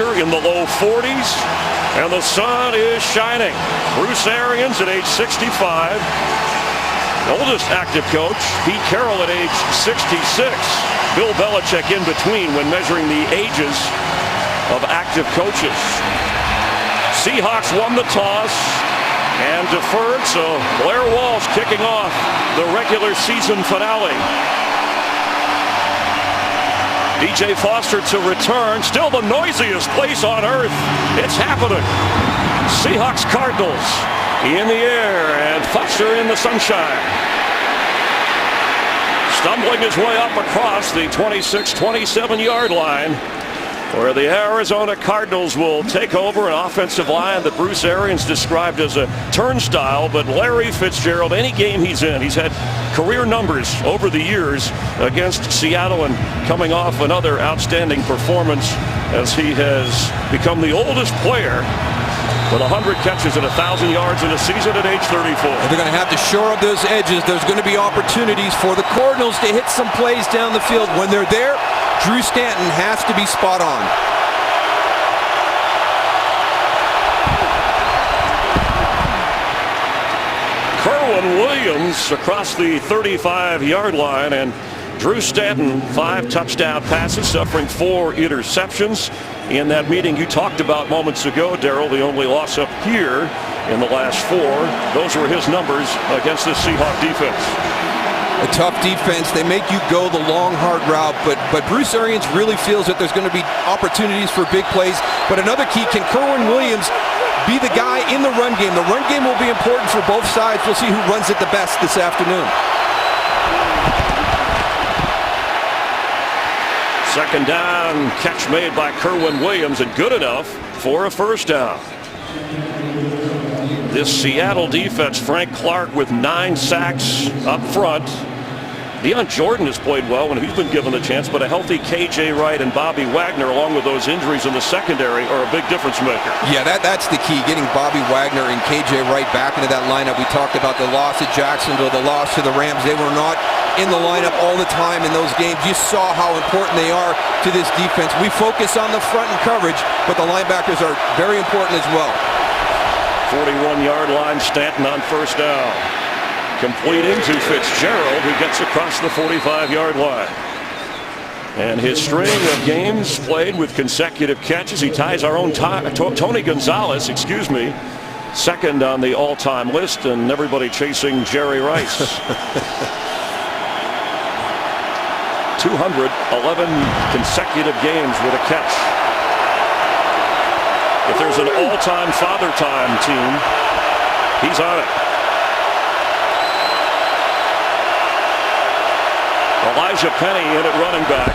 temperature in the low 40s, and the sun is shining. Bruce Arians at age 65. The oldest active coach, Pete Carroll at age 66. Bill Belichick in between when measuring the ages of active coaches. Seahawks won the toss and deferred, so Blair Walsh kicking off the regular season finale. DJ Foster to return. Still the noisiest place on earth. It's happening. Seahawks Cardinals in the air, and Foster in the sunshine. Stumbling his way up across the 26-27-yard line, where the Arizona Cardinals will take over an offensive line that Bruce Arians described as a turnstile. But Larry Fitzgerald, any game he's in, he's had career numbers over the years against Seattle, and coming off another outstanding performance as he has become the oldest player with 100 catches and 1,000 yards in a season at age 34. They're going to have to shore up those edges. There's going to be opportunities for the Cardinals to hit some plays down the field. When they're there, Drew Stanton has to be spot on. Kerwynn Williams across the 35-yard line, and Drew Stanton 5 touchdown passes, suffering 4 interceptions. In that meeting you talked about moments ago, Darryl, the only loss up here in the last 4. Those were his numbers against the Seahawks defense. A tough defense. They make you go the long, hard route, but Bruce Arians really feels that there's going to be opportunities for big plays. But another key, can Kerwynn Williams be the guy in the run game? The run game will be important for both sides. We'll see who runs it the best this afternoon. Second down, catch made by Kerwynn Williams, and good enough for a first down. This Seattle defense, Frank Clark with 9 sacks up front. Deion Jordan has played well when he's been given the chance, but a healthy KJ Wright and Bobby Wagner, along with those injuries in the secondary, are a big difference maker. Yeah, that's the key, getting Bobby Wagner and KJ Wright back into that lineup. We talked about the loss at Jacksonville, the loss to the Rams. They were not in the lineup all the time in those games. You saw how important they are to this defense. We focus on the front and coverage, but the linebackers are very important as well. 41-yard line, Stanton on first down. Completing to Fitzgerald, who gets across the 45-yard line. And his string of games played with consecutive catches, he ties our own Tony Gonzalez, second on the all-time list, and everybody chasing Jerry Rice. 211 consecutive games with a catch. If there's an all-time Father Time team, he's on it. Elijah Penny in at running back.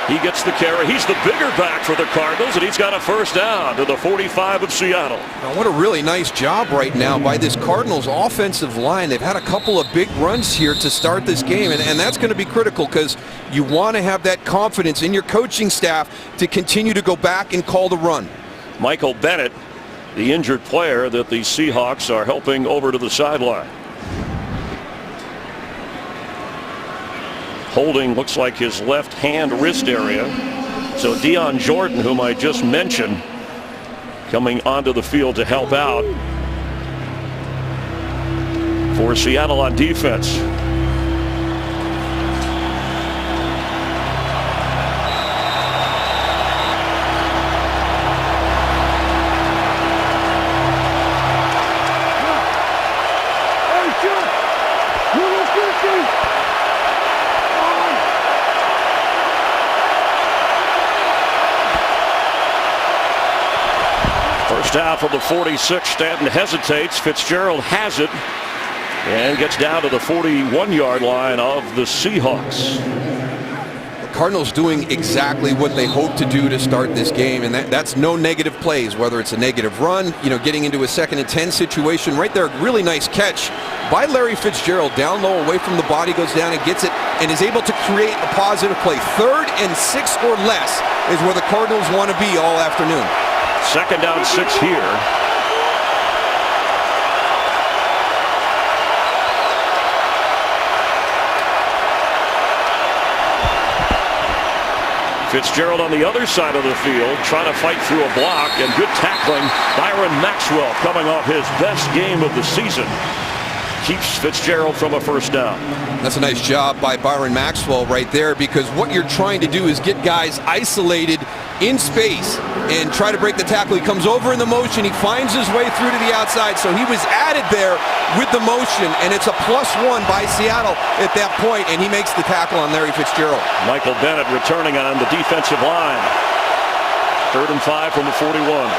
He gets the carry. He's the bigger back for the Cardinals, and he's got a first down to the 45 of Seattle. Now, what a really nice job right now by this Cardinals offensive line. They've had a couple of big runs here to start this game, and that's going to be critical because you want to have that confidence in your coaching staff to continue to go back and call the run. Michael Bennett, the injured player that the Seahawks are helping over to the sideline. Holding looks like his left hand wrist area. So Deion Jordan, whom I just mentioned, coming onto the field to help out for Seattle on defense. First down from the 46. Stanton hesitates. Fitzgerald has it and gets down to the 41-yard line of the Seahawks. The Cardinals doing exactly what they hope to do to start this game, and that's no negative plays, whether it's a negative run, getting into a 2nd and 10 situation. Right there, really nice catch by Larry Fitzgerald, down low, away from the body, goes down and gets it, and is able to create a positive play. 3rd and 6 or less is where the Cardinals want to be all afternoon. 2nd down 6 here. Fitzgerald on the other side of the field trying to fight through a block, and good tackling. Byron Maxwell coming off his best game of the season keeps Fitzgerald from a first down. That's a nice job by Byron Maxwell right there, because what you're trying to do is get guys isolated in space and try to break the tackle. He comes over in the motion, he finds his way through to the outside, so he was added there with the motion, and it's a +1 by Seattle at that point, and he makes the tackle on Larry Fitzgerald. Michael Bennett returning on the defensive line. 3rd and 5 from the 41.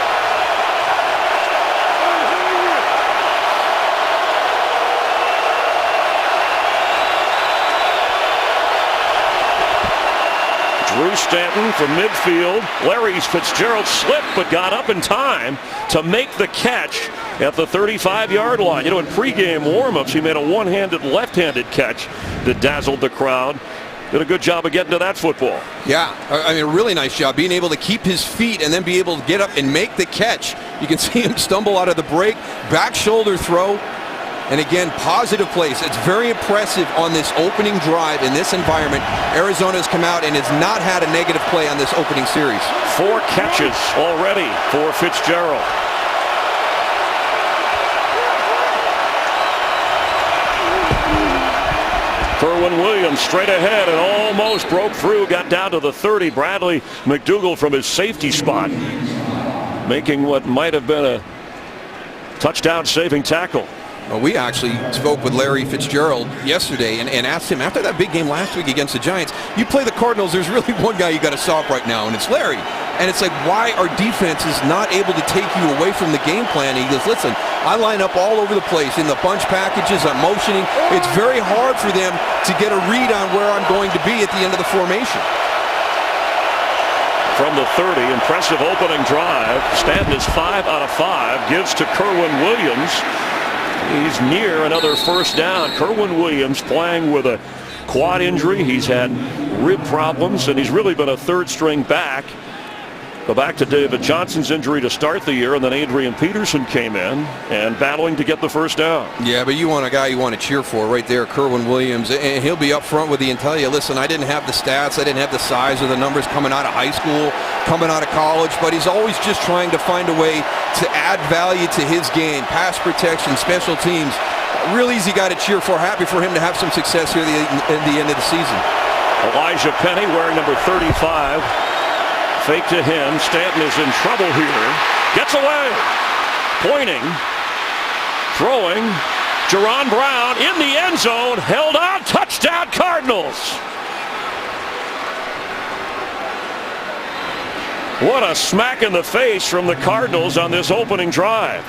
Drew Stanton from midfield. Larry Fitzgerald slipped but got up in time to make the catch at the 35-yard line. You know, in pregame warmups, he made a one-handed left-handed catch that dazzled the crowd. Did a good job of getting to that football. Yeah, I mean, a really nice job being able to keep his feet and then be able to get up and make the catch. You can see him stumble out of the break, back shoulder throw. And again, positive plays. It's very impressive on this opening drive in this environment. Arizona's come out and has not had a negative play on this opening series. 4 catches already for Fitzgerald. Kerwin Williams straight ahead and almost broke through, got down to the 30. Bradley McDougald from his safety spot, making what might have been a touchdown-saving tackle. Well, we actually spoke with Larry Fitzgerald yesterday and asked him, after that big game last week against the Giants, you play the Cardinals, there's really one guy you got to stop right now, and it's Larry. And it's like, why are defenses not able to take you away from the game plan? And he goes, listen, I line up all over the place in the bunch packages, I'm motioning. It's very hard for them to get a read on where I'm going to be at the end of the formation. From the 30, impressive opening drive. Stanton is 5 out of 5, gives to Kerwin Williams. He's near another first down. Kerwin Williams playing with a quad injury. He's had rib problems, and he's really been a third-string back. Go back to David Johnson's injury to start the year, and then Adrian Peterson came in and battling to get the first down. Yeah, but you want a guy you want to cheer for right there, Kerwin Williams, and he'll be up front with you and tell you, listen, I didn't have the stats, I didn't have the size or the numbers coming out of high school, coming out of college, but he's always just trying to find a way to add value to his game, pass protection, special teams. Real easy guy to cheer for. Happy for him to have some success here at the end of the season. Elijah Penny wearing number 35. Fake to him. Stanton is in trouble here. Gets away. Pointing. Throwing. Jerron Brown in the end zone. Held on. Touchdown Cardinals. What a smack in the face from the Cardinals on this opening drive.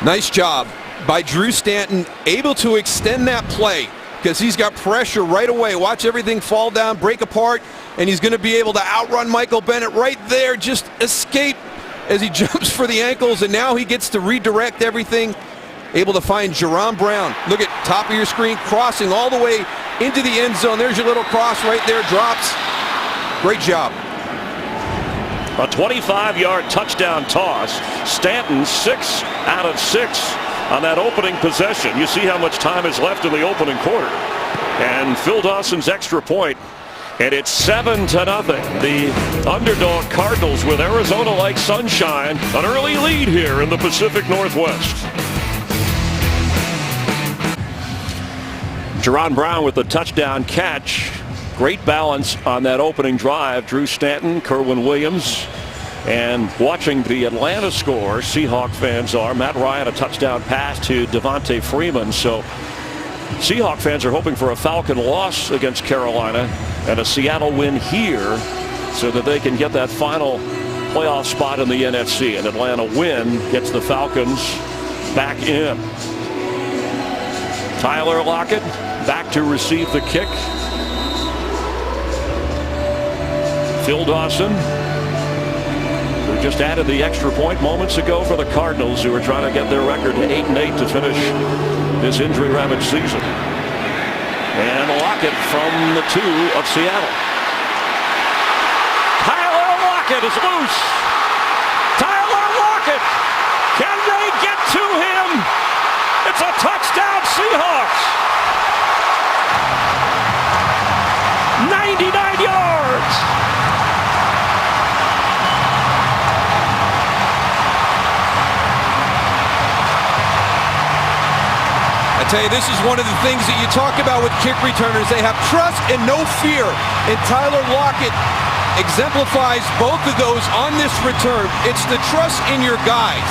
Nice job by Drew Stanton, able to extend that play because he's got pressure right away. Watch everything fall down, break apart, and he's going to be able to outrun Michael Bennett right there, just escape as he jumps for the ankles, and now he gets to redirect everything, able to find Jerron Brown. Look at top of your screen, crossing all the way into the end zone. There's your little cross right there, drops. Great job. A 25-yard touchdown toss. Stanton 6 out of 6 on that opening possession. You see how much time is left in the opening quarter. And Phil Dawson's extra point. And it's 7-0. The underdog Cardinals with Arizona-like sunshine. An early lead here in the Pacific Northwest. Jerron Brown with the touchdown catch. Great balance on that opening drive. Drew Stanton, Kerwin Williams, and watching the Atlanta score, Seahawks fans are. Matt Ryan, a touchdown pass to Devontae Freeman. So Seahawks fans are hoping for a Falcon loss against Carolina and a Seattle win here so that they can get that final playoff spot in the NFC. An Atlanta win gets the Falcons back in. Tyler Lockett back to receive the kick. Phil Dawson, who just added the extra point moments ago for the Cardinals, who are trying to get their record to 8-8 to finish this injury-ravaged season. And Lockett from the 2 of Seattle. Tyler Lockett is loose. Tyler Lockett. Can they get to him? It's a touchdown, Seahawks. 99 Devontae, this is one of the things that you talk about with kick returners. They have trust and no fear. And Tyler Lockett exemplifies both of those on this return. It's the trust in your guys.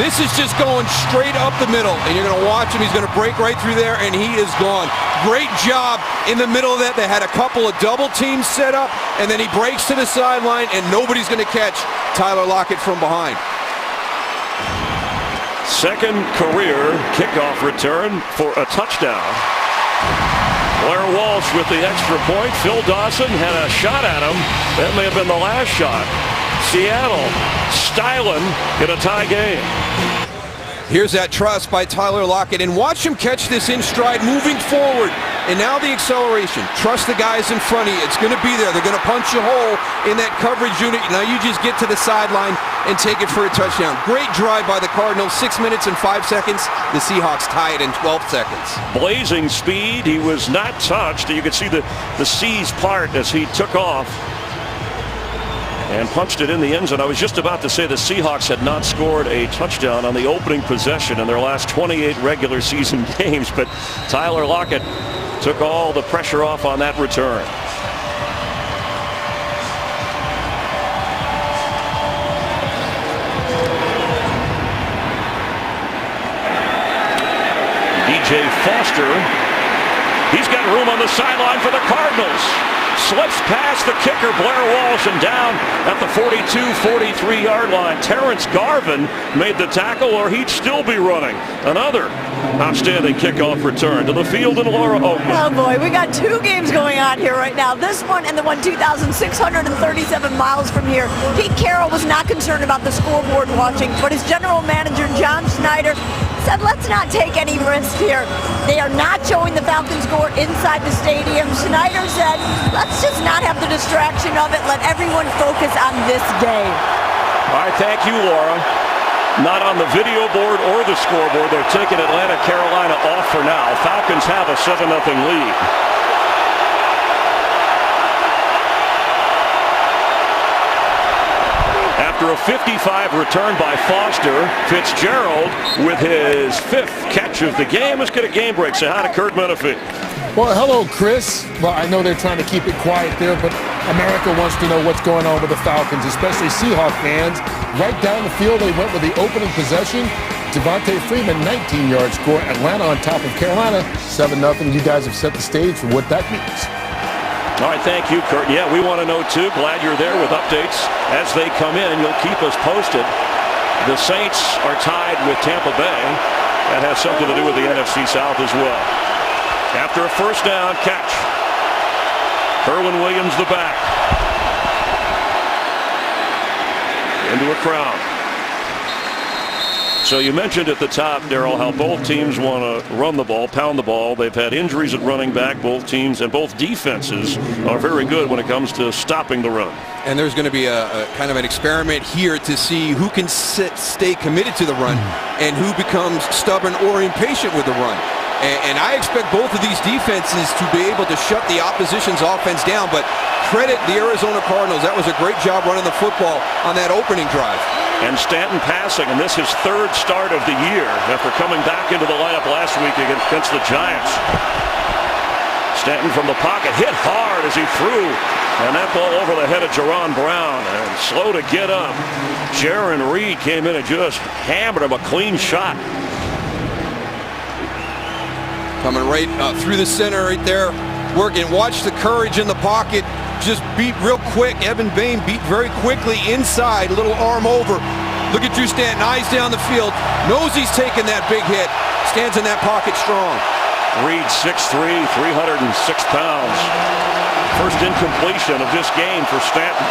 This is just going straight up the middle, and you're going to watch him. He's going to break right through there, and he is gone. Great job in the middle of that. They had a couple of double teams set up, and then he breaks to the sideline, and nobody's going to catch Tyler Lockett from behind. Second career kickoff return for a touchdown. Blair Walsh with the extra point. Phil Dawson had a shot at him. That may have been the last shot. Seattle styling in a tie game. Here's that trust by Tyler Lockett, and watch him catch this in stride moving forward. And now the acceleration. Trust the guys in front of you. It's going to be there. They're going to punch a hole in that coverage unit. Now you just get to the sideline and take it for a touchdown. Great drive by the Cardinals. 6 minutes and 5 seconds. The Seahawks tie it in 12 seconds. Blazing speed. He was not touched. You could see the C's part as he took off and punched it in the end zone. I was just about to say the Seahawks had not scored a touchdown on the opening possession in their last 28 regular season games, but Tyler Lockett took all the pressure off on that return. DJ Foster, he's got room on the sideline for the Cardinals. Slips past the kicker, Blair Walsh, and down at the 42-43 yard line. Terrence Garvin made the tackle, or he'd still be running. Another outstanding kickoff return to the field in Laura Oakland. Oh boy, we got two games going on here right now. This one and the one 2,637 miles from here. Pete Carroll was not concerned about the scoreboard watching, but his general manager, John Schneider, said, let's not take any risks here. They are not showing the Falcons score inside the stadium. Schneider said, let's just not have the distraction of it. Let everyone focus on this day. All right, thank you, Laura. Not on the video board or the scoreboard. They're taking Atlanta, Carolina off for now. Falcons have a 7-0 lead. After a 55 return by Foster, Fitzgerald with his 5th catch of the game. Let's get a game break. Say hi to Kurt Menefee. Well, hello, Chris. Well, I know they're trying to keep it quiet there, but America wants to know what's going on with the Falcons, especially Seahawks fans. Right down the field, they went with the opening possession. Devontae Freeman, 19-yard score. Atlanta on top of Carolina, 7-0. You guys have set the stage for what that means. All right, thank you, Kurt. Yeah, we want to know, too. Glad you're there with updates as they come in, and you'll keep us posted. The Saints are tied with Tampa Bay. That has something to do with the NFC South as well. After a first down catch, Kerwin Williams the back. Into a crowd. So you mentioned at the top, Darryl, how both teams want to run the ball, pound the ball. They've had injuries at running back, both teams, and both defenses are very good when it comes to stopping the run. And there's going to be a kind of an experiment here to see who can stay committed to the run and who becomes stubborn or impatient with the run. And I expect both of these defenses to be able to shut the opposition's offense down, but credit the Arizona Cardinals. That was a great job running the football on that opening drive. And Stanton passing, and this is his 3rd start of the year after coming back into the lineup last week against the Giants. Stanton from the pocket, hit hard as he threw, and that ball over the head of Jaron Brown, and slow to get up. Jaron Reed came in and just hammered him a clean shot. Coming right through the center right there, working. Watch the courage in the pocket. Just beat real quick. Evan Bain beat very quickly inside. Little arm over. Look at Drew Stanton, eyes down the field. Knows he's taking that big hit. Stands in that pocket strong. Reed 6'3", 306 pounds. First incompletion of this game for Stanton.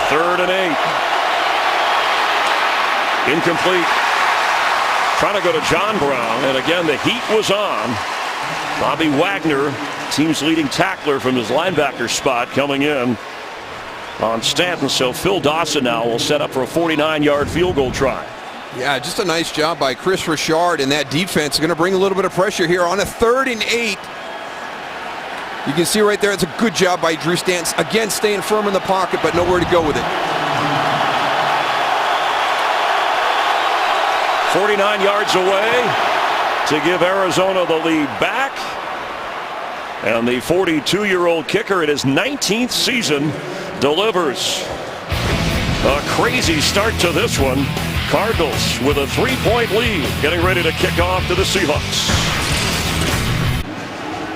Third and 8. Incomplete. Trying to go to John Brown, and again the heat was on. Bobby Wagner, team's leading tackler from his linebacker spot, coming in on Stanton. So Phil Dawson now will set up for a 49-yard field goal try. Yeah, just a nice job by Chris Richard, and that defense is going to bring a little bit of pressure here on a 3rd and 8. You can see right there, it's a good job by Drew Stanton. Again, staying firm in the pocket, but nowhere to go with it. 49 yards away to give Arizona the lead back. And the 42-year-old kicker in his 19th season delivers. A crazy start to this one. Cardinals with a 3-point lead, getting ready to kick off to the Seahawks.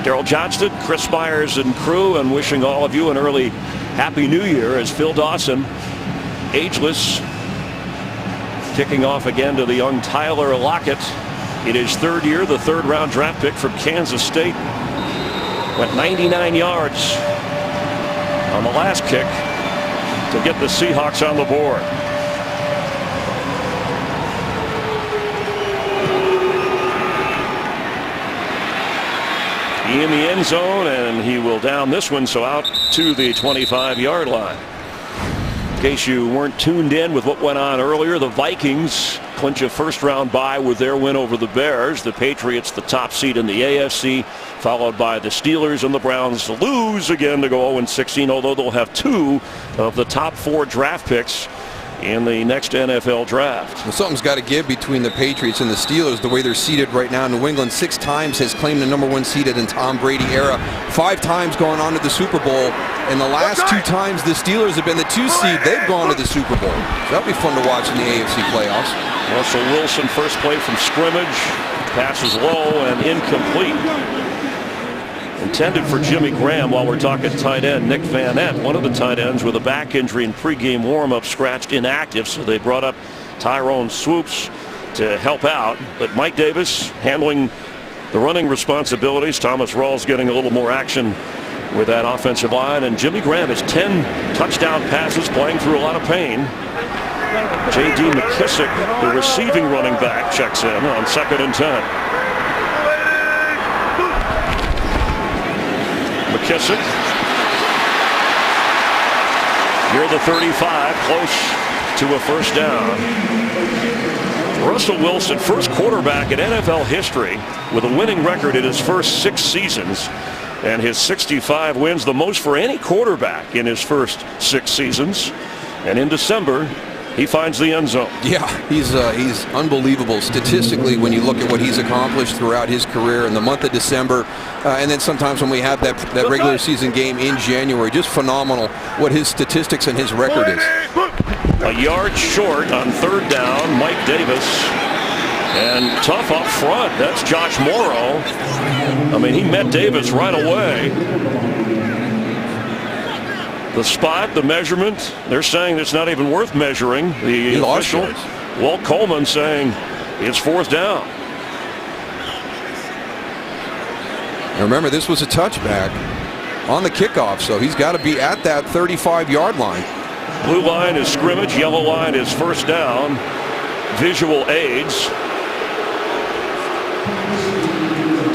Daryl Johnston, Chris Myers and crew, and wishing all of you an early Happy New Year as Phil Dawson, ageless, kicking off again to the young Tyler Lockett in his third year, the third-round draft pick from Kansas State. Went 99 yards on the last kick to get the Seahawks on the board. In the end zone, and he will down this one, so out to the 25-yard line. In case you weren't tuned in with what went on earlier, the Vikings clinch a first-round bye with their win over the Bears. The Patriots, the top seed in the AFC, followed by the Steelers, and the Browns lose again to go 0-16, although they'll have 2 of the top 4 draft picks in the next NFL draft. Well, something's got to give between the Patriots and the Steelers, the way they're seated right now. New England 6 times has claimed the #1 seed in Tom Brady era, 5 times going on to the Super Bowl, and the last 2 times the Steelers have been the 2 seed, they've gone to the Super Bowl. So that'll be fun to watch in the AFC playoffs. Russell Wilson, first play from scrimmage, passes low and incomplete. Intended for Jimmy Graham. While we're talking tight end, Nick Van Ent, one of the tight ends with a back injury in pregame warm-up, scratched inactive, so they brought up Tyrone Swoops to help out. But Mike Davis handling the running responsibilities. Thomas Rawls getting a little more action with that offensive line, and Jimmy Graham has 10 touchdown passes, playing through a lot of pain. J.D. McKissick, the receiving running back, checks in on 2nd and 10. McKissick near the 35, close to a first down. Russell Wilson, first quarterback in NFL history with a winning record in his first 6 seasons, and his 65 wins, the most for any quarterback in his first 6 seasons. And in December, he finds the end zone. Yeah, he's unbelievable statistically when you look at what he's accomplished throughout his career in the month of December, and then sometimes when we have that regular season game in January. Just phenomenal what his statistics and his record is. A yard short on 3rd down, Mike Davis. And tough up front, that's Josh Morrow. I mean, he met Davis right away. The spot, the measurement, they're saying it's not even worth measuring. The official, Walt Coleman, saying it's 4th down. Remember, this was a touchback on the kickoff, so he's got to be at that 35-yard line. Blue line is scrimmage, yellow line is first down. Visual aids.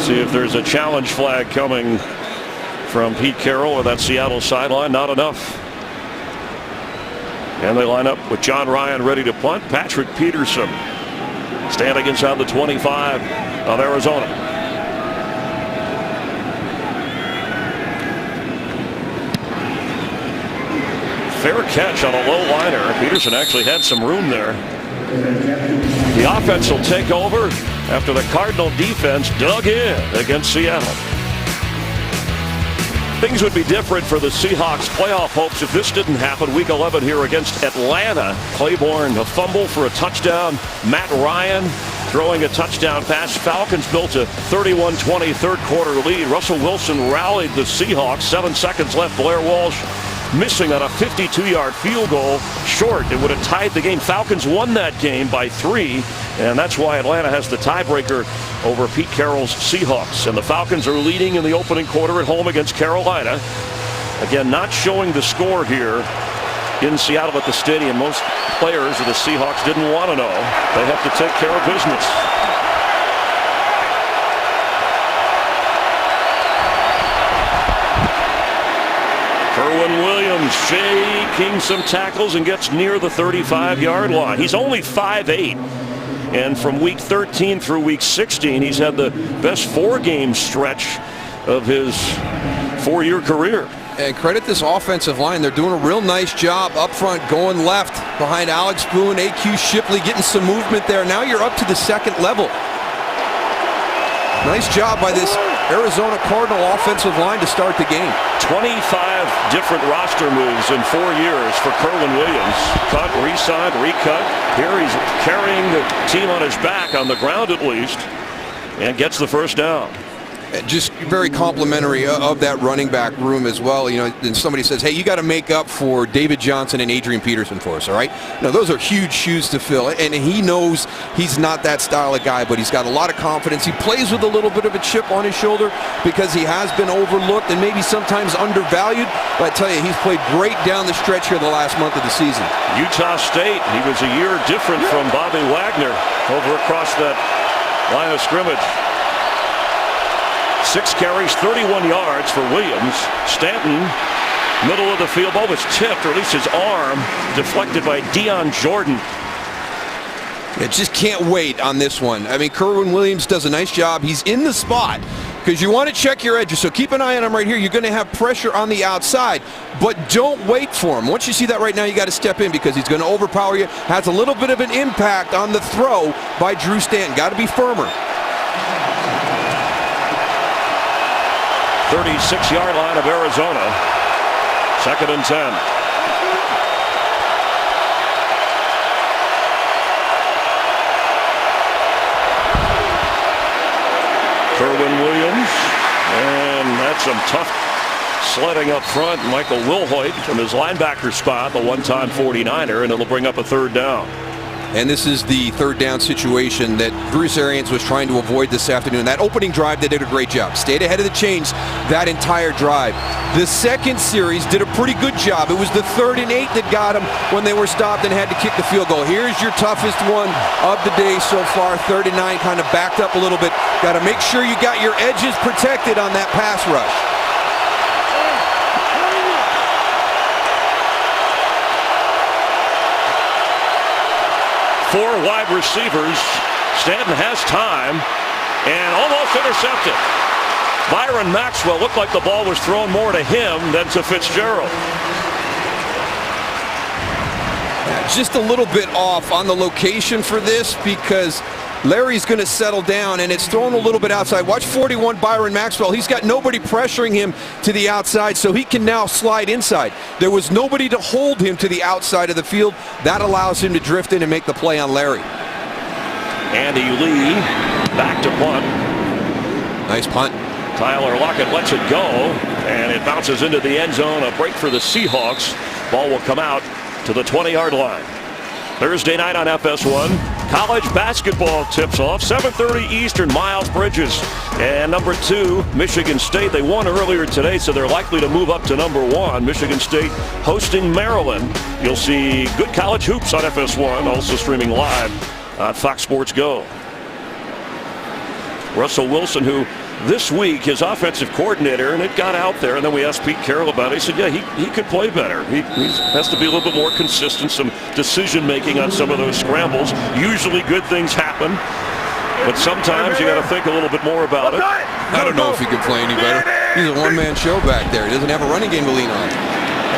See if there's a challenge flag coming from Pete Carroll or that Seattle sideline. Not enough. And they line up with John Ryan ready to punt. Patrick Peterson standing inside the 25 of Arizona. Fair catch on a low liner. Peterson actually had some room there. The offense will take over after the Cardinal defense dug in against Seattle. Things would be different for the Seahawks playoff hopes if this didn't happen. Week 11 here against Atlanta. Claiborne, a fumble for a touchdown. Matt Ryan throwing a touchdown pass. Falcons built a 31-20 third quarter lead. Russell Wilson rallied the Seahawks. 7 seconds left. Blair Walsh missing on a 52-yard field goal short. It would have tied the game. Falcons won that game by 3, and that's why Atlanta has the tiebreaker over Pete Carroll's Seahawks. And the Falcons are leading in the opening quarter at home against Carolina. Again, not showing the score here in Seattle at the stadium. Most players of the Seahawks didn't want to know. They have to take care of business. Kerwin Williams shaking some tackles and gets near the 35-yard line. He's only 5'8", and from week 13 through week 16, he's had the best 4-game stretch of his 4-year career. And credit this offensive line. They're doing a real nice job up front, going left behind Alex Boone, A.Q. Shipley, getting some movement there. Now you're up to the second level. Nice job by this Arizona Cardinal offensive line to start the game. 25 different roster moves in 4 years for Kerwin Williams. Cut, re-signed, recut. Here he's carrying the team on his back, on the ground at least, and gets the first down. Just very complimentary of that running back room as well. You know, and somebody says, hey, you got to make up for David Johnson and Adrian Peterson for us, all right? No, those are huge shoes to fill, and he knows he's not that style of guy, but he's got a lot of confidence. He plays with a little bit of a chip on his shoulder because he has been overlooked and maybe sometimes undervalued, but I tell you, he's played great down the stretch here the last month of the season. Utah State, he was a year different from Bobby Wagner over across that line of scrimmage. 6 carries, 31 yards for Williams. Stanton, middle of the field, ball was tipped, or at least his arm deflected by Dion Jordan. Yeah, just can't wait on this one. I mean, Kerwin Williams does a nice job. He's in the spot because you want to check your edges. So keep an eye on him right here. You're going to have pressure on the outside, but don't wait for him. Once you see that right now, you got to step in because he's going to overpower you. Has a little bit of an impact on the throw by Drew Stanton. Got to be firmer. 36-yard line of Arizona. 2nd and 10. Kerwin Williams, and that's some tough sledding up front. Michael Wilhoit from his linebacker spot, the one-time 49er, and it'll bring up a 3rd down. And this is the 3rd down situation that Bruce Arians was trying to avoid this afternoon. That opening drive, they did a great job. Stayed ahead of the chains that entire drive. The second series did a pretty good job. It was the 3rd and 8 that got them when they were stopped and had to kick the field goal. Here's your toughest one of the day so far. 3rd and 9, kind of backed up a little bit. Got to make sure you got your edges protected on that pass rush. Four wide receivers. Stanton has time and almost intercepted. Byron Maxwell looked like the ball was thrown more to him than to Fitzgerald. Just a little bit off on the location for this because Larry's going to settle down and it's thrown a little bit outside. Watch 41 Byron Maxwell. He's got nobody pressuring him to the outside, so he can now slide inside. There was nobody to hold him to the outside of the field. That allows him to drift in and make the play on Larry. Andy Lee back to punt. Nice punt. Tyler Lockett lets it go, and it bounces into the end zone. A break for the Seahawks. Ball will come out to the 20-yard line. Thursday night on FS1, college basketball tips off. 7:30 Eastern, Miles Bridges and number 2, Michigan State. They won earlier today, so they're likely to move up to number 1. Michigan State hosting Maryland. You'll see good college hoops on FS1, also streaming live on Fox Sports Go. Russell Wilson, who this week, his offensive coordinator, and it got out there, and then we asked Pete Carroll about it. He said, yeah, he could play better. He has to be a little bit more consistent, some decision-making on some of those scrambles. Usually good things happen, but sometimes you got to think a little bit more about it. I don't know if he can play any better. He's a one-man show back there. He doesn't have a running game to lean on.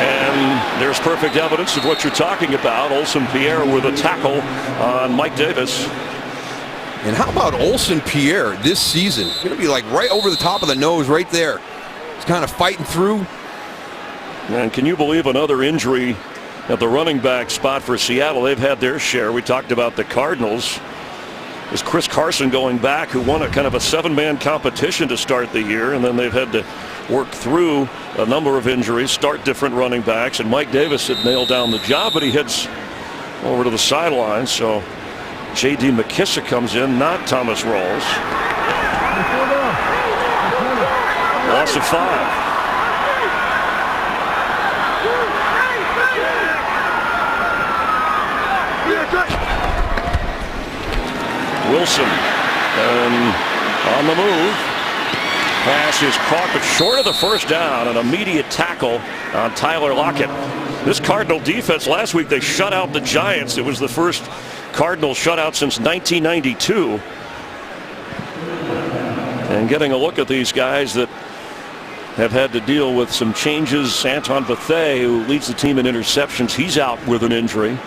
And there's perfect evidence of what you're talking about. Olsen Pierre with a tackle on Mike Davis. And how about Olsen Pierre this season? Going to be like right over the top of the nose right there. He's kind of fighting through. And can you believe another injury at the running back spot for Seattle? They've had their share. We talked about the Cardinals. Is Chris Carson going back, who won a kind of a 7-man competition to start the year, and then they've had to work through a number of injuries, start different running backs, and Mike Davis had nailed down the job, but he heads over to the sideline. So J.D. McKissick comes in, not Thomas Rawls. Loss of 5. Wilson and on the move. Pass is caught but short of the first down. An immediate tackle on Tyler Lockett. This Cardinal defense last week, they shut out the Giants. It was the first Cardinal shutout since 1992. And getting a look at these guys that have had to deal with some changes. Anton Bethea, who leads the team in interceptions, he's out with an injury.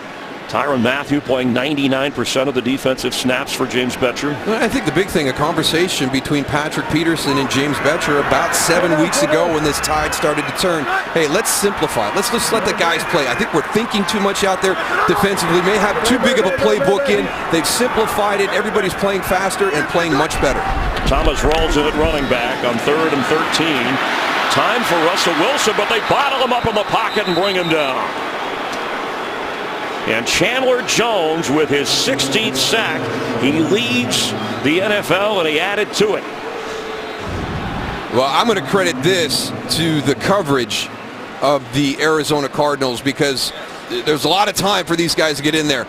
Tyrann Mathieu playing 99% of the defensive snaps for James Bettcher. I think the big thing, a conversation between Patrick Peterson and James Bettcher about 7 weeks ago when this tide started to turn. Hey, let's simplify it. Let's just let the guys play. I think we're thinking too much out there defensively. May have too big of a playbook in. They've simplified it. Everybody's playing faster and playing much better. Thomas rolls in at running back on 3rd and 13. Time for Russell Wilson, but they bottle him up in the pocket and bring him down. And Chandler Jones with his 16th sack. He leads the NFL, and he added to it. Well, I'm going to credit this to the coverage of the Arizona Cardinals, because there's a lot of time for these guys to get in there.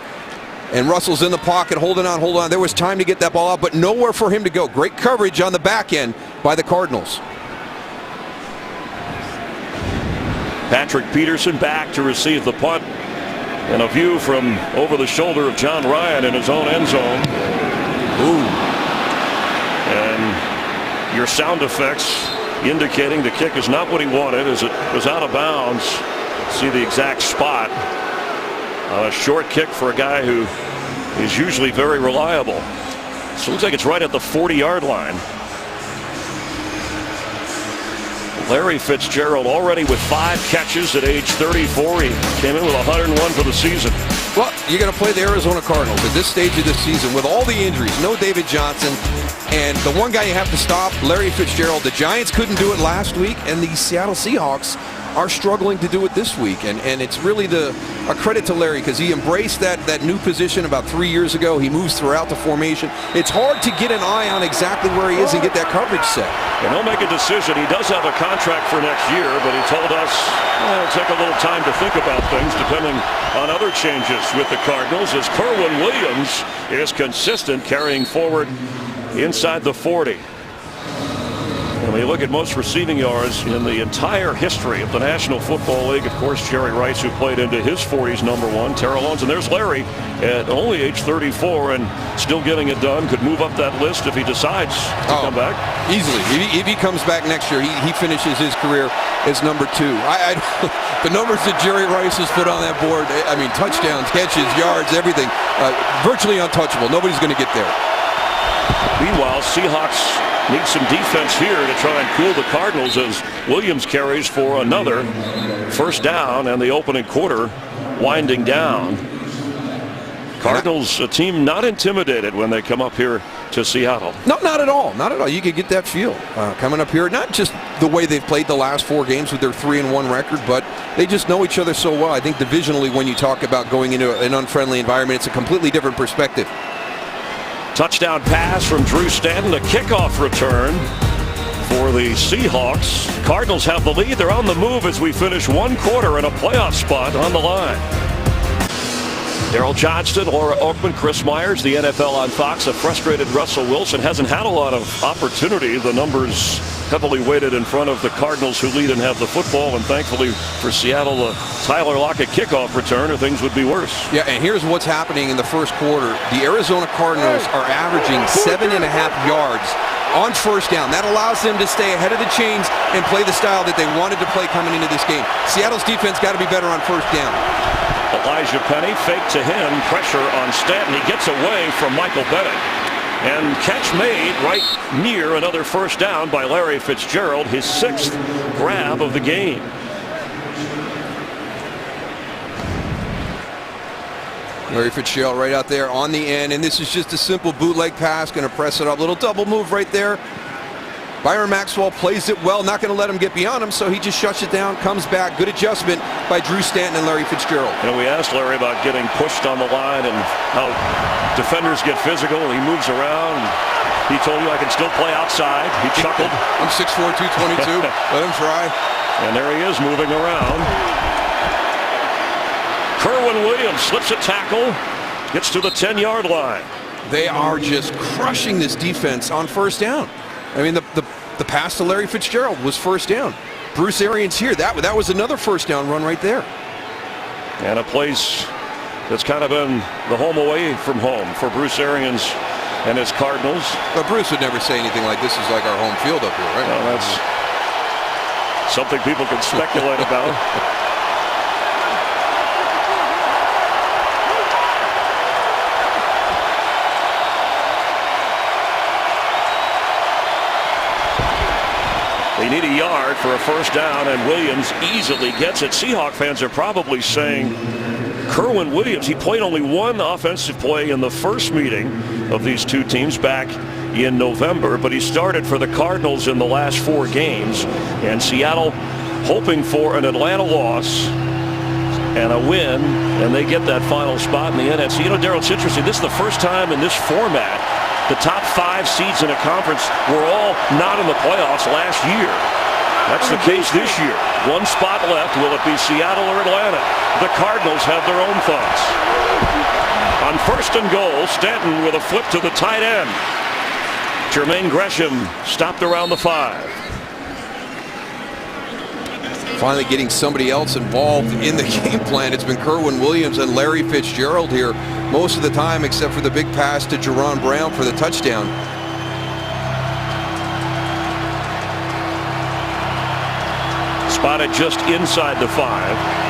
And Russell's in the pocket, holding on. There was time to get that ball out, but nowhere for him to go. Great coverage on the back end by the Cardinals. Patrick Peterson back to receive the punt. And a view from over the shoulder of John Ryan in his own end zone. Ooh. And your sound effects indicating the kick is not what he wanted as it was out of bounds. See the exact spot. A short kick for a guy who is usually very reliable. So it looks like it's right at the 40-yard line. Larry Fitzgerald already with 5 catches at age 34. He came in with 101 for the season. Well, you're going to play the Arizona Cardinals at this stage of the season with all the injuries. No David Johnson. And the one guy you have to stop, Larry Fitzgerald. The Giants couldn't do it last week, and the Seattle Seahawks are struggling to do it this week. And it's really a credit to Larry, because he embraced that new position about 3 years ago. He moves throughout the formation. It's hard to get an eye on exactly where he is and get that coverage set. And he'll make a decision. He does have a contract for next year, but he told us it'll take a little time to think about things depending on other changes with the Cardinals, as Kerwynn Williams is consistent, carrying forward inside the 40. And we look at most receiving yards in the entire history of the National Football League. Of course, Jerry Rice, who played into his 40s, #1. Terrell Owens, and there's Larry at only age 34 and still getting it done. Could move up that list if he decides to come back. Easily. If he comes back next year, he finishes his career as #2. The numbers that Jerry Rice has put on that board, I mean, touchdowns, catches, yards, everything, virtually untouchable. Nobody's going to get there. Meanwhile, Seahawks need some defense here to try and cool the Cardinals, as Williams carries for another first down, and the opening quarter winding down. Cardinals, a team not intimidated when they come up here to Seattle. No, not at all. Not at all. You could get that feel coming up here. Not just the way they've played the last 4 games with their 3-1 record, but they just know each other so well. I think divisionally, when you talk about going into an unfriendly environment, it's a completely different perspective. Touchdown pass from Drew Stanton, a kickoff return for the Seahawks. Cardinals have the lead. They're on the move as we finish 1 quarter and a playoff spot on the line. Daryl Johnston, Laura Oakman, Chris Myers, the NFL on Fox. A frustrated Russell Wilson hasn't had a lot of opportunity. The numbers heavily weighted in front of the Cardinals, who lead and have the football. And thankfully for Seattle, the Tyler Lockett kickoff return, or things would be worse. Yeah, and here's what's happening in the first quarter. The Arizona Cardinals are averaging 7.5 yards on first down. That allows them to stay ahead of the chains and play the style that they wanted to play coming into this game. Seattle's defense got to be better on first down. Elijah Penny, fake to him, pressure on Stanton. He gets away from Michael Bennett. And catch made right near another first down by Larry Fitzgerald, his 6th grab of the game. Larry Fitzgerald right out there on the end, and this is just a simple bootleg pass, going to press it up. Little double move right there. Byron Maxwell plays it well, not going to let him get beyond him, so he just shuts it down, comes back. Good adjustment by Drew Stanton and Larry Fitzgerald. And we asked Larry about getting pushed on the line and how defenders get physical. He moves around. He told you I can still play outside. He chuckled. I'm 6'4", 222. Let him try. And there he is moving around. Kerwynn Williams slips a tackle, gets to the 10-yard line. They are just crushing this defense on first down. I mean, the pass to Larry Fitzgerald was first down. Bruce Arians here, that was another first down run right there. And a place that's kind of been the home away from home for Bruce Arians and his Cardinals. But Bruce would never say anything like this is like our home field up here, right? Well, something people can speculate about. They need a yard for a first down, and Williams easily gets it. Seahawk fans are probably saying, Kerwynn Williams, he played only one offensive play in the first meeting of these two teams back in November, but he started for the Cardinals in the last 4 games. And Seattle hoping for an Atlanta loss and a win, and they get that final spot in the NFC. You know, Darryl, it's interesting. This is the first time in this format the top 5 seeds in a conference were all not in the playoffs last year. That's the case this year. One spot left. Will it be Seattle or Atlanta? The Cardinals have their own thoughts. On first and goal, Stanton with a flip to the tight end. Jermaine Gresham stopped around the 5. Finally getting somebody else involved in the game plan. It's been Kerwynn Williams and Larry Fitzgerald here most of the time, except for the big pass to Jerron Brown for the touchdown. Spotted just inside the 5.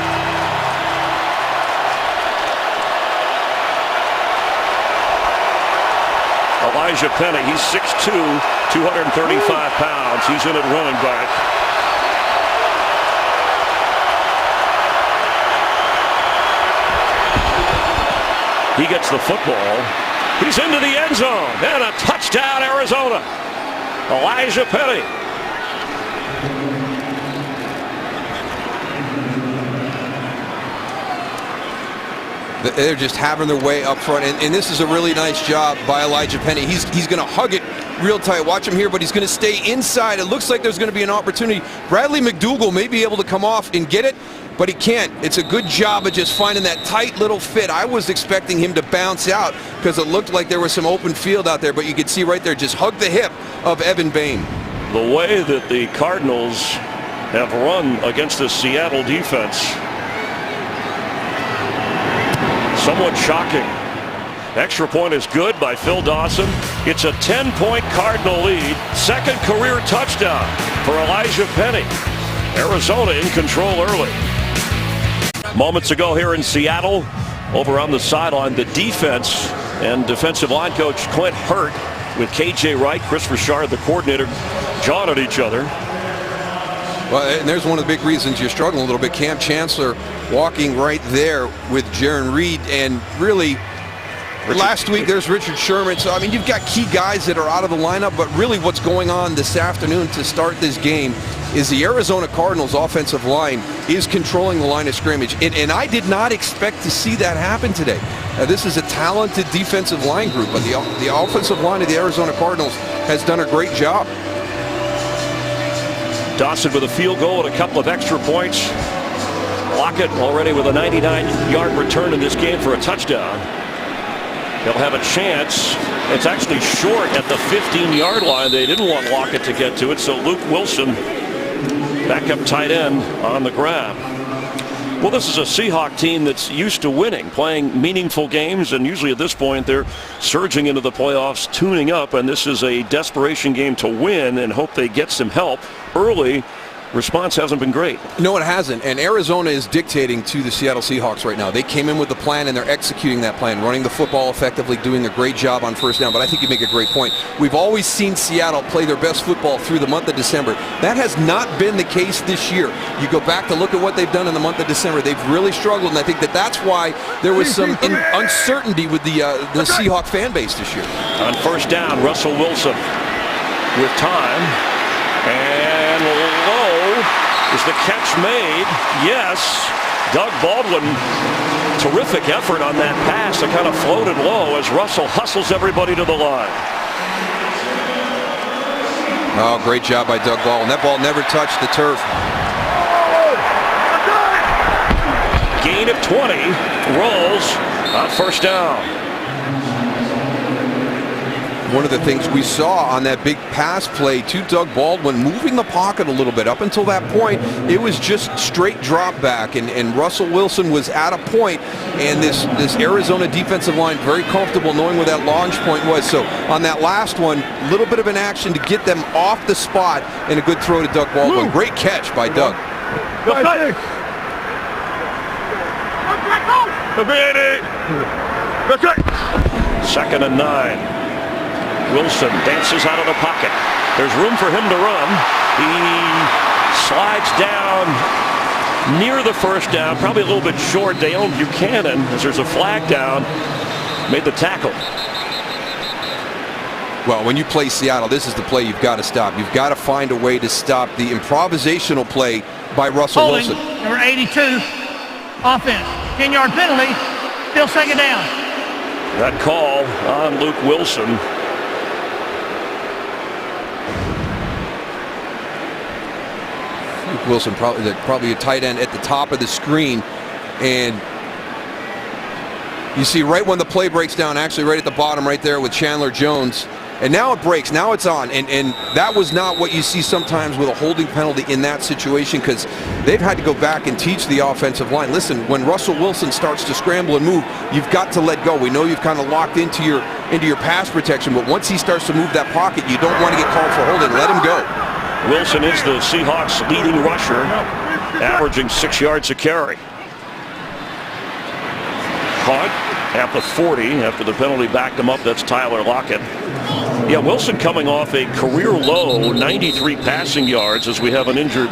Elijah Penny, he's 6'2", 235 pounds. He's in at running back. He gets the football. He's into the end zone. And a touchdown, Arizona. Elijah Penny. They're just having their way up front, and this is a really nice job by Elijah Penny. He's going to hug it real tight. Watch him here, but he's going to stay inside. It looks like there's going to be an opportunity. Bradley McDougall may be able to come off and get it, but he can't. It's a good job of just finding that tight little fit. I was expecting him to bounce out because it looked like there was some open field out there, but you could see right there, just hug the hip of Evan Bain. The way that the Cardinals have run against the Seattle defense, somewhat shocking. Extra point is good by Phil Dawson. It's a 10-point Cardinal lead. Second career touchdown for Elijah Penny. Arizona in control early. Moments ago here in Seattle, over on the sideline, the defense and defensive line coach Clint Hurt with KJ Wright, Chris Richard, the coordinator, jawing at each other. Well, and there's one of the big reasons you're struggling a little bit. Cam Chancellor walking right there with Jaron Reed, and really last week there's Richard Sherman. So I mean, you've got key guys that are out of the lineup, but really what's going on this afternoon to start this game is the Arizona Cardinals offensive line is controlling the line of scrimmage, and I did not expect to see that happen today. This is a talented defensive line group, but the offensive line of the Arizona Cardinals has done a great job. Dawson with a field goal and a couple of extra points. Lockett already with a 99-yard return in this game for a touchdown. He'll have a chance. It's actually short at the 15-yard line. They didn't want Lockett to get to it, so Luke Wilson, backup tight end, on the grab. Well, this is a Seahawk team that's used to winning, playing meaningful games, and usually at this point they're surging into the playoffs, tuning up, and this is a desperation game to win and hope they get some help early. Response hasn't been great. No, it hasn't. And Arizona is dictating to the Seattle Seahawks right now. They came in with the plan, and they're executing that plan, running the football effectively, doing a great job on first down. But I think you make a great point. We've always seen Seattle play their best football through the month of December. That has not been the case this year. You go back to look at what they've done in the month of December. They've really struggled, and I think that's why there was some uncertainty with the Seahawk fan base this year. On first down, Russell Wilson with time. And low is the catch made. Yes, Doug Baldwin, terrific effort on that pass that kind of floated low as Russell hustles everybody to the line. Oh, great job by Doug Baldwin. That ball never touched the turf. Gain of 20, rolls on first down. one of the things we saw on that big pass play to Doug Baldwin, moving the pocket a little bit. Up until that point, it was just straight drop back, and Russell Wilson was at a point, and this Arizona defensive line very comfortable knowing where that launch point was. So on that last one, a little bit of an action to get them off the spot, and a good throw to Doug Baldwin. Great catch by Doug. Second and 9. Wilson dances out of the pocket. There's room for him to run. He slides down near the first down, probably a little bit short. Dale Buchanan, as there's a flag down, made the tackle. Well, when you play Seattle, this is the play you've got to stop. You've got to find a way to stop the improvisational play by Russell Wilson. Number 82, offense. 10-yard penalty, still second down. That call on Luke Wilson. Luke Wilson, probably a tight end at the top of the screen, and you see right when the play breaks down, actually right at the bottom right there with Chandler Jones. And now it breaks, now it's on, and that was not what you see sometimes with a holding penalty in that situation, because they've had to go back and teach the offensive line. Listen, when Russell Wilson starts to scramble and move, you've got to let go. We know you've kind of locked into your pass protection, but once he starts to move that pocket, you don't want to get called for holding. Let him go. Wilson is the Seahawks' leading rusher, averaging 6 yards a carry. Caught at the 40 after the penalty backed him up. That's Tyler Lockett. Yeah, Wilson coming off a career low 93 passing yards as we have an injured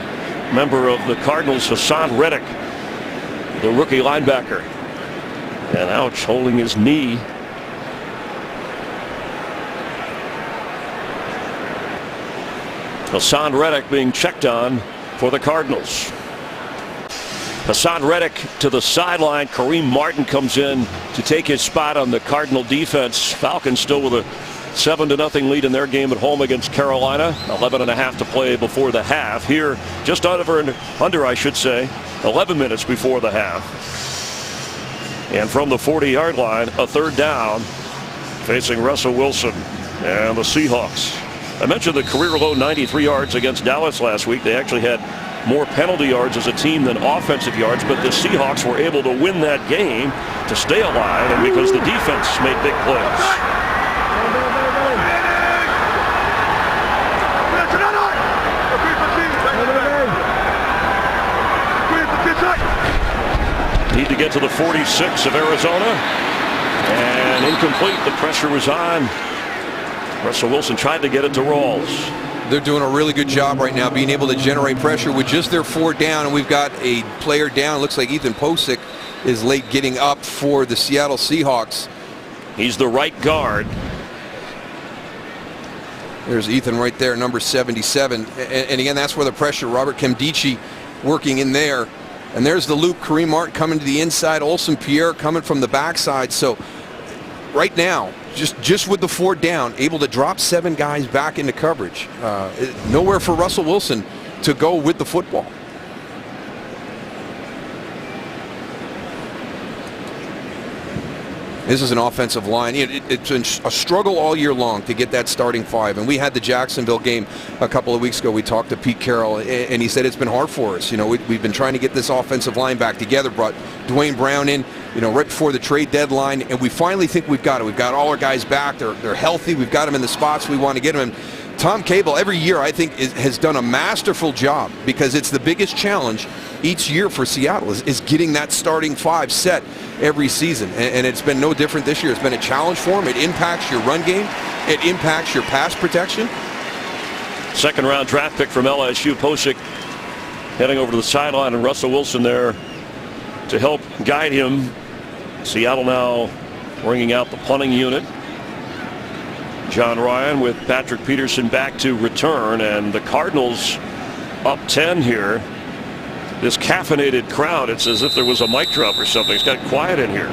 member of the Cardinals, Hassan Reddick, the rookie linebacker. And ouch, holding his knee. Hassan Reddick being checked on for the Cardinals. Hassan Reddick to the sideline. Kareem Martin comes in to take his spot on the Cardinal defense. Falcons still with a 7-0 lead in their game at home against Carolina. 11.5 to play before the half. Here, just under, I should say, 11 minutes before the half. And from the 40-yard line, a third down, facing Russell Wilson and the Seahawks. I mentioned the career low 93 yards against Dallas last week. They actually had more penalty yards as a team than offensive yards, but the Seahawks were able to win that game to stay alive, and because the defense made big plays. Need to get to the 46 of Arizona, and incomplete. The pressure was on. Russell Wilson tried to get it to Rawls. They're doing a really good job right now being able to generate pressure with just their 4 down, and we've got a player down. Looks like Ethan Posick is late getting up for the Seattle Seahawks. He's the right guard. There's Ethan right there, number 77. And again, that's where the pressure. Robert Nkemdiche working in there. And there's the loop. Kareem Martin coming to the inside. Olsen Pierre coming from the backside. So right now, just with the 4 down, able to drop 7 guys back into coverage. Nowhere for Russell Wilson to go with the football. This is an offensive line. It's been a struggle all year long to get that starting 5. And we had the Jacksonville game a couple of weeks ago. We talked to Pete Carroll, and he said it's been hard for us. You know, we've been trying to get this offensive line back together. Brought Dwayne Brown in, you know, right before the trade deadline, and we finally think we've got it. We've got all our guys back. They're healthy. We've got them in the spots we want to get them in. Tom Cable, every year, I think, has done a masterful job, because it's the biggest challenge each year for Seattle is getting that starting 5 set every season. And it's been no different this year. It's been a challenge for him. It impacts your run game. It impacts your pass protection. Second-round draft pick from LSU, Posick heading over to the sideline, and Russell Wilson there to help guide him. Seattle now bringing out the punting unit. John Ryan with Patrick Peterson back to return, and the Cardinals up 10 here. This caffeinated crowd, it's as if there was a mic drop or something. It's got quiet in here.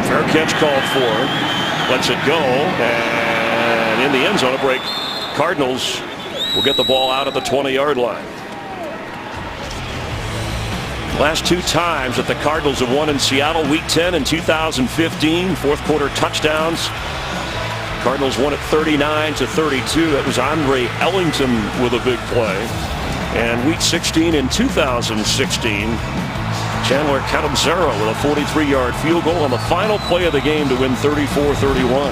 Fair catch called for. Lets it go, and in the end zone, a break. Cardinals will get the ball out at the 20-yard line. Last two times that the Cardinals have won in Seattle, Week 10 in 2015, fourth quarter touchdowns. Cardinals won it 39-32. That was Andre Ellington with a big play. And Week 16 in 2016, Chandler Catanzaro with a 43-yard field goal on the final play of the game to win 34-31.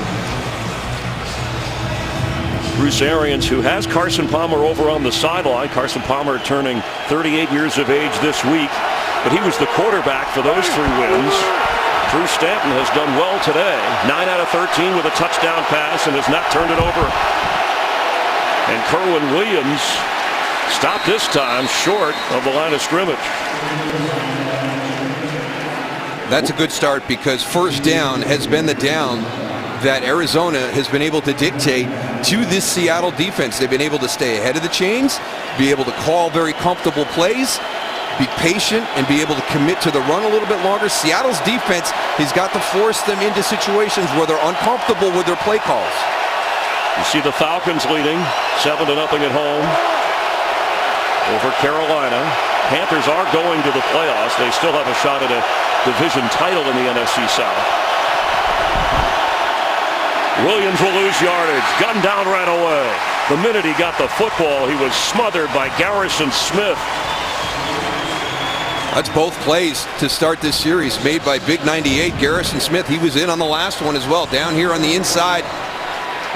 Bruce Arians, who has Carson Palmer over on the sideline. Carson Palmer turning 38 years of age this week, but he was the quarterback for those 3 wins. Drew Stanton has done well today. 9 out of 13 with a touchdown pass and has not turned it over. And Kerwin Williams stopped this time short of the line of scrimmage. That's a good start because first down has been the down that Arizona has been able to dictate to this Seattle defense. They've been able to stay ahead of the chains, be able to call very comfortable plays, be patient, and be able to commit to the run a little bit longer. Seattle's defense has got to force them into situations where they're uncomfortable with their play calls. You see the Falcons leading 7-0 at home over Carolina. Panthers are going to the playoffs. They still have a shot at a division title in the NFC South. Williams will lose yardage. Gunned down right away. The minute he got the football, he was smothered by Garrison Smith. That's both plays to start this series made by Big 98. Garrison Smith, he was in on the last one as well. Down here on the inside,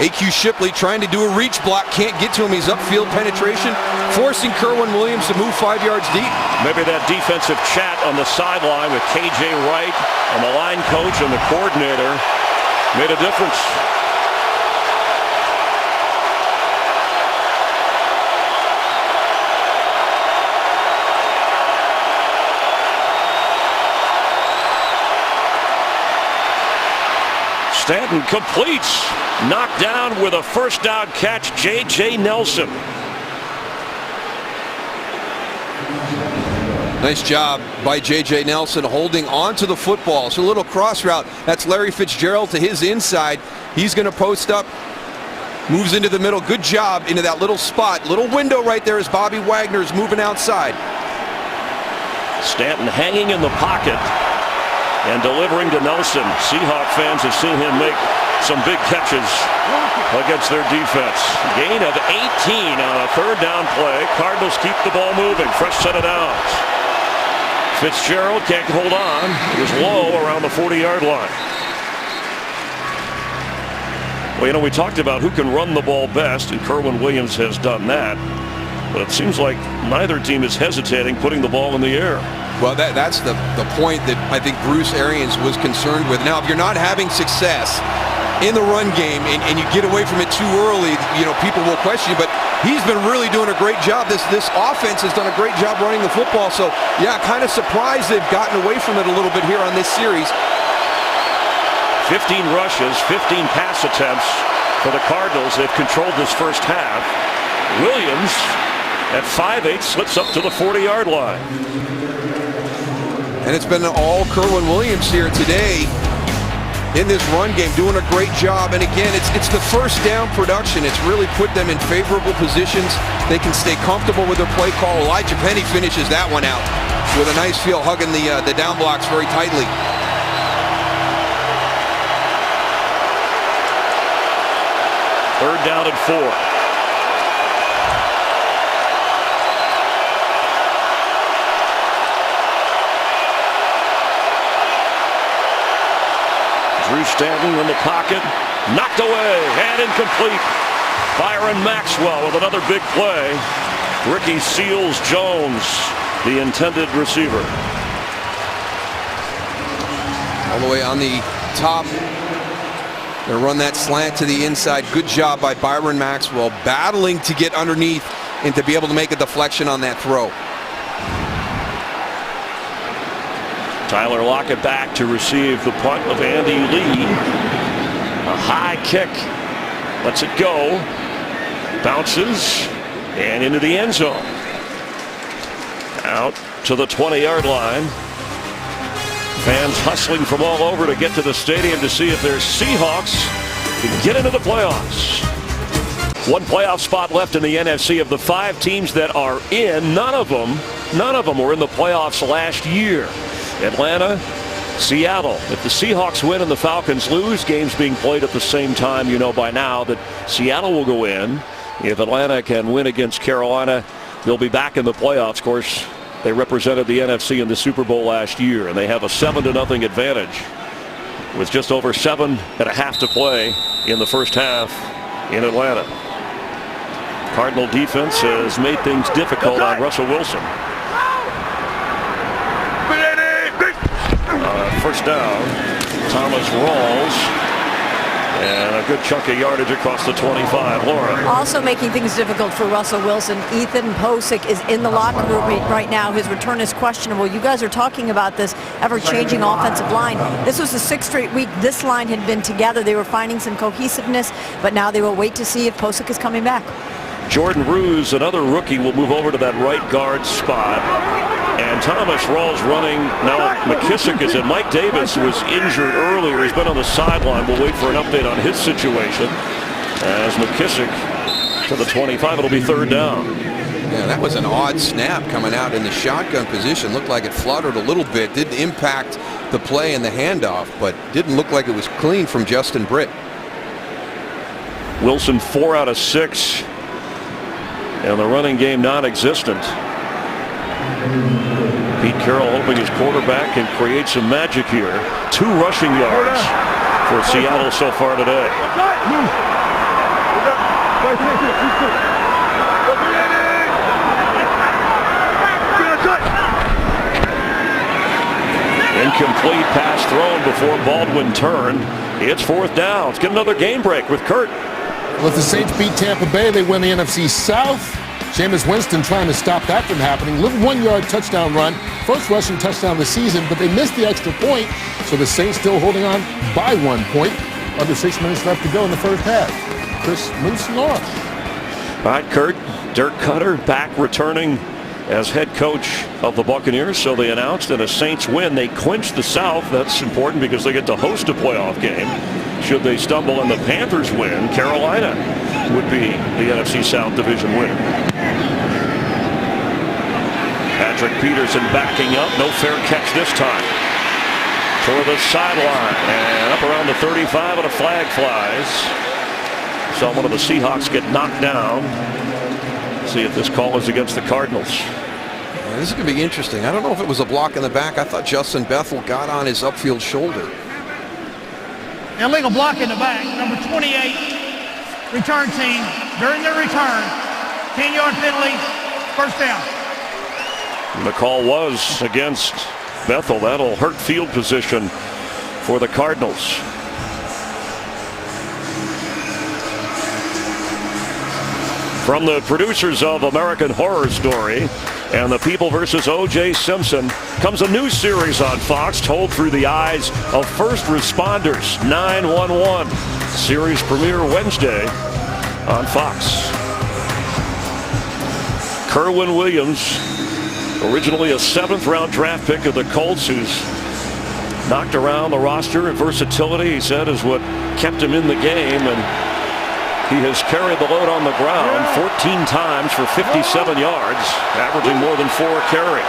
A.Q. Shipley trying to do a reach block. Can't get to him. He's upfield penetration, forcing Kerwin Williams to move 5 yards deep. Maybe that defensive chat on the sideline with K.J. Wright and the line coach and the coordinator made a difference. Stanton completes. Knocked down with a first down catch, J.J. Nelson. Nice job by J.J. Nelson holding on to the football. So a little cross route. That's Larry Fitzgerald to his inside. He's going to post up. Moves into the middle. Good job into that little spot. Little window right there as Bobby Wagner's moving outside. Stanton hanging in the pocket and delivering to Nelson. Seahawk fans have seen him make some big catches against their defense. Gain of 18 on a third down play. Cardinals keep the ball moving. Fresh set of downs. Fitzgerald can't hold on. He was low around the 40-yard line. Well, you know, we talked about who can run the ball best, and Kerwin Williams has done that. But it seems like neither team is hesitating putting the ball in the air. Well, that's the point that I think Bruce Arians was concerned with. Now, if you're not having success in the run game and you get away from it too early, you know, people will question you. But he's been really doing a great job. This offense has done a great job running the football. So, yeah, kind of surprised they've gotten away from it a little bit here on this series. 15 rushes, 15 pass attempts for the Cardinals. They've controlled this first half. Williams at 5'8" slips up to the 40-yard line. And it's been all Kerwin Williams here today in this run game, doing a great job. And again, it's the first down production. It's really put them in favorable positions. They can stay comfortable with their play call. Elijah Penny finishes that one out with a nice feel, hugging the down blocks very tightly. Third down and 4. Drew Stanton in the pocket, knocked away and incomplete. Byron Maxwell with another big play. Ricky Seals-Jones, the intended receiver. All the way on the top. They run that slant to the inside. Good job by Byron Maxwell, battling to get underneath and to be able to make a deflection on that throw. Tyler Lockett back to receive the punt of Andy Lee. A high kick. Lets it go. Bounces. And into the end zone. Out to the 20-yard line. Fans hustling from all over to get to the stadium to see if their Seahawks can get into the playoffs. One playoff spot left in the NFC. Of the 5 teams that are in, none of them were in the playoffs last year. Atlanta, Seattle. If the Seahawks win and the Falcons lose, games being played at the same time, you know by now that Seattle will go in. If Atlanta can win against Carolina, they'll be back in the playoffs. Of course, they represented the NFC in the Super Bowl last year, and they have a 7-0 advantage with just over 7.5 to play in the first half in Atlanta. Cardinal defense has made things difficult on Russell Wilson. First down, Thomas Rawls, and a good chunk of yardage across the 25. Laura. Also making things difficult for Russell Wilson. Ethan Posick is in the locker room right now. His return is questionable. You guys are talking about this ever-changing offensive line. This was the 6th straight week this line had been together. They were finding some cohesiveness, but now they will wait to see if Posick is coming back. Jordan Ruse, another rookie, will move over to that right guard spot. And Thomas Rawls running. Now McKissick is in. Mike Davis was injured earlier. He's been on the sideline. We'll wait for an update on his situation. As McKissick to the 25, it'll be 3rd down. Yeah, that was an odd snap coming out in the shotgun position. Looked like it fluttered a little bit. Didn't impact the play and the handoff, but didn't look like it was clean from Justin Britt. Wilson 4 out of 6. And the running game non-existent. Pete Carroll hoping his quarterback can create some magic here. 2 rushing yards for Seattle so far today. Incomplete pass thrown before Baldwin turned. It's 4th down. Let's get another game break with Kurt. Well, if the Saints beat Tampa Bay, they win the NFC South. Jameis Winston trying to stop that from happening. Little 1-yard touchdown run. First rushing touchdown of the season, but they missed the extra point. So the Saints still holding on by 1 point. Under 6 minutes left to go in the first half. Chris moves along. All right, Kurt. Dirk Cutter back returning as head coach of the Buccaneers. So they announced that a Saints win, they clinched the South. That's important because they get to host a playoff game. Should they stumble and the Panthers win, Carolina would be the NFC South division winner. Patrick Peterson backing up. No fair catch this time. Toward the sideline and up around the 35 and a flag flies. Saw one of the Seahawks get knocked down. See if this call is against the Cardinals. Yeah, this is going to be interesting. I don't know if it was a block in the back. I thought Justin Bethel got on his upfield shoulder. Illegal block in the back. Number 28, return team. During their return, 10-yard penalty, first down. And the call was against Bethel. That'll hurt field position for the Cardinals. From the producers of American Horror Story and The People vs. O.J. Simpson comes a new series on Fox told through the eyes of first responders. 911. Series premiere Wednesday on Fox. Kerwin Williams, originally a 7th-round draft pick of the Colts, who's knocked around the roster, and versatility, he said, is what kept him in the game. And he has carried the load on the ground 14 times for 57 yards, averaging more than 4 a carry.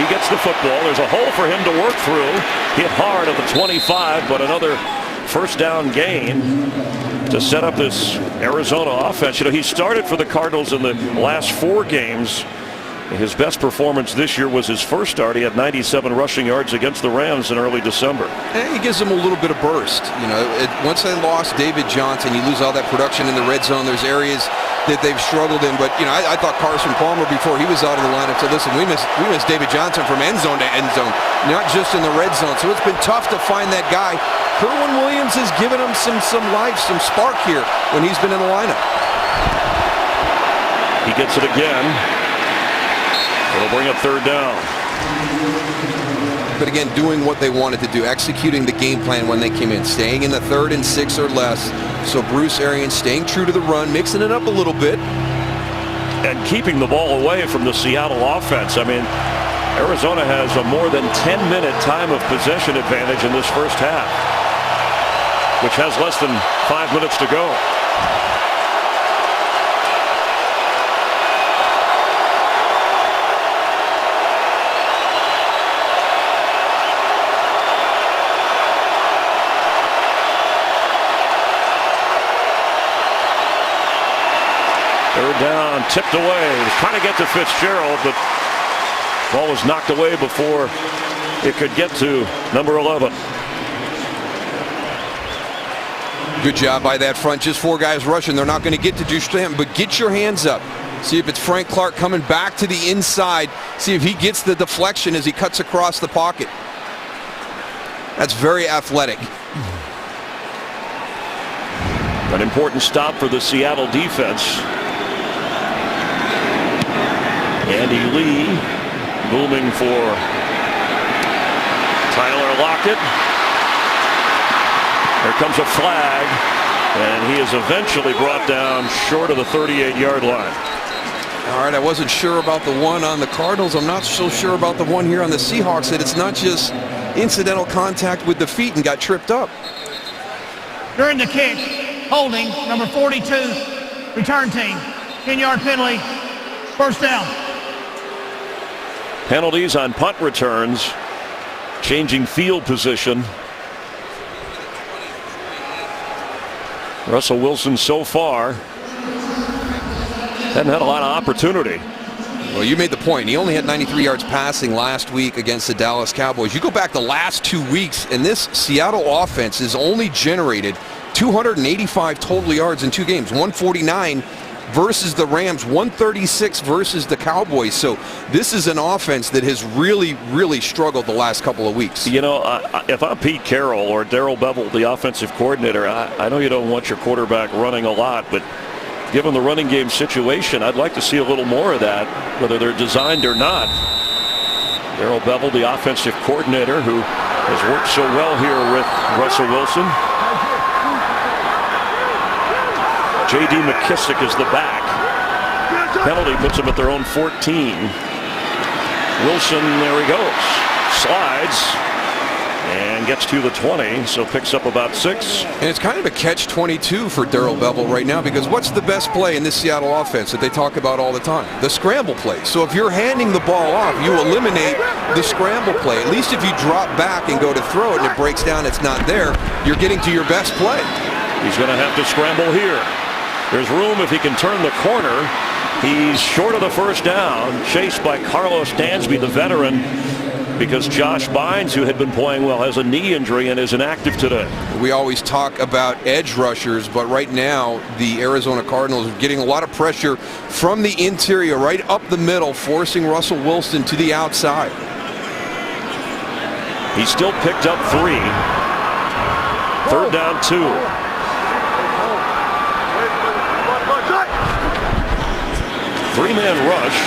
He gets the football. There's a hole for him to work through. Hit hard at the 25, but another first down gain to set up this Arizona offense. You know, he started for the Cardinals in the last 4 games. His best performance this year was his first start. He had 97 rushing yards against the Rams in early December. And he gives them a little bit of burst. You know, once they lost David Johnson, you lose all that production in the red zone. There's areas that they've struggled in. But, you know, I thought Carson Palmer, before he was out of the lineup, said, listen, we missed David Johnson from end zone to end zone, not just in the red zone. So it's been tough to find that guy. Kerwin Williams has given him some life, some spark here when he's been in the lineup. He gets it again. It'll bring up 3rd down. But again, doing what they wanted to do, executing the game plan when they came in, staying in the 3rd and 6 or less. So Bruce Arians staying true to the run, mixing it up a little bit. And keeping the ball away from the Seattle offense. I mean, Arizona has a more than 10-minute time of possession advantage in this first half, which has less than 5 minutes to go. Third down, tipped away. He was trying to get to Fitzgerald, but ball was knocked away before it could get to number 11. Good job by that front. Just 4 guys rushing. They're not going to get to Stanton, but get your hands up. See if it's Frank Clark coming back to the inside. See if he gets the deflection as he cuts across the pocket. That's very athletic. An important stop for the Seattle defense. Andy Lee booming for Tyler Lockett. There comes a flag, and he is eventually brought down short of the 38-yard line. All right, I wasn't sure about the one on the Cardinals. I'm not so sure about the one here on the Seahawks, that it's not just incidental contact with the feet and got tripped up. During the kick, holding, number 42, return team. 10-yard penalty, first down. Penalties on punt returns, changing field position. Russell Wilson so far hasn't had a lot of opportunity. Well, you made the point. He only had 93 yards passing last week against the Dallas Cowboys. You go back the last 2 weeks, and this Seattle offense has only generated 285 total yards in 2 games, 149 versus the Rams, 136 versus the Cowboys. So this is an offense that has really, really struggled the last couple of weeks. You know, if I'm Pete Carroll or Darrell Bevell, the offensive coordinator, I know you don't want your quarterback running a lot, but given the running game situation, I'd like to see a little more of that, whether they're designed or not. Darrell Bevell, the offensive coordinator, who has worked so well here with Russell Wilson. J.D. McKissick is the back. Penalty puts him at their own 14. Wilson, there he goes. Slides and gets to the 20, so picks up about 6. And it's kind of a catch-22 for Darrell Bevell right now, because what's the best play in this Seattle offense that they talk about all the time? The scramble play. So if you're handing the ball off, you eliminate the scramble play. At least if you drop back and go to throw it and it breaks down, it's not there, you're getting to your best play. He's going to have to scramble here. There's room if he can turn the corner. He's short of the first down, chased by Carlos Dansby, the veteran, because Josh Bynes, who had been playing well, has a knee injury and is inactive today. We always talk about edge rushers, but right now the Arizona Cardinals are getting a lot of pressure from the interior, right up the middle, forcing Russell Wilson to the outside. He still picked up 3. Third down 2. Three-man rush.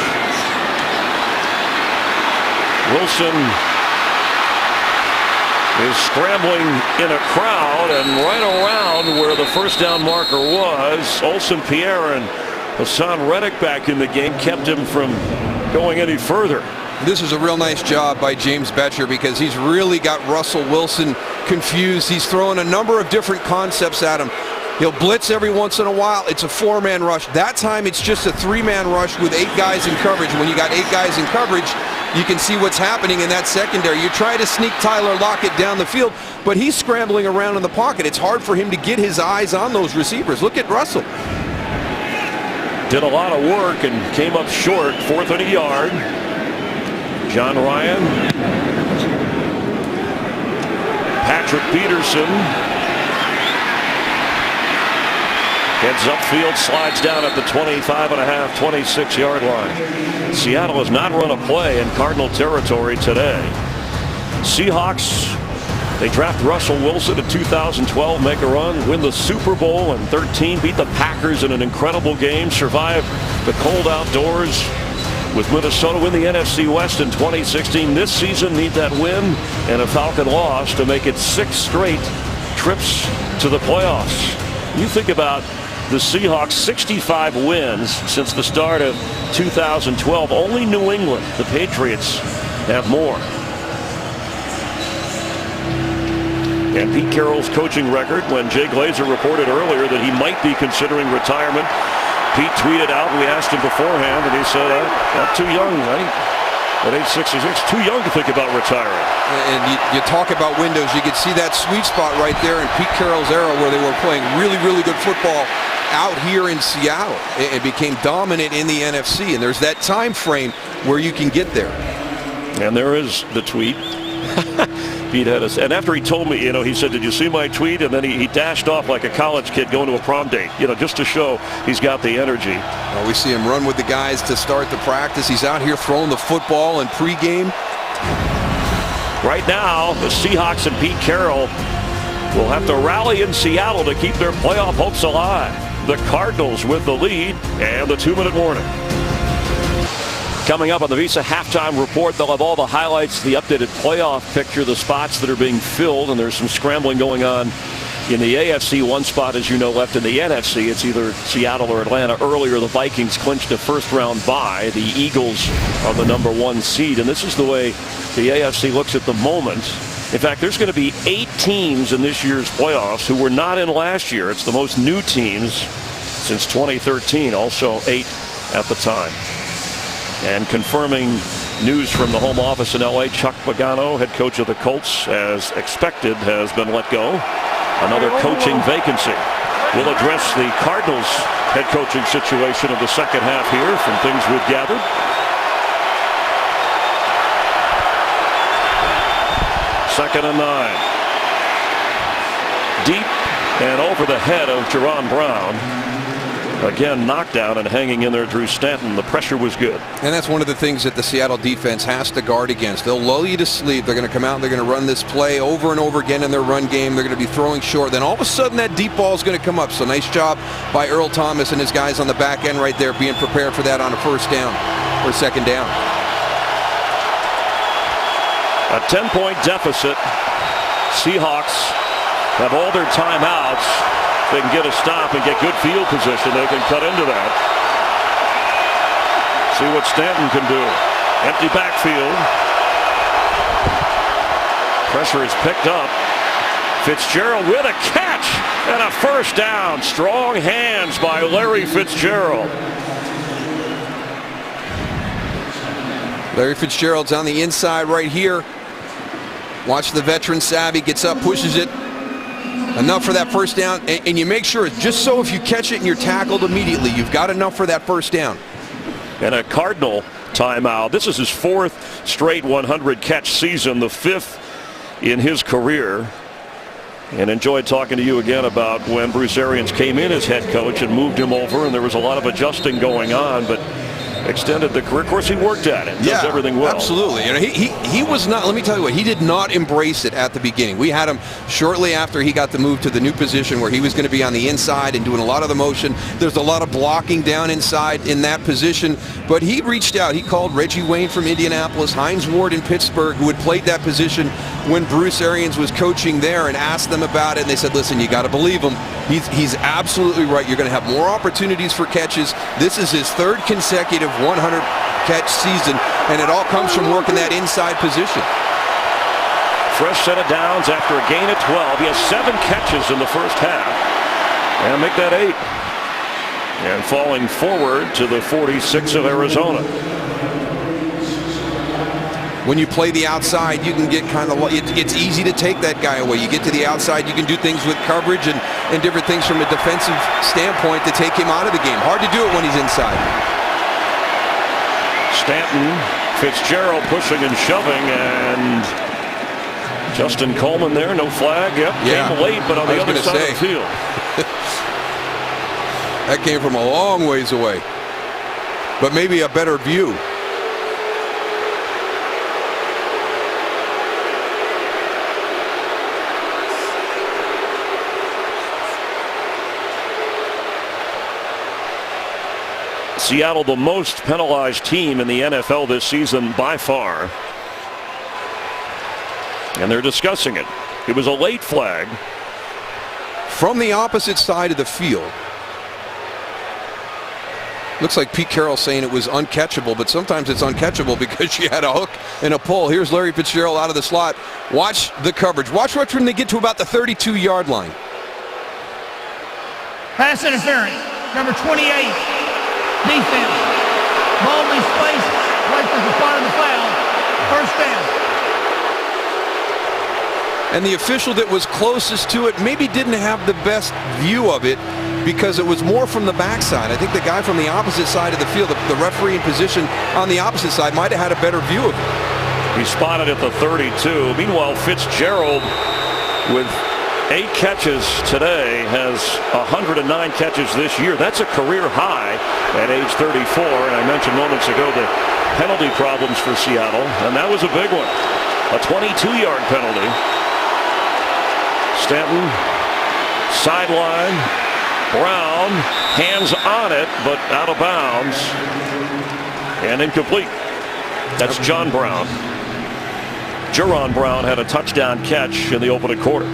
Wilson is scrambling in a crowd, and right around where the first down marker was, Olsen Pierre and Hassan Reddick back in the game kept him from going any further. This is a real nice job by James Bettcher, because he's really got Russell Wilson confused. He's throwing a number of different concepts at him. He'll blitz every once in a while. It's a 4-man rush. That time it's just a 3-man rush with 8 guys in coverage. When you got 8 guys in coverage, you can see what's happening in that secondary. You try to sneak Tyler Lockett down the field, but he's scrambling around in the pocket. It's hard for him to get his eyes on those receivers. Look at Russell. Did a lot of work and came up short. 4th and a yard. John Ryan. Patrick Peterson heads upfield, slides down at the 25.5, 26-yard line. Seattle has not run a play in Cardinal territory today. Seahawks, they draft Russell Wilson in 2012, make a run, win the Super Bowl in 13, beat the Packers in an incredible game, survive the cold outdoors with Minnesota, win the NFC West in 2016. This season need that win and a Falcon loss to make it 6 straight trips to the playoffs. You think about the Seahawks, 65 wins since the start of 2012. Only New England, the Patriots, have more. And Pete Carroll's coaching record, when Jay Glazer reported earlier that he might be considering retirement, Pete tweeted out, and we asked him beforehand, and he said, I'm too young, at age 66, too young to think about retiring. And you talk about windows, you could see that sweet spot right there in Pete Carroll's era where they were playing really, really good football out here in Seattle. It became dominant in the NFC, and there's that time frame where you can get there. And there is the tweet. Pete had us, and after he told me, he said, did you see my tweet? And then he dashed off like a college kid going to a prom date, just to show he's got the energy. Well, we see him run with the guys to start the practice. He's out here throwing the football in pregame. Right now, the Seahawks and Pete Carroll will have to rally in Seattle to keep their playoff hopes alive. The Cardinals with the lead and the 2-minute warning. Coming up on the Visa halftime report, they'll have all the highlights, the updated playoff picture, the spots that are being filled, and there's some scrambling going on in the AFC. One spot, as you know, left in the NFC. It's either Seattle or Atlanta. Earlier, the Vikings clinched a first-round bye. The Eagles are the #1 seed, and this is the way the AFC looks at the moment. In fact, there's going to be 8 teams in this year's playoffs who were not in last year. It's the most new teams since 2013, also 8 at the time. And confirming news from the home office in L.A., Chuck Pagano, head coach of the Colts, as expected, has been let go. Another coaching vacancy. We'll address the Cardinals head coaching situation of the second half here from things we've gathered. Second and 9. Deep and over the head of Jerron Brown. Again, knocked down and hanging in there, Drew Stanton. The pressure was good. And that's one of the things that the Seattle defense has to guard against. They'll lull you to sleep. They're going to come out and they're going to run this play over and over again in their run game. They're going to be throwing short. Then all of a sudden that deep ball is going to come up. So nice job by Earl Thomas and his guys on the back end right there, being prepared for that on a first down or second down. A 10-point deficit. Seahawks have all their timeouts. They can get a stop and get good field position. They can cut into that. See what Stanton can do. Empty backfield. Pressure is picked up. Fitzgerald with a catch and a first down. Strong hands by Larry Fitzgerald. Larry Fitzgerald's on the inside right here. Watch the veteran savvy, gets up, pushes it. Enough for that first down, and you make sure, just so if you catch it and you're tackled immediately, you've got enough for that first down. And a Cardinal timeout. This is his 4th straight 100-catch season, the 5th in his career. And enjoyed talking to you again about when Bruce Arians came in as head coach and moved him over, and there was a lot of adjusting going on, but extended the career. Of course, he worked at it. Does everything well. Absolutely. He was not, let me tell you what, he did not embrace it at the beginning. We had him shortly after he got the move to the new position where he was going to be on the inside and doing a lot of the motion. There's a lot of blocking down inside in that position, but he reached out. He called Reggie Wayne from Indianapolis, Hines Ward in Pittsburgh, who had played that position when Bruce Arians was coaching there, and asked them about it, and they said, listen, you got to believe him. He's absolutely right. You're going to have more opportunities for catches. This is his 3rd consecutive 100-catch season, and it all comes from working that inside position. Fresh set of downs after a gain of 12. He has 7 catches in the first half. And make that 8. And falling forward to the 46 of Arizona. When you play the outside, you can get kind of, it's easy to take that guy away. You get to the outside, you can do things with coverage and different things from a defensive standpoint to take him out of the game. Hard to do it when he's inside. Stanton, Fitzgerald pushing and shoving, and Justin Coleman there, no flag. Came late, but on the other side of the field. That came from a long ways away, but maybe a better view. Seattle, the most penalized team in the NFL this season by far. And they're discussing it. It was a late flag. From the opposite side of the field. Looks like Pete Carroll saying it was uncatchable, but sometimes it's uncatchable because you had a hook and a pull. Here's Larry Fitzgerald out of the slot. Watch the coverage. Watch when they get to about the 32-yard line. Pass interference, number 28, defense. Ball misplaced, right to the spot of the foul. First down. And the official that was closest to it maybe didn't have the best view of it because it was more from the backside. I think the guy from the opposite side of the field, the referee in position on the opposite side, might have had a better view of it. He spotted at the 32. Meanwhile, Fitzgerald with 8 catches today has 109 catches this year. That's a career high at age 34. And I mentioned moments ago the penalty problems for Seattle, and that was a big one. A 22-yard penalty. Stanton, sideline, Brown, hands on it, but out of bounds, and incomplete. That's John Brown. Jerron Brown had a touchdown catch in the opening quarter.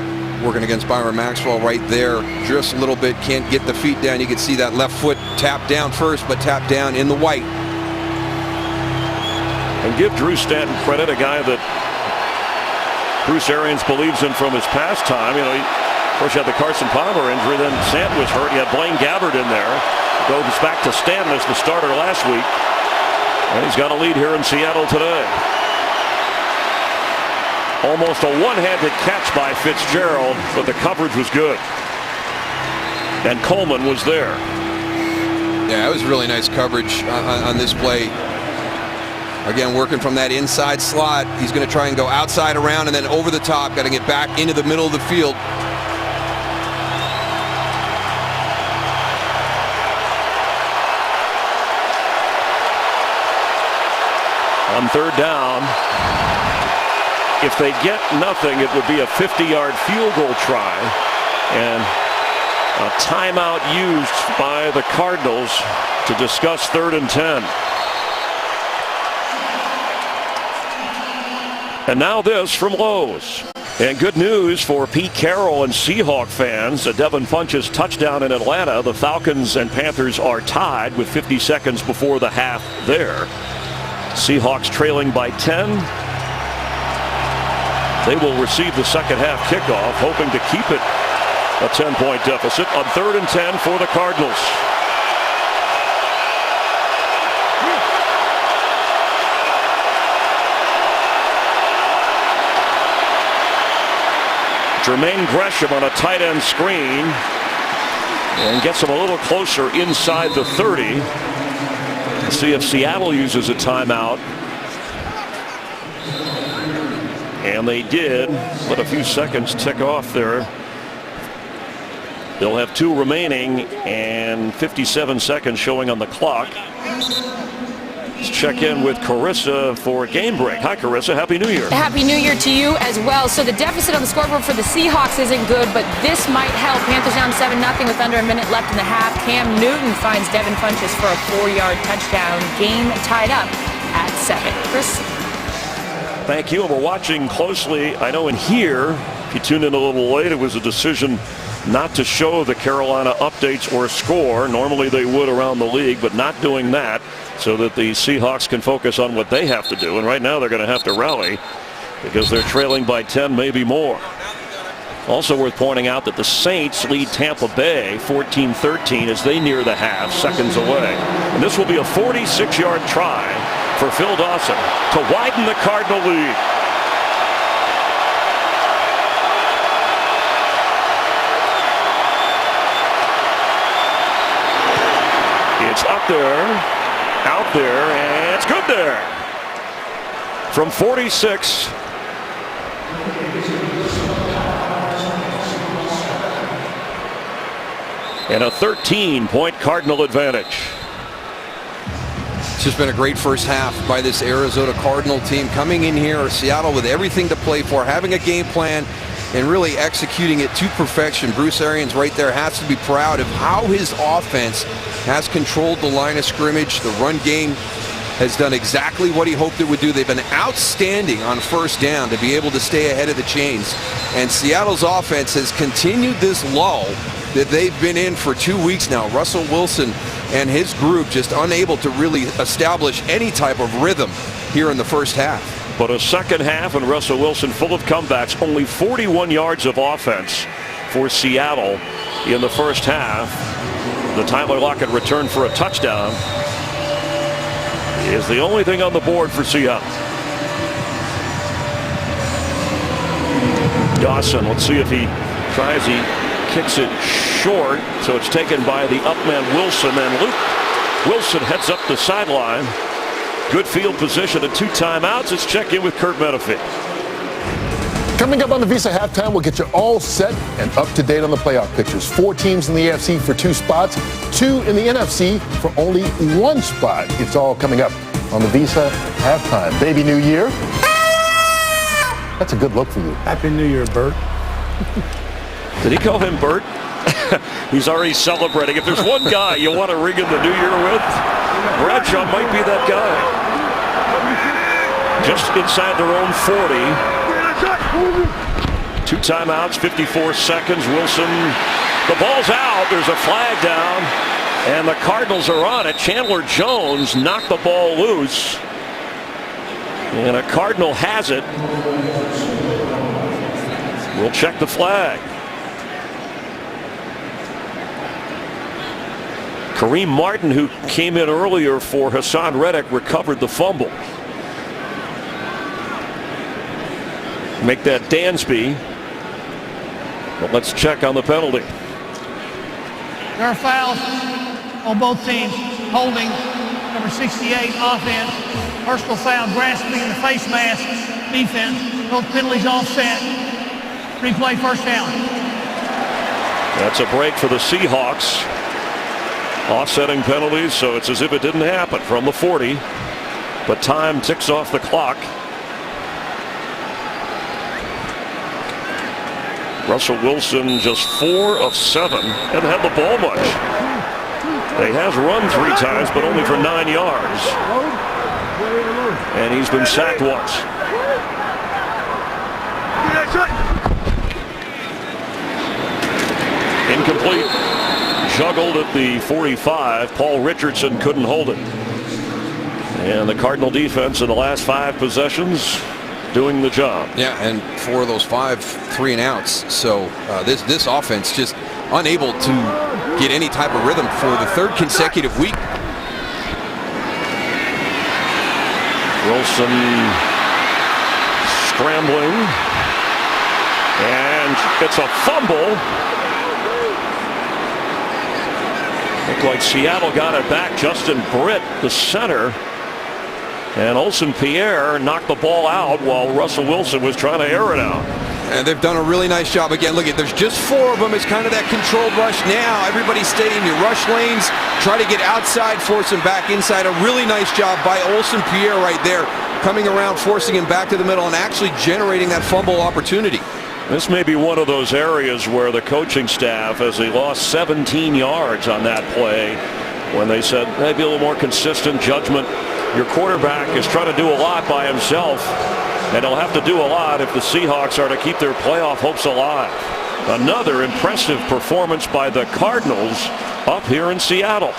Working against Byron Maxwell right there, just a little bit, can't get the feet down. You can see that left foot tap down first, but tap down in the white. And give Drew Stanton credit, a guy that Bruce Arians believes in from his past time. You know, of course, you had the Carson Palmer injury, then Stanton was hurt. You had Blaine Gabbert in there. Goes back to Stanton as the starter last week. And he's got a lead here in Seattle today. Almost a one-handed catch by Fitzgerald, but the coverage was good. And Coleman was there. Yeah, it was really nice coverage on this play. Again, working from that inside slot. He's going to try and go outside around and then over the top. Got to get back into the middle of the field. On third down, if they get nothing, it would be a 50-yard field goal try. And a timeout used by the Cardinals to discuss 3rd and 10. And now this from Lowe's. And good news for Pete Carroll and Seahawk fans. Devin Funchess touchdown in Atlanta. The Falcons and Panthers are tied with 50 seconds before the half there. Seahawks trailing by 10. They will receive the second half kickoff, hoping to keep it a 10-point deficit on 3rd and 10 for the Cardinals. Jermaine Gresham on a tight end screen and gets him a little closer inside the 30. Let's see if Seattle uses a timeout. And they did. Let a few seconds tick off there. They'll have 2 remaining and 57 seconds showing on the clock. Let's check in with Carissa for Game Break. Hi, Carissa. Happy New Year. Happy New Year to you as well. So the deficit on the scoreboard for the Seahawks isn't good, but this might help. Panthers down 7-0 with under a minute left in the half. Cam Newton finds Devin Funchess for a 4-yard touchdown. Game tied up at 7. Chris? Thank you. And we're watching closely. I know in here, if you tuned in a little late, it was a decision not to show the Carolina updates or score. Normally they would around the league, but not doing that so that the Seahawks can focus on what they have to do. And right now they're going to have to rally because they're trailing by 10, maybe more. Also worth pointing out that the Saints lead Tampa Bay 14-13 as they near the half, seconds away. And this will be a 46-yard try for Phil Dawson to widen the Cardinal lead. It's up there, out there, and it's good there. From 46. And a 13-point Cardinal advantage. It's just been a great first half by this Arizona Cardinal team coming in here, Seattle with everything to play for, having a game plan and really executing it to perfection. Bruce Arians right there has to be proud of how his offense has controlled the line of scrimmage. The run game has done exactly what he hoped it would do. They've been outstanding on first down to be able to stay ahead of the chains. And Seattle's offense has continued this lull that they've been in for 2 weeks now. Russell Wilson and his group just unable to really establish any type of rhythm here in the first half. But a second half and Russell Wilson full of comebacks. Only 41 yards of offense for Seattle in the first half. The Tyler Lockett return for a touchdown is the only thing on the board for Seattle. Dawson, let's see if he tries. He kicks it short, so it's taken by the up man Wilson, and Luke Wilson heads up the sideline. Good field position and 2 timeouts. Let's check in with Kurt Menefee. Coming up on the Visa Halftime, we'll get you all set and up to date on the playoff pictures. 4 teams in the AFC for 2 spots, 2 in the NFC for only 1 spot. It's all coming up on the Visa Halftime. Baby New Year. That's a good look for you. Happy New Year, Bert. Did he call him Bert? He's already celebrating. If there's one guy you want to ring in the new year with, Bradshaw might be that guy. Just inside their own 40. 2 timeouts, 54 seconds. Wilson, the ball's out. There's a flag down, and the Cardinals are on it. Chandler Jones knocked the ball loose, and a Cardinal has it. We'll check the flag. Kareem Martin, who came in earlier for Hassan Reddick, recovered the fumble. Make that Dansby. But let's check on the penalty. There are fouls on both teams. Holding, number 68, offense. Personal foul, grasping in the face mask, defense. Both penalties offset. Replay first down. That's a break for the Seahawks. Offsetting penalties, so it's as if it didn't happen from the 40. But time ticks off the clock. Russell Wilson just 4 of 7. Hasn't had the ball much. He has run 3 times, but only for 9 yards. And he's been sacked once. Incomplete. Juggled at the 45. Paul Richardson couldn't hold it. And the Cardinal defense in the last 5 possessions doing the job. Yeah, and 4 of those 5 3-and-outs. So this offense just unable to get any type of rhythm for the 3rd consecutive week. Wilson scrambling, and it's a fumble. Looked like Seattle got it back. Justin Britt, the center, and Olsen Pierre knocked the ball out while Russell Wilson was trying to air it out. And they've done a really nice job. Again, look at, there's just 4 of them. It's kind of that controlled rush now. Everybody stay in your rush lanes. Try to get outside, force him back inside. A really nice job by Olsen Pierre right there, coming around, forcing him back to the middle, and actually generating that fumble opportunity. This may be one of those areas where the coaching staff, as they lost 17 yards on that play, when they said, maybe a little more consistent judgment. Your quarterback is trying to do a lot by himself, and he'll have to do a lot if the Seahawks are to keep their playoff hopes alive. Another impressive performance by the Cardinals up here in Seattle.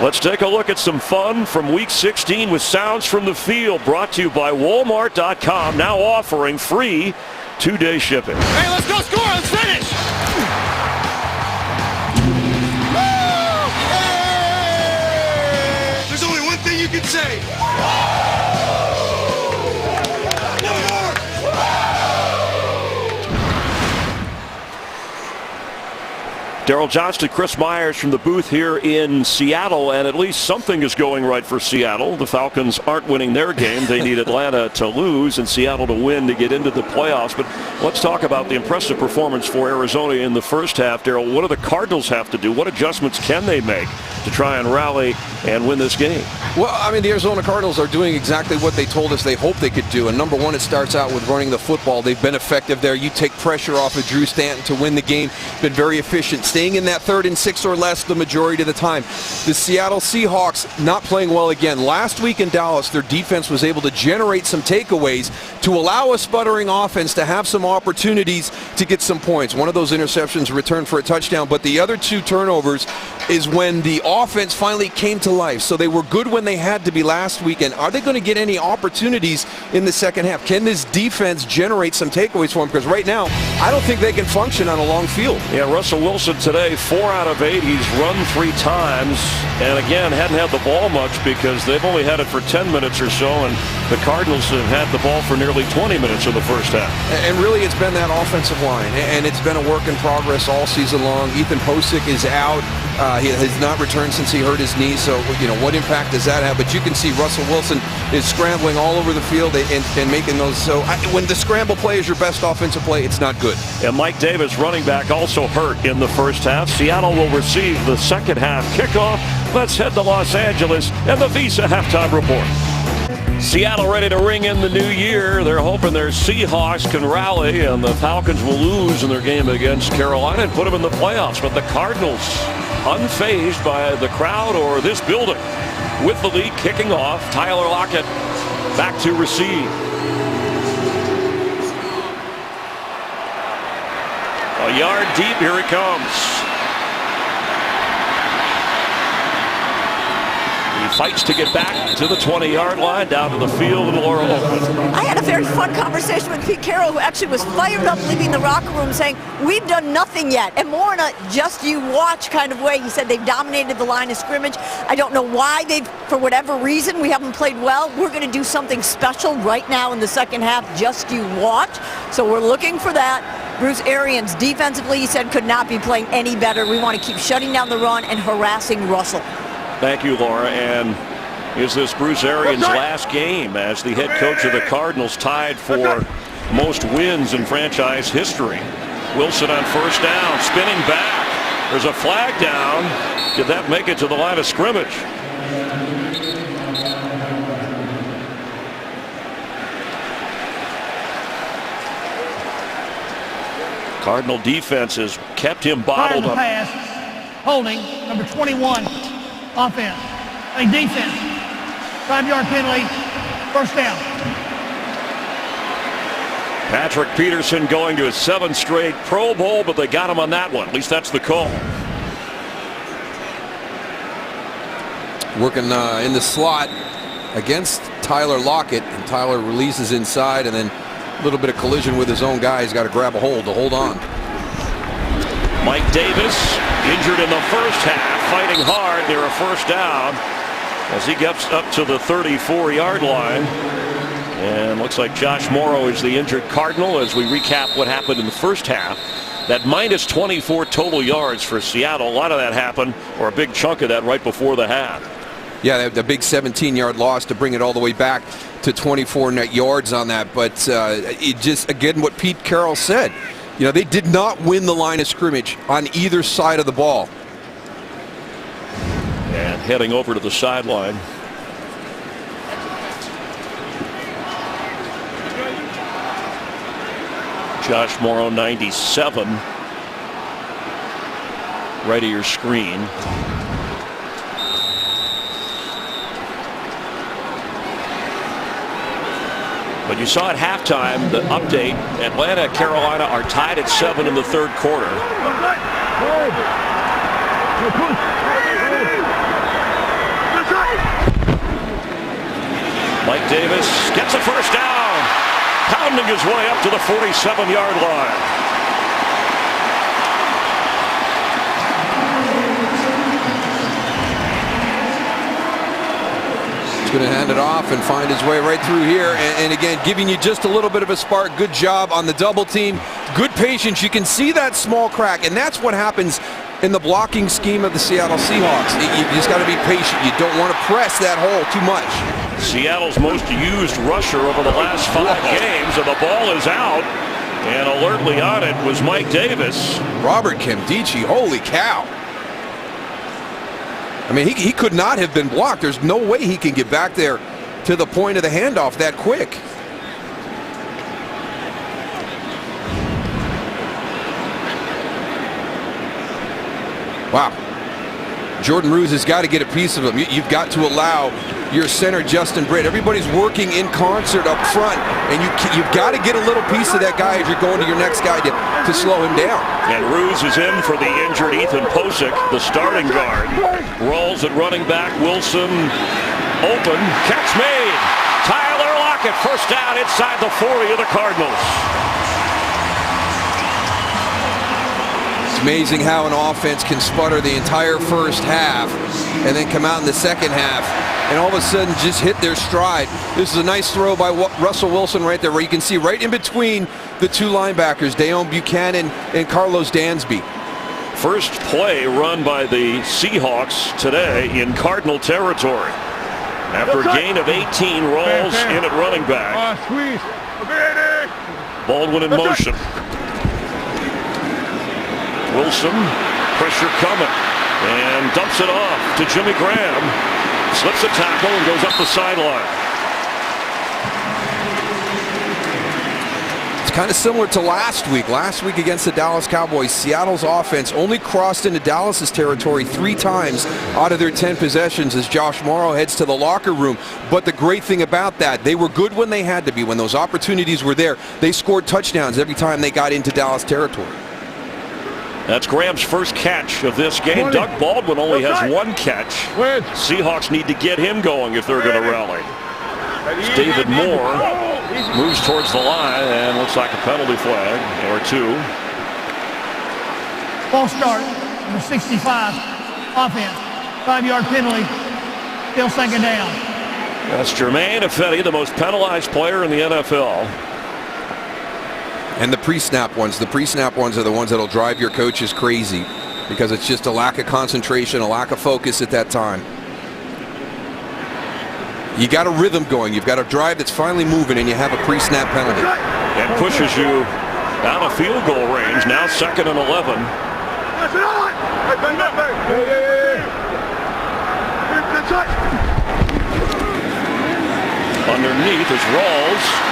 Let's take a look at some fun from Week 16 with Sounds from the Field, brought to you by Walmart.com, now offering free 2-day shipping. Hey, let's go score. Let's finish. Hey! There's only one thing you can say. Daryl Johnston, Chris Myers from the booth here in Seattle, and at least something is going right for Seattle. The Falcons aren't winning their game. They need Atlanta to lose and Seattle to win to get into the playoffs. But let's talk about the impressive performance for Arizona in the first half. Daryl, what do the Cardinals have to do? What adjustments can they make to try and rally and win this game? Well, I mean, the Arizona Cardinals are doing exactly what they told us they hoped they could do. And number one, it starts out with running the football. They've been effective there. You take pressure off of Drew Stanton to win the game. Been very efficient. staying in that 3rd and 6 or less the majority of the time. The Seattle Seahawks not playing well again. Last week in Dallas, their defense was able to generate some takeaways to allow a sputtering offense to have some opportunities to get some points. One of those interceptions returned for a touchdown, but the other 2 turnovers is when the offense finally came to life. So they were good when they had to be last weekend. Are they going to get any opportunities in the second half? Can this defense generate some takeaways for them? Because right now, I don't think they can function on a long field. Yeah, Russell Wilson today, 4 out of 8. He's run 3 times, and again, hadn't had the ball much because they've only had it for 10 minutes or so, and the Cardinals have had the ball for nearly 20 minutes in the first half. And really, it's been that offensive line, and it's been a work in progress all season long. Ethan Posick is out. He has not returned since he hurt his knee, so what impact does that have? But you can see Russell Wilson is scrambling all over the field and making those. So when the scramble play is your best offensive play, it's not good. And Mike Davis, running back, also hurt in the first half. Seattle will receive the second half kickoff. Let's head to Los Angeles and the Visa halftime report. Seattle ready to ring in the new year. They're hoping their Seahawks can rally and the Falcons will lose in their game against Carolina and put them in the playoffs. But the Cardinals unfazed by the crowd or this building. With the lead kicking off, Tyler Lockett back to receive. A yard deep, here he comes. He fights to get back to the 20-yard line, down to the field in Laurel Oakland. I had a very fun conversation with Pete Carroll, who actually was fired up leaving the locker room saying, we've done nothing yet. And more in a just you watch kind of way. He said they've dominated the line of scrimmage. I don't know why for whatever reason, we haven't played well. We're going to do something special right now in the second half, just you watch. So we're looking for that. Bruce Arians, defensively, he said, could not be playing any better. We want to keep shutting down the run and harassing Russell. Thank you, Laura. And is this Bruce Arians' last game as the head coach of the Cardinals, tied for most wins in franchise history? Wilson on first down, spinning back. There's a flag down. Did that make it to the line of scrimmage? Cardinal defense has kept him bottled up. Pass, holding, number 21, offense. Defense, 5-yard penalty, first down. Patrick Peterson going to his 7th straight Pro Bowl, but they got him on that one. At least that's the call. Working in the slot against Tyler Lockett, and Tyler releases inside, and then a little bit of collision with his own guy. He's got to grab a hold to hold on. Mike Davis injured in the first half, fighting hard near a first down as he gets up to the 34-yard line. And looks like Josh Morrow is the injured Cardinal as we recap what happened in the first half. That minus 24 total yards for Seattle. A lot of that happened, or a big chunk of that, right before the half. Yeah, the big 17-yard loss to bring it all the way back to 24 net yards on that. But it just, again, what Pete Carroll said. They did not win the line of scrimmage on either side of the ball. And heading over to the sideline. Josh Morrow, 97. Right of your screen. But you saw at halftime the update. Atlanta, Carolina are tied at 7 in the third quarter. Mike Davis gets a first down, pounding his way up to the 47-yard line. Going to hand it off and find his way right through here, and again giving you just a little bit of a spark. Good job on the double team, good patience. You can see that small crack, and that's what happens in the blocking scheme of the Seattle Seahawks. You just got to be patient. You don't want to press that hole too much. Seattle's most used rusher over the last 5 games, and the ball is out, and alertly on it was Mike Davis. Robert Nkemdiche, holy cow. I mean, he could not have been blocked. There's no way he can get back there to the point of the handoff that quick. Wow. Jordan Ruse has got to get a piece of him. You've got to allow your center, Justin Britt. Everybody's working in concert up front, and you've got to get a little piece of that guy as you're going to your next guy to slow him down. And Ruse is in for the injured Ethan Posick, the starting guard. Rolls at running back. Wilson open. Catch made. Tyler Lockett, first down inside the 40 of the Cardinals. Amazing how an offense can sputter the entire first half and then come out in the second half and all of a sudden just hit their stride. This is a nice throw by Russell Wilson right there, where you can see right in between the two linebackers, Deone Buchanan and Carlos Dansby. First play run by the Seahawks today in Cardinal territory. After a gain of 18, rolls in at running back. Baldwin in motion. Wilson, pressure coming, and dumps it off to Jimmy Graham. Slips a tackle and goes up the sideline. It's kind of similar to last week. Last week against the Dallas Cowboys, Seattle's offense only crossed into Dallas's territory 3 times out of their 10 possessions as Josh Morrow heads to the locker room. But the great thing about that, they were good when they had to be. When those opportunities were there, they scored touchdowns every time they got into Dallas territory. That's Graham's first catch of this game. Doug Baldwin only has 1 catch. Seahawks need to get him going if they're going to rally. David Moore moves towards the line and looks like a penalty flag or 2. False start, number 65, offense, 5-yard penalty, still second down. That's Jermaine Ifedi, the most penalized player in the NFL. And the pre-snap ones are the ones that'll drive your coaches crazy, because it's just a lack of concentration, a lack of focus at that time. You got a rhythm going. You've got a drive that's finally moving, and you have a pre-snap penalty. It pushes you out of field goal range. Now 2nd and 11. Underneath is Rawls.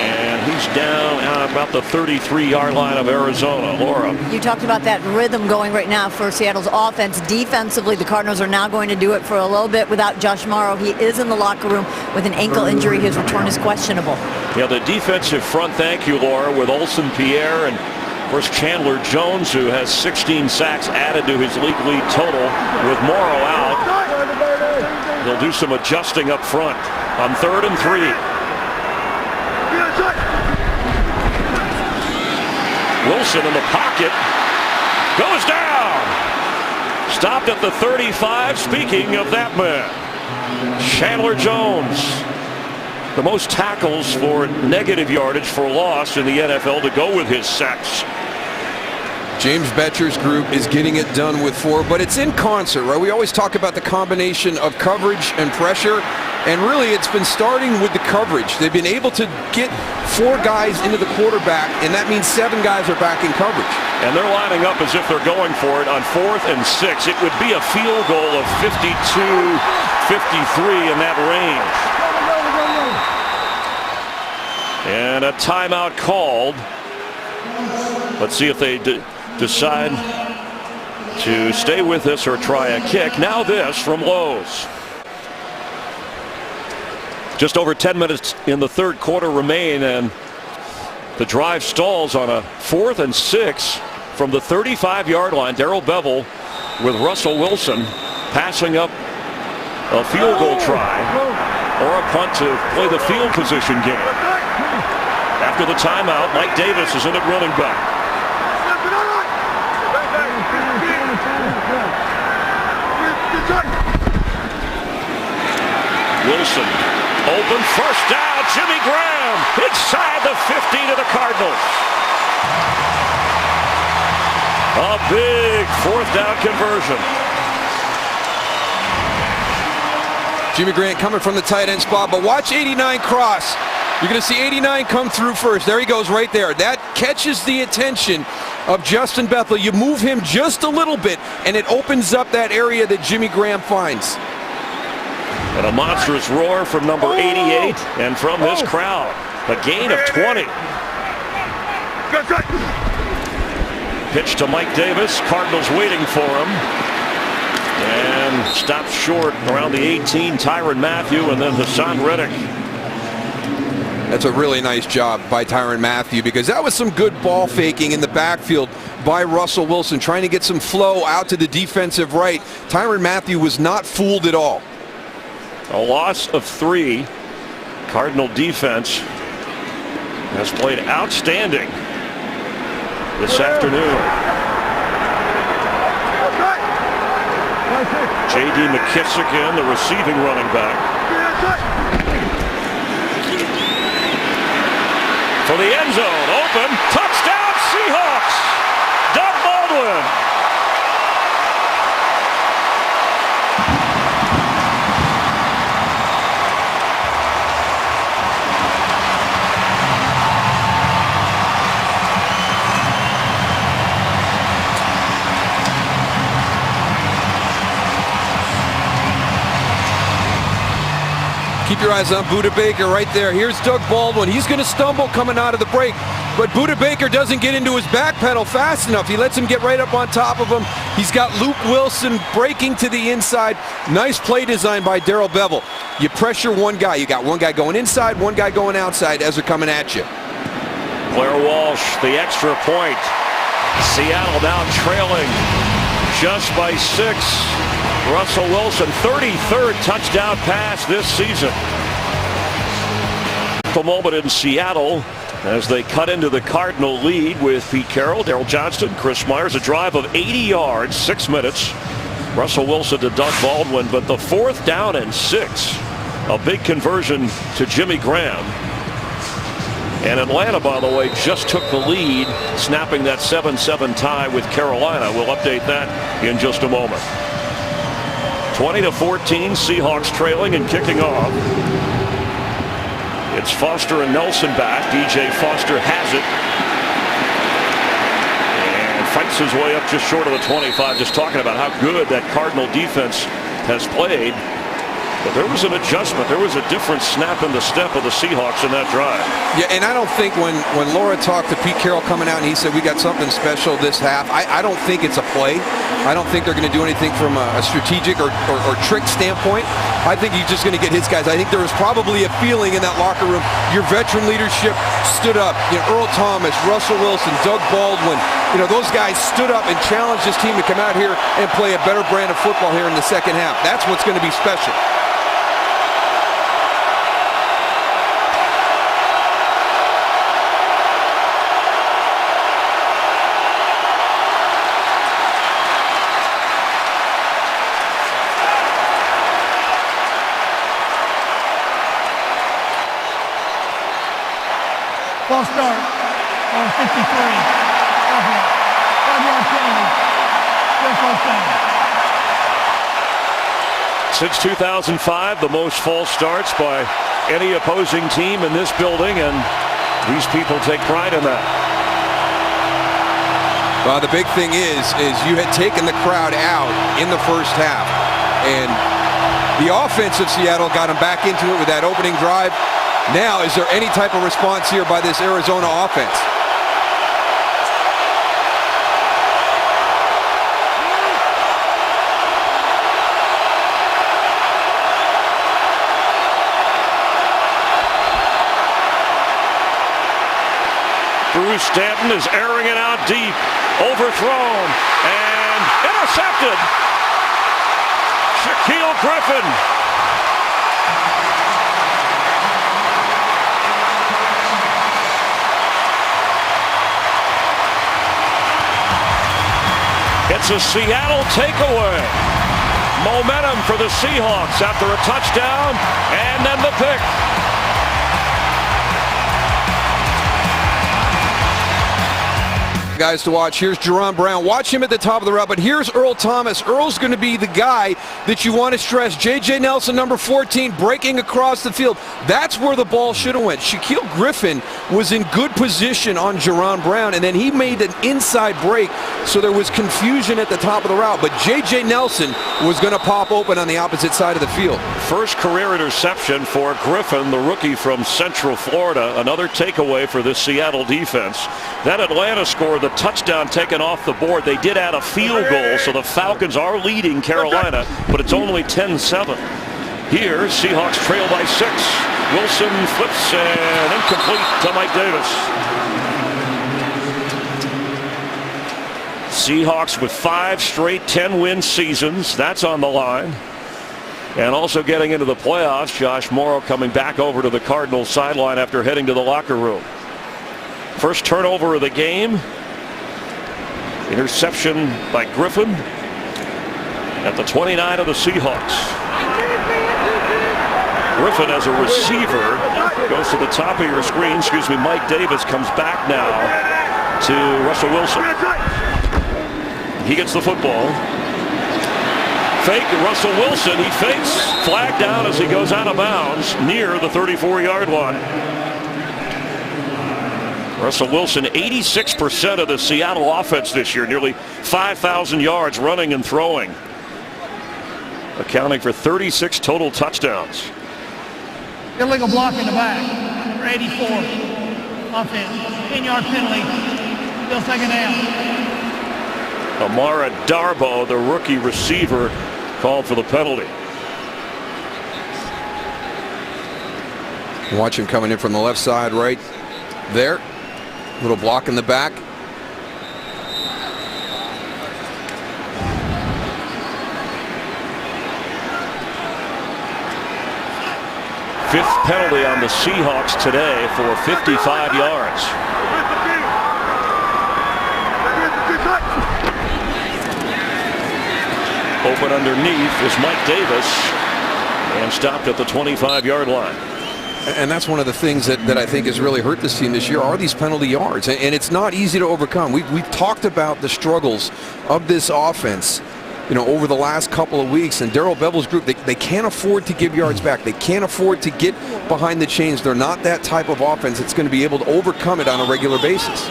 And he's down about the 33-yard line of Arizona. Laura. You talked about that rhythm going right now for Seattle's offense. Defensively, the Cardinals are now going to do it for a little bit without Josh Morrow. He is in the locker room with an ankle injury. His return is questionable. Yeah, the defensive front, thank you, Laura, with Olsen Pierre and, of course, Chandler Jones, who has 16 sacks added to his league lead total. With Morrow out, they'll do some adjusting up front on 3rd and 3. Wilson in the pocket, goes down. Stopped at the 35. Speaking of that man, Chandler Jones, the most tackles for negative yardage for loss in the NFL to go with his sacks. James Betcher's group is getting it done with 4, but it's in concert, right? We always talk about the combination of coverage and pressure, and really it's been starting with the coverage. They've been able to get 4 guys into the quarterback, and that means 7 guys are back in coverage. And they're lining up as if they're going for it on 4th and 6. It would be a field goal of 52, 53 in that range. And a timeout called. Let's see if they decide to stay with this or try a kick. Now this from Lowe's. Just over 10 minutes in the 3rd quarter remain, and the drive stalls on a 4th and 6 from the 35-yard line. Darrell Bevell with Russell Wilson passing up a field goal try or a punt to play the field position game. After the timeout, Mike Davis is in at running back. Wilson, open, first down, Jimmy Graham, inside the 50 to the Cardinals. A big 4th down conversion. Jimmy Graham coming from the tight end spot, but watch 89 cross. You're going to see 89 come through first. There he goes right there. That catches the attention of Justin Bethel. You move him just a little bit, and it opens up that area that Jimmy Graham finds. And a monstrous roar from number 88 and from this crowd. A gain of 20. Pitch to Mike Davis. Cardinals waiting for him. And stopped short around the 18. Tyrann Mathieu and then Hassan Reddick. That's a really nice job by Tyrann Mathieu, because that was some good ball faking in the backfield by Russell Wilson, trying to get some flow out to the defensive right. Tyrann Mathieu was not fooled at all. A loss of 3. Cardinal defense has played outstanding this afternoon. J.D. McKissick in, the receiving running back. For the end zone, open, touchdown Seahawks! Doug Baldwin. Keep your eyes on Budda Baker right there. Here's Doug Baldwin. He's going to stumble coming out of the break, but Budda Baker doesn't get into his back pedal fast enough. He lets him get right up on top of him. He's got Luke Wilson breaking to the inside. Nice play design by Darrell Bevell. You pressure one guy. You got one guy going inside, one guy going outside as they're coming at you. Blair Walsh, the extra point. Seattle now trailing just by 6. Russell Wilson, 33rd touchdown pass this season. The moment in Seattle as they cut into the Cardinal lead with Pete Carroll, Daryl Johnston, Chris Myers. A drive of 80 yards, 6 minutes. Russell Wilson to Doug Baldwin, but the 4th down and 6. A big conversion to Jimmy Graham. And Atlanta, by the way, just took the lead, snapping that 7-7 tie with Carolina. We'll update that in just a moment. 20-14, Seahawks trailing and kicking off. It's Foster and Nelson back. DJ Foster has it. And fights his way up just short of the 25. Just talking about how good that Cardinal defense has played. But there was an adjustment. There was a different snap in the step of the Seahawks in that drive. Yeah, and I don't think when Laura talked to Pete Carroll coming out and he said we got something special this half, I don't think it's a play. I don't think they're going to do anything from a strategic or trick standpoint. I think he's just going to get his guys. I think there was probably a feeling in that locker room. Your veteran leadership stood up. You know, Earl Thomas, Russell Wilson, Doug Baldwin. You know, those guys stood up and challenged this team to come out here and play a better brand of football here in the second half. That's what's going to be special. False start on 53. Offense. 5-yard penalty. Still false down. Since 2005, the most false starts by any opposing team in this building, and these people take pride in that. Well, the big thing is you had taken the crowd out in the first half, and the offense of Seattle got them back into it with that opening drive. Now, is there any type of response here by this Arizona offense? Bruce Stanton is airing it out deep, overthrown, and intercepted. Shaquille Griffin. It's a Seattle takeaway. Momentum for the Seahawks after a touchdown and then the pick. Guys to watch. Here's Jerron Brown. Watch him at the top of the route, but here's Earl Thomas. Earl's going to be the guy that you want to stress. J.J. Nelson, number 14, breaking across the field. That's where the ball should have went. Shaquille Griffin was in good position on Jerron Brown, and then he made an inside break, so there was confusion at the top of the route. But J.J. Nelson was going to pop open on the opposite side of the field. First career interception for Griffin, the rookie from Central Florida. Another takeaway for this Seattle defense. Then Atlanta scored the a touchdown taken off the board. They did add a field goal, so the Falcons are leading Carolina, but it's only 10-7. Here, Seahawks trail by 6. Wilson flips and incomplete to Mike Davis. Seahawks with 5 straight 10-win seasons. That's on the line. And also getting into the playoffs, Josh Morrow coming back over to the Cardinals sideline after heading to the locker room. First turnover of the game. Interception by Griffin at the 29 of the Seahawks. Griffin as a receiver goes to the top of your screen. Mike Davis comes back now to Russell Wilson. He gets the football. Fake Russell Wilson. He fakes. Flag down as he goes out of bounds near the 34-yard line. Russell Wilson, 86% of the Seattle offense this year, nearly 5,000 yards running and throwing, accounting for 36 total touchdowns. Illegal block in the back for 84. Offense. 10-yard penalty. Still second down. Amara Darboh, the rookie receiver, called for the penalty. Watch him coming in from the left side right there. Little block in the back. Fifth penalty on the Seahawks today for 55 yards. Open underneath is Mike Davis and stopped at the 25-yard line. And that's one of the things that I think has really hurt this team this year are these penalty yards. And it's not easy to overcome. We've talked about the struggles of this offense, over the last couple of weeks. And Darrell Bevell's group, they can't afford to give yards back. They can't afford to get behind the chains. They're not that type of offense that's going to be able to overcome it on a regular basis.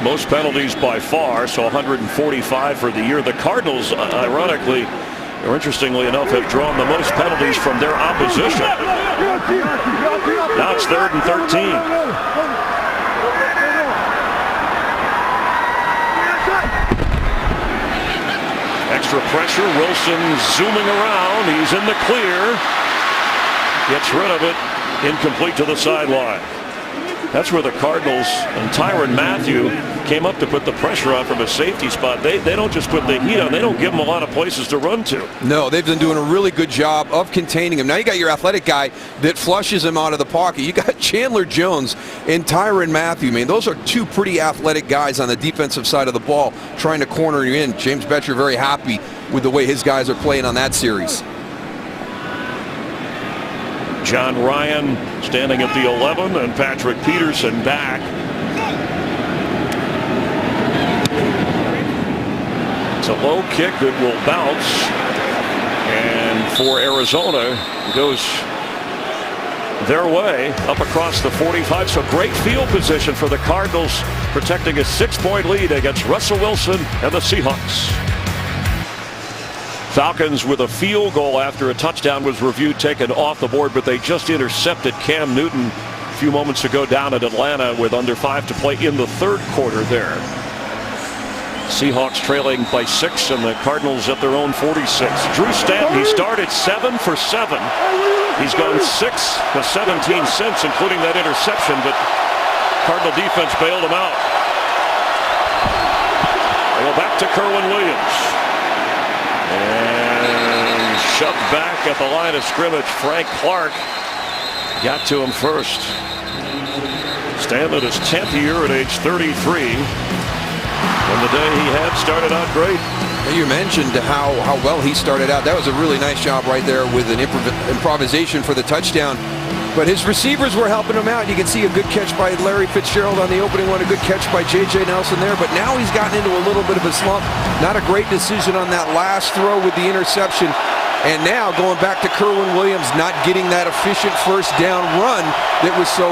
Most penalties by far, so 145 for the year. The Cardinals, ironically, or interestingly enough, have drawn the most penalties from their opposition. Now it's 3rd and 13. Extra pressure. Wilson zooming around. He's in the clear. Gets rid of it. Incomplete to the sideline. That's where the Cardinals and Tyrann Mathieu came up to put the pressure on from a safety spot. They don't just put the heat on. They don't give him a lot of places to run to. No, they've been doing a really good job of containing him. Now you got your athletic guy that flushes him out of the pocket. You got Chandler Jones and Tyrann Mathieu. Those are two pretty athletic guys on the defensive side of the ball trying to corner you in. James Betcher very happy with the way his guys are playing on that series. John Ryan standing at the 11 and Patrick Peterson back. It's a low kick that will bounce, and for Arizona goes their way up across the 45. So great field position for the Cardinals, protecting a 6-point lead against Russell Wilson and the Seahawks. Falcons with a field goal after a touchdown was reviewed, taken off the board, but they just intercepted Cam Newton a few moments ago down at Atlanta with under 5 to play in the third quarter there. Seahawks trailing by 6 and the Cardinals at their own 46. Drew Stanton, he started 7 for 7. He's gone 6 to 17 since, including that interception, but Cardinal defense bailed him out. They go back to Kerwin Williams. And shoved back at the line of scrimmage. Frank Clark got to him first. Stanton, his 10th year at age 33. And the day he had started out great. You mentioned how well he started out. That was a really nice job right there with an improvisation for the touchdown. But his receivers were helping him out. You can see a good catch by Larry Fitzgerald on the opening one, a good catch by J.J. Nelson there. But now he's gotten into a little bit of a slump. Not a great decision on that last throw with the interception. And now going back to Kerwin Williams, not getting that efficient first down run that was so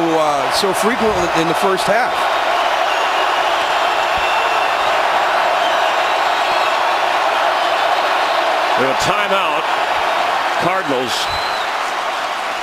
frequent in the first half. We have a timeout. Cardinals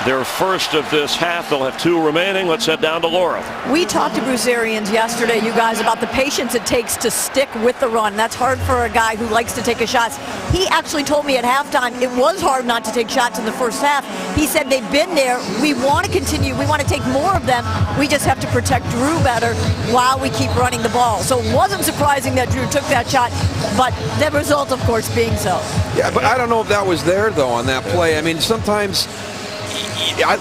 their first of this half. They'll have 2 remaining. Let's head down to Laura. We talked to Bruce Arians yesterday, you guys, about the patience it takes to stick with the run. That's hard for a guy who likes to take his shots. He actually told me at halftime it was hard not to take shots in the first half. He said they've been there. We want to continue. We want to take more of them. We just have to protect Drew better while we keep running the ball. So it wasn't surprising that Drew took that shot, but the result, of course, being so. Yeah, but I don't know if that was there, though, on that play. I mean, sometimes,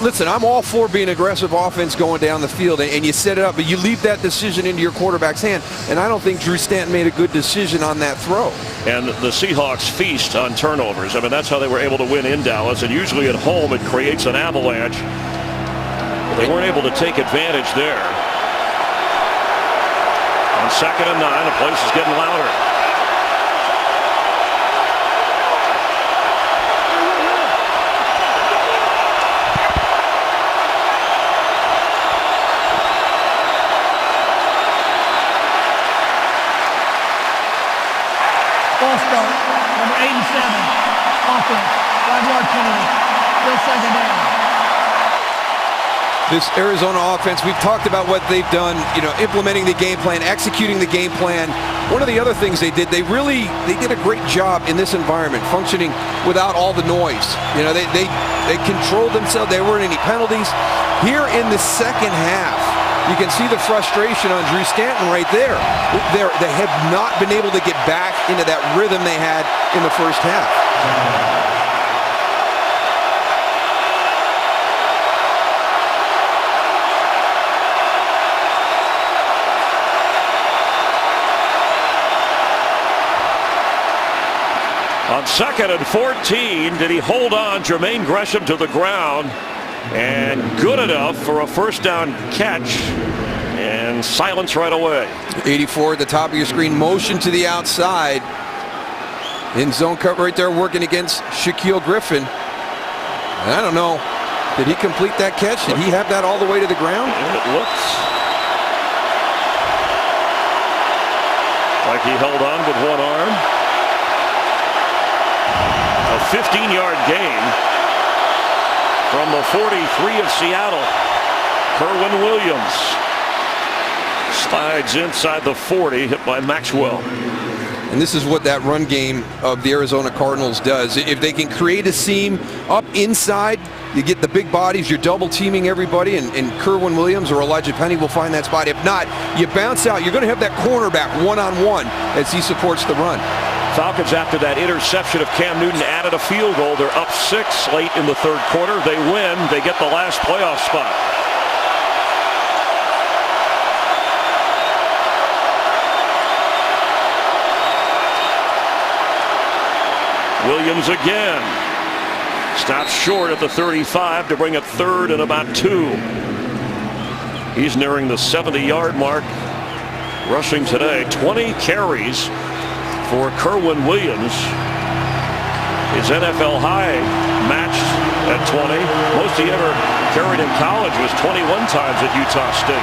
listen, I'm all for being aggressive offense going down the field, and you set it up, but you leave that decision into your quarterback's hand, and I don't think Drew Stanton made a good decision on that throw. And the Seahawks feast on turnovers. I mean, that's how they were able to win in Dallas, and usually at home it creates an avalanche. They weren't able to take advantage there. On 2nd and 9, the place is getting louder. Number 87, offense, 5-yard penalty, still 2nd down. This Arizona offense, we've talked about what they've done, implementing the game plan, executing the game plan. One of the other things they did, they did a great job in this environment, functioning without all the noise. They controlled themselves. There weren't any penalties. Here in the second half, you can see the frustration on Drew Stanton right there. They have not been able to get back into that rhythm they had in the first half. On 2nd and 14, did he hold on Jermaine Gresham to the ground? And good enough for a first down catch, and silence right away. 84 at the top of your screen, motion to the outside. In zone cut right there, working against Shaquille Griffin. And I don't know, did he complete that catch? Did he have that all the way to the ground? It looks like he held on with one arm. A 15-yard gain. From the 43 of Seattle, Kerwin Williams slides inside the 40, hit by Maxwell. And this is what that run game of the Arizona Cardinals does. If they can create a seam up inside, you get the big bodies, you're double teaming everybody, and Kerwin Williams or Elijah Penny will find that spot. If not, you bounce out. You're going to have that cornerback one-on-one as he supports the run. Falcons, after that interception of Cam Newton, added a field goal. They're up 6 late in the 3rd quarter. They win. They get the last playoff spot. Williams again. Stops short at the 35 to bring it 3rd and about 2. He's nearing the 70-yard mark. Rushing today, 20 carries for Kerwin Williams. His NFL high matched at 20. Most he ever carried in college was 21 times at Utah State.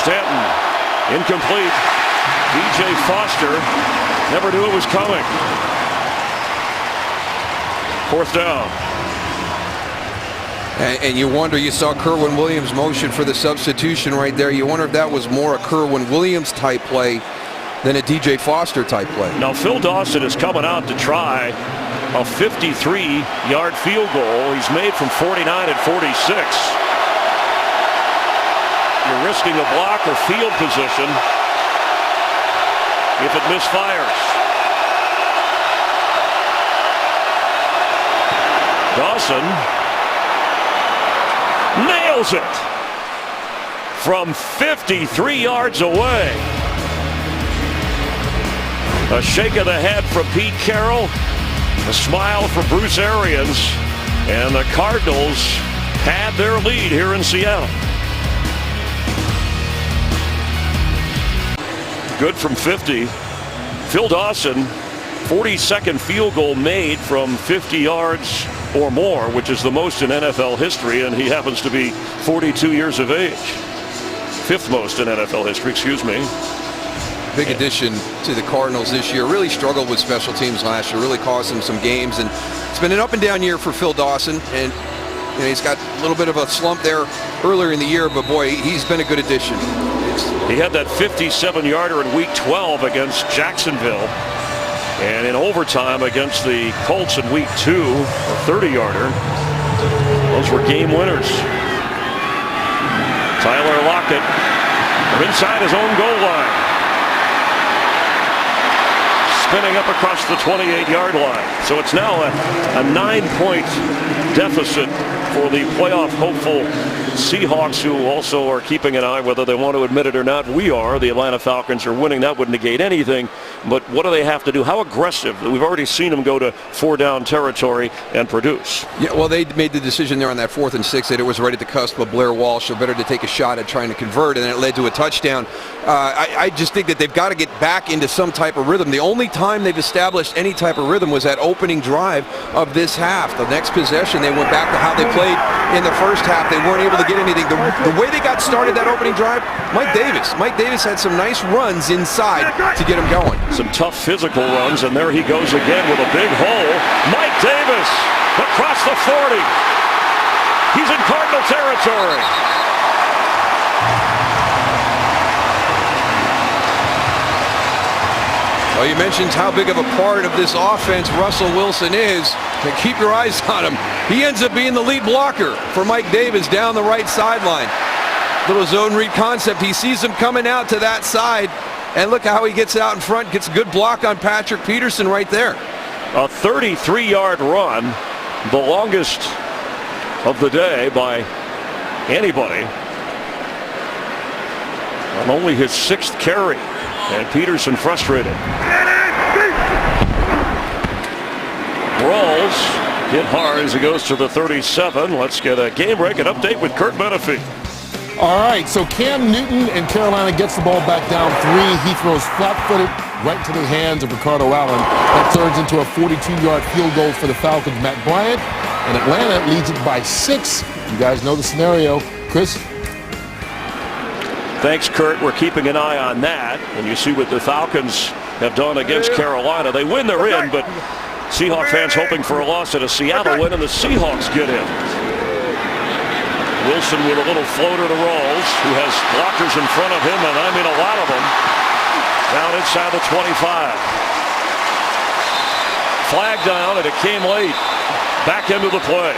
Stanton. Incomplete. DJ Foster never knew it was coming. 4th down. And you wonder, you saw Kerwin Williams motion for the substitution right there. You wonder if that was more a Kerwin Williams type play than a DJ Foster type play. Now Phil Dawson is coming out to try a 53-yard field goal. He's made from 49 and 46. You're risking a block or field position if it misfires. Dawson nails it from 53 yards away. A shake of the head from Pete Carroll, a smile for Bruce Arians, and the Cardinals had their lead here in Seattle. Good from 50. Phil Dawson 42nd field goal made from 50 yards or more, which is the most in NFL history, and he happens to be 42 years of age. 5th most in NFL history, excuse me. Big addition to the Cardinals this year. Really struggled with special teams last year. Really cost them some games, and it's been an up and down year for Phil Dawson. And he's got a little bit of a slump there earlier in the year, but boy, he's been a good addition. He had that 57-yarder in Week 12 against Jacksonville, and in overtime against the Colts in Week 2, a 30-yarder. Those were game winners. Tyler Lockett from inside his own goal line, spinning up across the 28-yard line. So it's now a 9-point deficit for the playoff hopeful Seahawks, who also are keeping an eye, whether they want to admit it or not. We are. The Atlanta Falcons are winning. That would negate anything. But what do they have to do? How aggressive? We've already seen them go to 4-down territory and produce. Yeah, well, they made the decision there on that 4th and 6 that it was right at the cusp of Blair Walsh, so better to take a shot at trying to convert, and it led to a touchdown. I just think that they've got to get back into some type of rhythm. The only time they've established any type of rhythm was that opening drive of this half. The next possession, they went back to how they played in the first half. They weren't able to get anything. The way they got started that opening drive, Mike Davis had some nice runs inside to get him going. Some tough physical runs, and there he goes again with a big hole. Mike Davis across the 40. He's in Cardinal territory. Well, you mentioned how big of a part of this offense Russell Wilson is. And keep your eyes on him. He ends up being the lead blocker for Mike Davis down the right sideline. Little zone read concept. He sees him coming out to that side, and look how he gets out in front. Gets a good block on Patrick Peterson right there. A 33-yard run, the longest of the day by anybody, on only his 6th carry. And Peterson frustrated. Rolls hit hard as he goes to the 37. Let's get a game break and update with Kurt Menefee. All right, so Cam Newton and Carolina gets the ball back down 3. He throws flat-footed right to the hands of Ricardo Allen. That turns into a 42-yard field goal for the Falcons. Matt Bryant, and Atlanta leads it by 6. You guys know the scenario. Chris? Thanks, Kurt. We're keeping an eye on that. And you see what the Falcons have done against Carolina. They win, they're in, but Seahawks fans hoping for a loss at a Seattle win, and the Seahawks get in. Wilson with a little floater to Rolls, who has blockers in front of him, and I mean a lot of them, down inside the 25. Flag down, and it came late. Back into the play.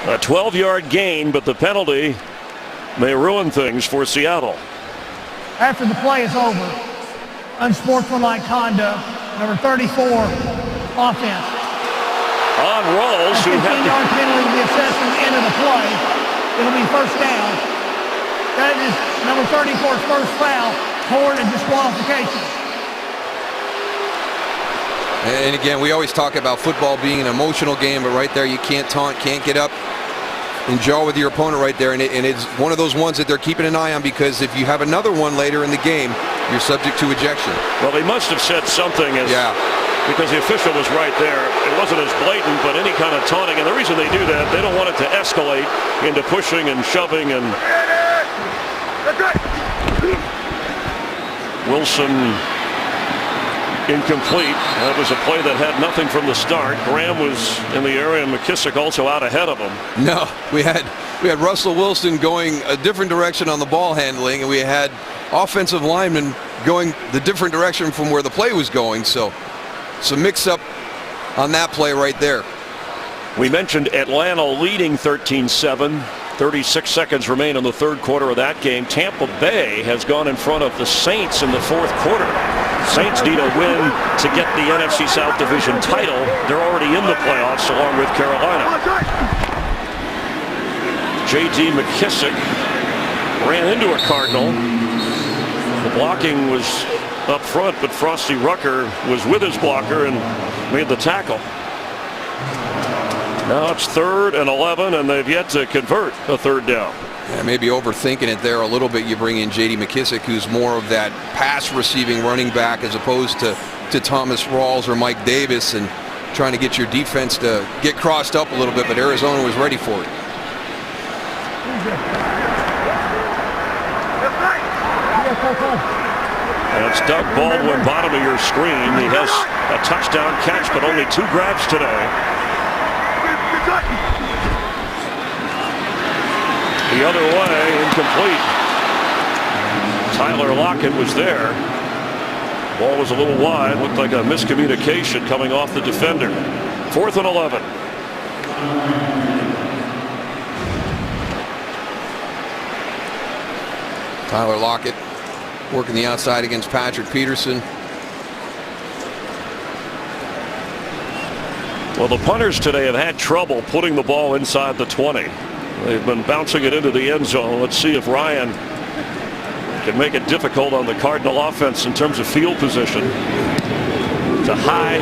A 12-yard gain, but the penalty may ruin things for Seattle. After the play is over, unsportsmanlike conduct, number 34, offense. On Rolls, who had 15-yard penalty to be assessed at the end of the play. It'll be 1st down. That is number 34's first foul, toward a disqualification. And again, we always talk about football being an emotional game, but right there you can't taunt, can't get up and jaw with your opponent right there. And it's one of those ones that they're keeping an eye on, because if you have another one later in the game, you're subject to ejection. Well, they must have said something, because the official was right there. It wasn't as blatant, but any kind of taunting. And the reason they do that, they don't want it to escalate into pushing and shoving. And Wilson incomplete. That was a play that had nothing from the start. Graham was in the area, and McKissick also out ahead of him. No, we had Russell Wilson going a different direction on the ball handling, and we had offensive linemen going the different direction from where the play was going. So some mix-up on that play right there. We mentioned Atlanta leading 13-7. 36 seconds remain in the 3rd quarter of that game. Tampa Bay has gone in front of the Saints in the 4th quarter. Saints need a win to get the NFC South Division title. They're already in the playoffs along with Carolina. J.D. McKissick ran into a Cardinal. The blocking was up front, but Frosty Rucker was with his blocker and made the tackle. Now it's 3rd and 11, and they've yet to convert a 3rd down. Yeah, maybe overthinking it there a little bit. You bring in J.D. McKissick, who's more of that pass receiving running back as opposed to Thomas Rawls or Mike Davis, and trying to get your defense to get crossed up a little bit, but Arizona was ready for it. And it's Doug Baldwin, bottom of your screen. He has a touchdown catch, but only 2 grabs today. The other way, incomplete. Tyler Lockett was there. Ball was a little wide, looked like a miscommunication coming off the defender. 4th and 11. Tyler Lockett working the outside against Patrick Peterson. Well, the punters today have had trouble putting the ball inside the 20. They've been bouncing it into the end zone. Let's see if Ryan can make it difficult on the Cardinal offense in terms of field position. It's a high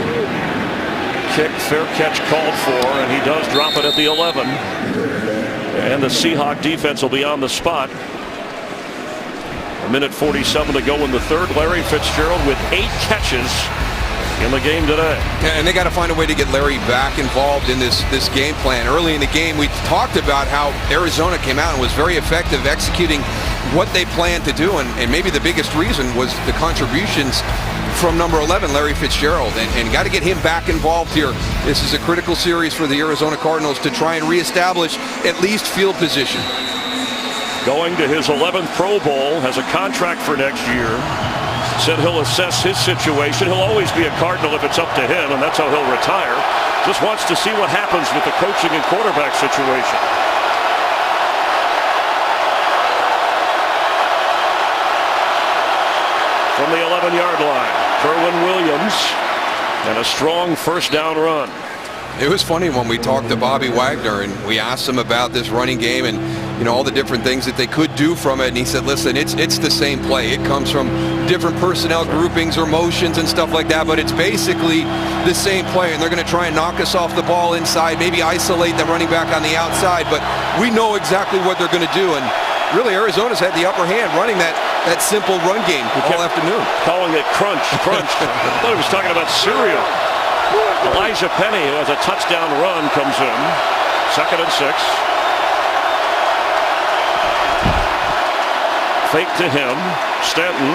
kick, fair catch called for, and he does drop it at the 11. And the Seahawks defense will be on the spot. 1:47 to go in the 3rd. Larry Fitzgerald with 8 catches in the game today. And they got to find a way to get Larry back involved in this game plan. Early in the game, we talked about how Arizona came out and was very effective executing what they planned to do, and maybe the biggest reason was the contributions from number 11, Larry Fitzgerald, and got to get him back involved here. This is a critical series for the Arizona Cardinals to try and reestablish at least field position. Going to his 11th Pro Bowl, has a contract for next year. Said he'll assess his situation. He'll always be a Cardinal if it's up to him, and that's how he'll retire. Just wants to see what happens with the coaching and quarterback situation. From the 11-yard line, Kerwin Williams, and a strong 1st down run. It was funny when we talked to Bobby Wagner and we asked him about this running game and all the different things that they could do from it, and he said, listen, it's the same play. It comes from different personnel groupings or motions and stuff like that, but it's basically the same play, and they're going to try and knock us off the ball inside, maybe isolate the running back on the outside, but we know exactly what they're going to do. And really, Arizona's had the upper hand running that simple run game all afternoon. Calling it crunch. I thought he was talking about cereal. Elijah Penny, who has a touchdown run, comes in. 2nd and 6. Fake to him. Stanton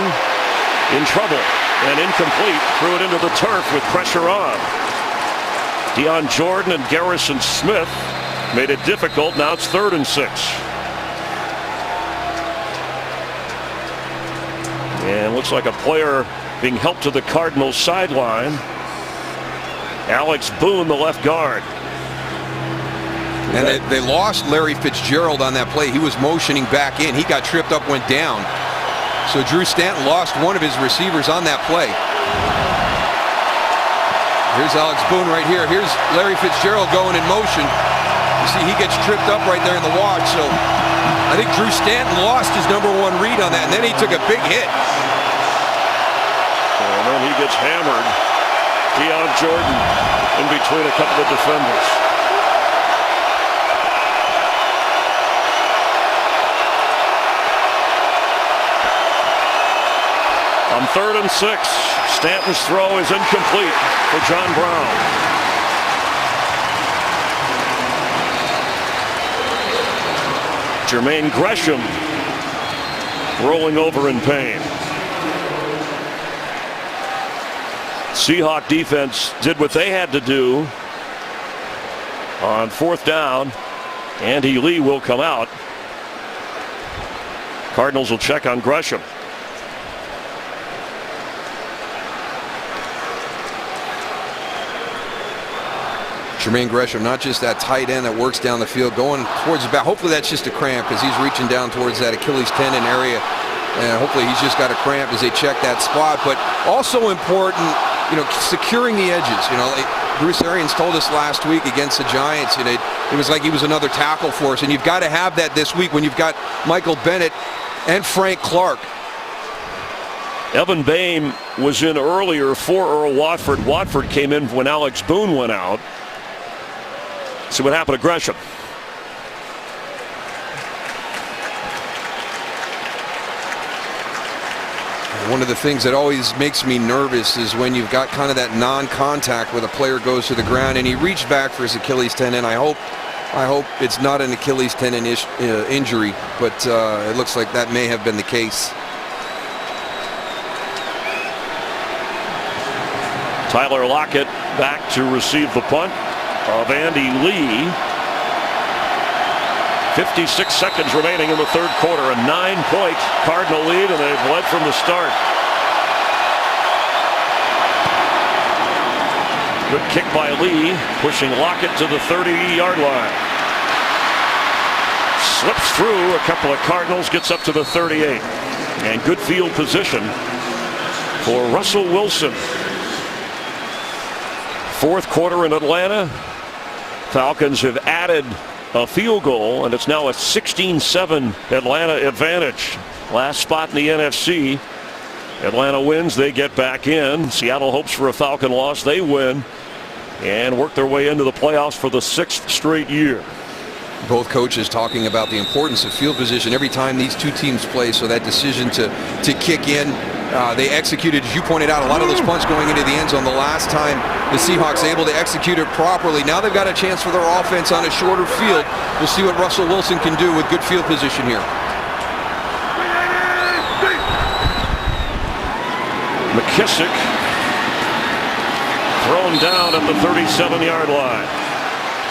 in trouble and incomplete. Threw it into the turf with pressure on. Deion Jordan and Garrison Smith made it difficult. Now it's 3rd and 6. And looks like a player being helped to the Cardinals sideline. Alex Boone, the left guard. And they lost Larry Fitzgerald on that play. He was motioning back in. He got tripped up, went down. So Drew Stanton lost one of his receivers on that play. Here's Alex Boone right here. Here's Larry Fitzgerald going in motion. You see he gets tripped up right there in the watch. So I think Drew Stanton lost his number 1 read on that, and then he took a big hit. And then he gets hammered. Deion Jordan in between a couple of defenders. On 3rd and 6, Stanton's throw is incomplete for John Brown. Jermaine Gresham rolling over in pain. Seahawks defense did what they had to do on 4th down. Andy Lee will come out. Cardinals will check on Gresham. Jermaine Gresham, not just that tight end that works down the field, going towards the back. Hopefully that's just a cramp because he's reaching down towards that Achilles tendon area. And hopefully he's just got a cramp as they check that spot. But also important, securing the edges. Bruce Arians told us last week against the Giants, it was like he was another tackle for us. And you've got to have that this week when you've got Michael Bennett and Frank Clark Evan Boehm was in earlier for Earl Watford. Watford came in when Alex Boone went out. See what happened to Gresham. One of the things that always makes me nervous is when you've got kind of that non-contact where the player goes to the ground and he reached back for his Achilles tendon. I hope it's not an Achilles tendon injury, but it looks like that may have been the case. Tyler Lockett back to receive the punt of Andy Lee. 56 seconds remaining in the third quarter. A 9-point Cardinal lead, and they've led from the start. Good kick by Lee, pushing Lockett to the 30-yard line. Slips through a couple of Cardinals, gets up to the 38. And good field position for Russell Wilson. Fourth quarter in Atlanta. Falcons have added a field goal, and it's now a 16-7 Atlanta advantage. Last spot in the NFC. Atlanta wins, they get back in. Seattle hopes for a Falcon loss, they win, and work their way into the playoffs for the 6th straight year. Both coaches talking about the importance of field position every time these two teams play, so that decision to kick in. They executed, as you pointed out, a lot of those punts going into the end zone. The last time the Seahawks able to execute it properly. Now they've got a chance for their offense on a shorter field. We'll see what Russell Wilson can do with good field position here. McKissick thrown down at the 37-yard line.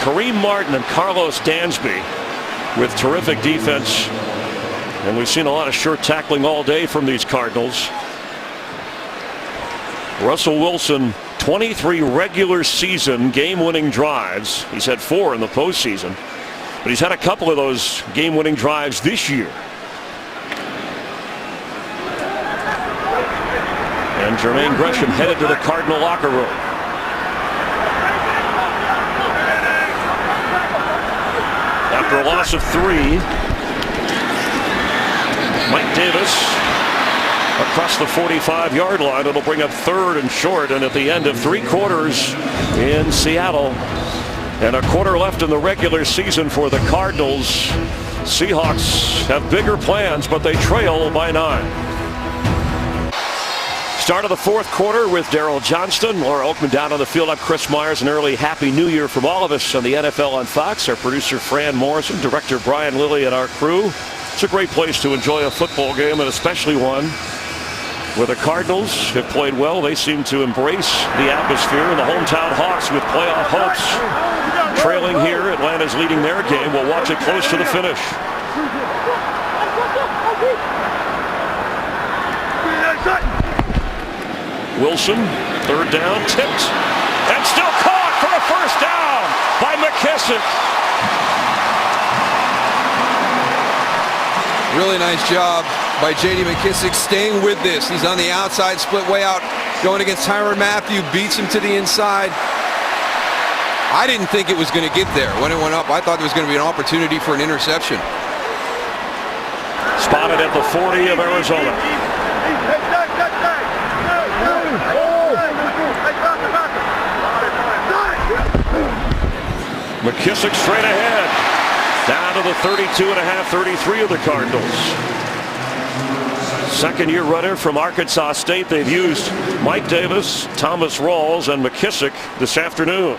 Kareem Martin and Carlos Dansby with terrific defense. And we've seen a lot of short tackling all day from these Cardinals. Russell Wilson, 23 regular season game-winning drives. He's had 4 in the postseason, but he's had a couple of those game-winning drives this year. And Jermaine Gresham headed to the Cardinal locker room. After a loss of 3, Mike Davis across the 45-yard line. It'll bring up 3rd and short, and at the end of 3 quarters in Seattle and a quarter left in the regular season for the Cardinals, Seahawks have bigger plans, but they trail by 9. Start of the fourth quarter with Darryl Johnston, Laura Oakman down on the field. I'm Chris Myers. An early Happy New Year from all of us on the NFL on Fox. Our producer Fran Morrison, director Brian Lilly, and our crew. It's a great place to enjoy a football game, and especially one where the Cardinals have played well. They seem to embrace the atmosphere, and the hometown Hawks with playoff hopes trailing here. Atlanta's leading their game. We'll watch it close to the finish. Wilson, 3rd down, tipped, and still caught for a 1st down by McKissick. Really nice job by J.D. McKissick staying with this. He's on the outside, split way out, going against Tyrann Mathieu, beats him to the inside. I didn't think it was going to get there. When it went up, I thought there was going to be an opportunity for an interception. Spotted at the 40 of Arizona. McKissick straight ahead. Down to the 32.5, 33 of the Cardinals. Second-year runner from Arkansas State. They've used Mike Davis, Thomas Rawls, and McKissick this afternoon.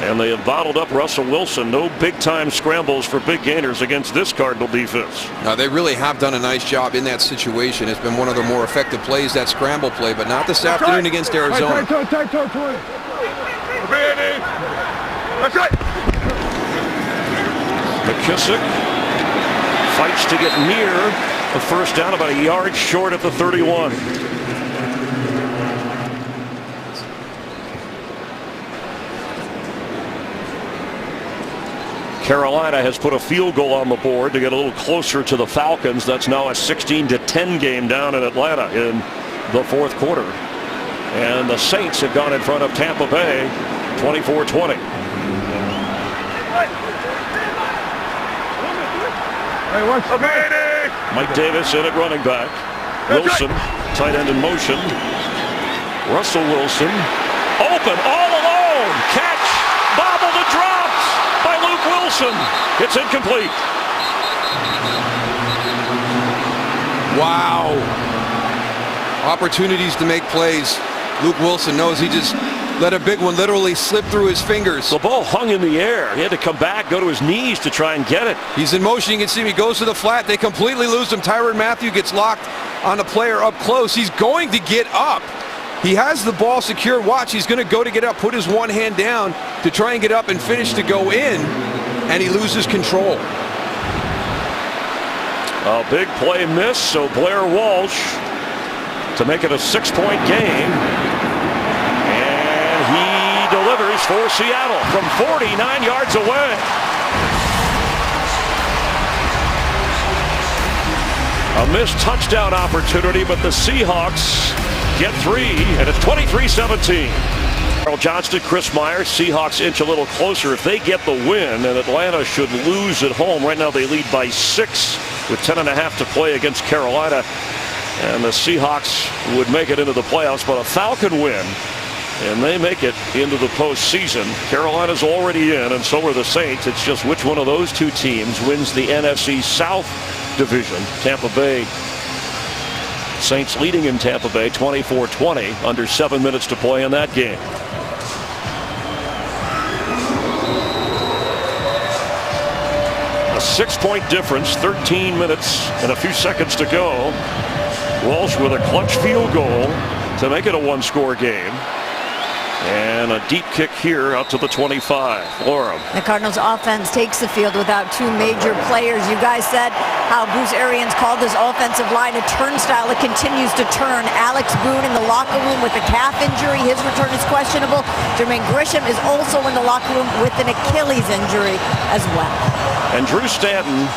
And they have bottled up Russell Wilson. No big-time scrambles for big gainers against this Cardinal defense. Now, they really have done a nice job in that situation. It's been one of their more effective plays, that scramble play, but not this afternoon against Arizona. That's right. McKissick fights to get near the 1st down, about a yard short at the 31. Carolina has put a field goal on the board to get a little closer to the Falcons. That's now a 16-10 game down in Atlanta in the fourth quarter. And the Saints have gone in front of Tampa Bay 24-20. Mike Davis in at running back. Wilson, tight end in motion. Russell Wilson, open, all alone. Catch, bobbled and dropped by Luke Wilson. It's incomplete. Wow. Opportunities to make plays. Luke Wilson knows he just let a big one literally slip through his fingers. The ball hung in the air. He had to come back, go to his knees to try and get it. He's in motion. You can see him. He goes to the flat. They completely lose him. Tyrann Mathieu gets locked on a player up close. He's going to get up. He has the ball secured. Watch, he's going to go to get up, put his one hand down to try and get up and finish to go in, and he loses control. A big play miss, so Blair Walsh to make it a 6-point game. And he delivers for Seattle from 49 yards away. A missed touchdown opportunity, but the Seahawks get 3, and it's 23-17. Carl Johnston, Chris Myers, Seahawks inch a little closer if they get the win, and Atlanta should lose at home. Right now they lead by 6 with 10.5 to play against Carolina, and the Seahawks would make it into the playoffs, but a Falcon win and they make it into the postseason. Carolina's already in, and so are the Saints. It's just which one of those two teams wins the NFC South division. Tampa Bay Saints leading in Tampa Bay 24-20, under 7 minutes to play in that game. A 6-point difference, 13 minutes and a few seconds to go. Walsh with a clutch field goal to make it a 1-score game. And a deep kick here out to the 25. Laura. The Cardinals offense takes the field without two major players. You guys said how Bruce Arians called this offensive line a turnstile. It continues to turn. Alex Boone in the locker room with a calf injury. His return is questionable. Jermaine Grisham is also in the locker room with an Achilles injury as well. And Drew Stanton,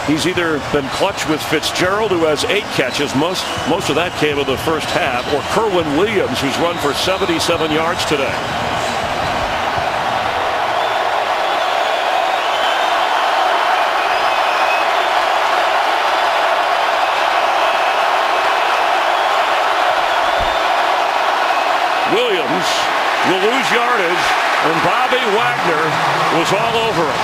he's either been clutch with Fitzgerald, who has 8 catches, most of that came in the first half, or Kerwin Williams, who's run for 77 yards today. Williams will lose yardage, and Bobby Wagner was all over him.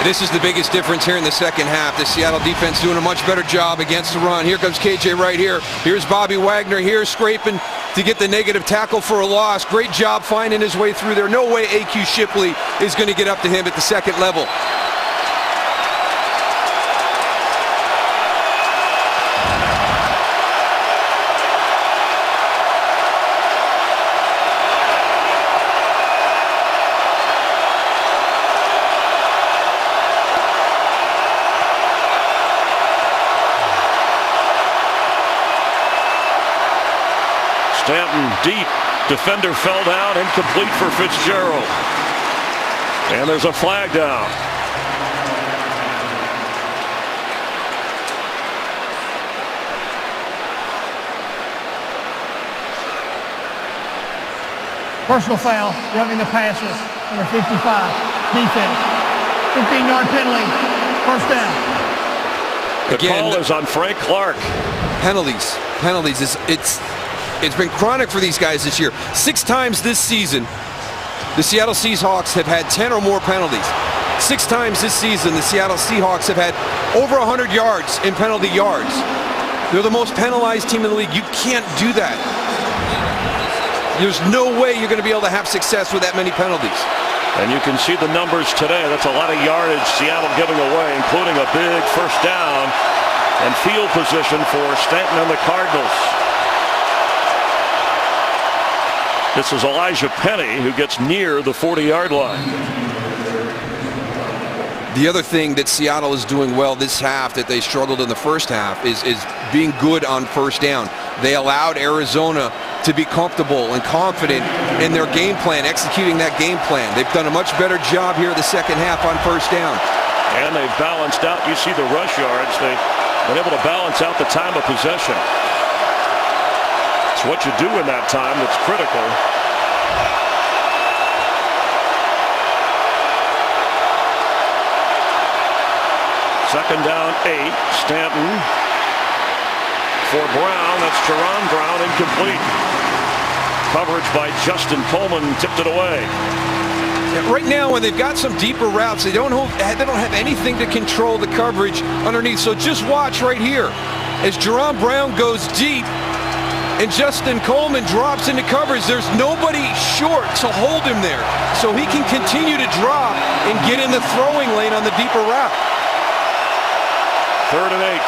This is the biggest difference here in the second half. The Seattle defense doing a much better job against the run. Here comes KJ right here. Here's Bobby Wagner here scraping to get the negative tackle for a loss. Great job finding his way through there. No way A.Q. Shipley is going to get up to him at the second level. Stanton deep. Defender fell down, incomplete for Fitzgerald. And there's a flag down. Personal foul, running the passer, number 55, defense. 15-yard penalty, first down. The Again, call is on Frank Clark. Penalties. It's been chronic for these guys this year. 6 times this season, the Seattle Seahawks have had 10 or more penalties. 6 times this season, the Seattle Seahawks have had over 100 yards in penalty yards. They're the most penalized team in the league. You can't do that. There's no way you're going to be able to have success with that many penalties. And you can see the numbers today. That's a lot of yardage Seattle giving away, including a big first down and field position for Stanton and the Cardinals. This is Elijah Penny, who gets near the 40-yard line. The other thing that Seattle is doing well this half that they struggled in the first half is being good on first down. They allowed Arizona to be comfortable and confident in their game plan, executing that game plan. They've done a much better job here the second half on first down. And they've balanced out, you see the rush yards, they've been able to balance out the time of possession. It's what you do in that time that's critical. Second down, 8. Stanton for Brown. That's Jerron Brown, incomplete. Coverage by Justin Coleman, tipped it away. Right now, when they've got some deeper routes, they don't have anything to control the coverage underneath. So just watch right here as Jerron Brown goes deep and Justin Coleman drops into coverage. There's nobody short to hold him there, so he can continue to drop and get in the throwing lane on the deeper route. 3rd and 8.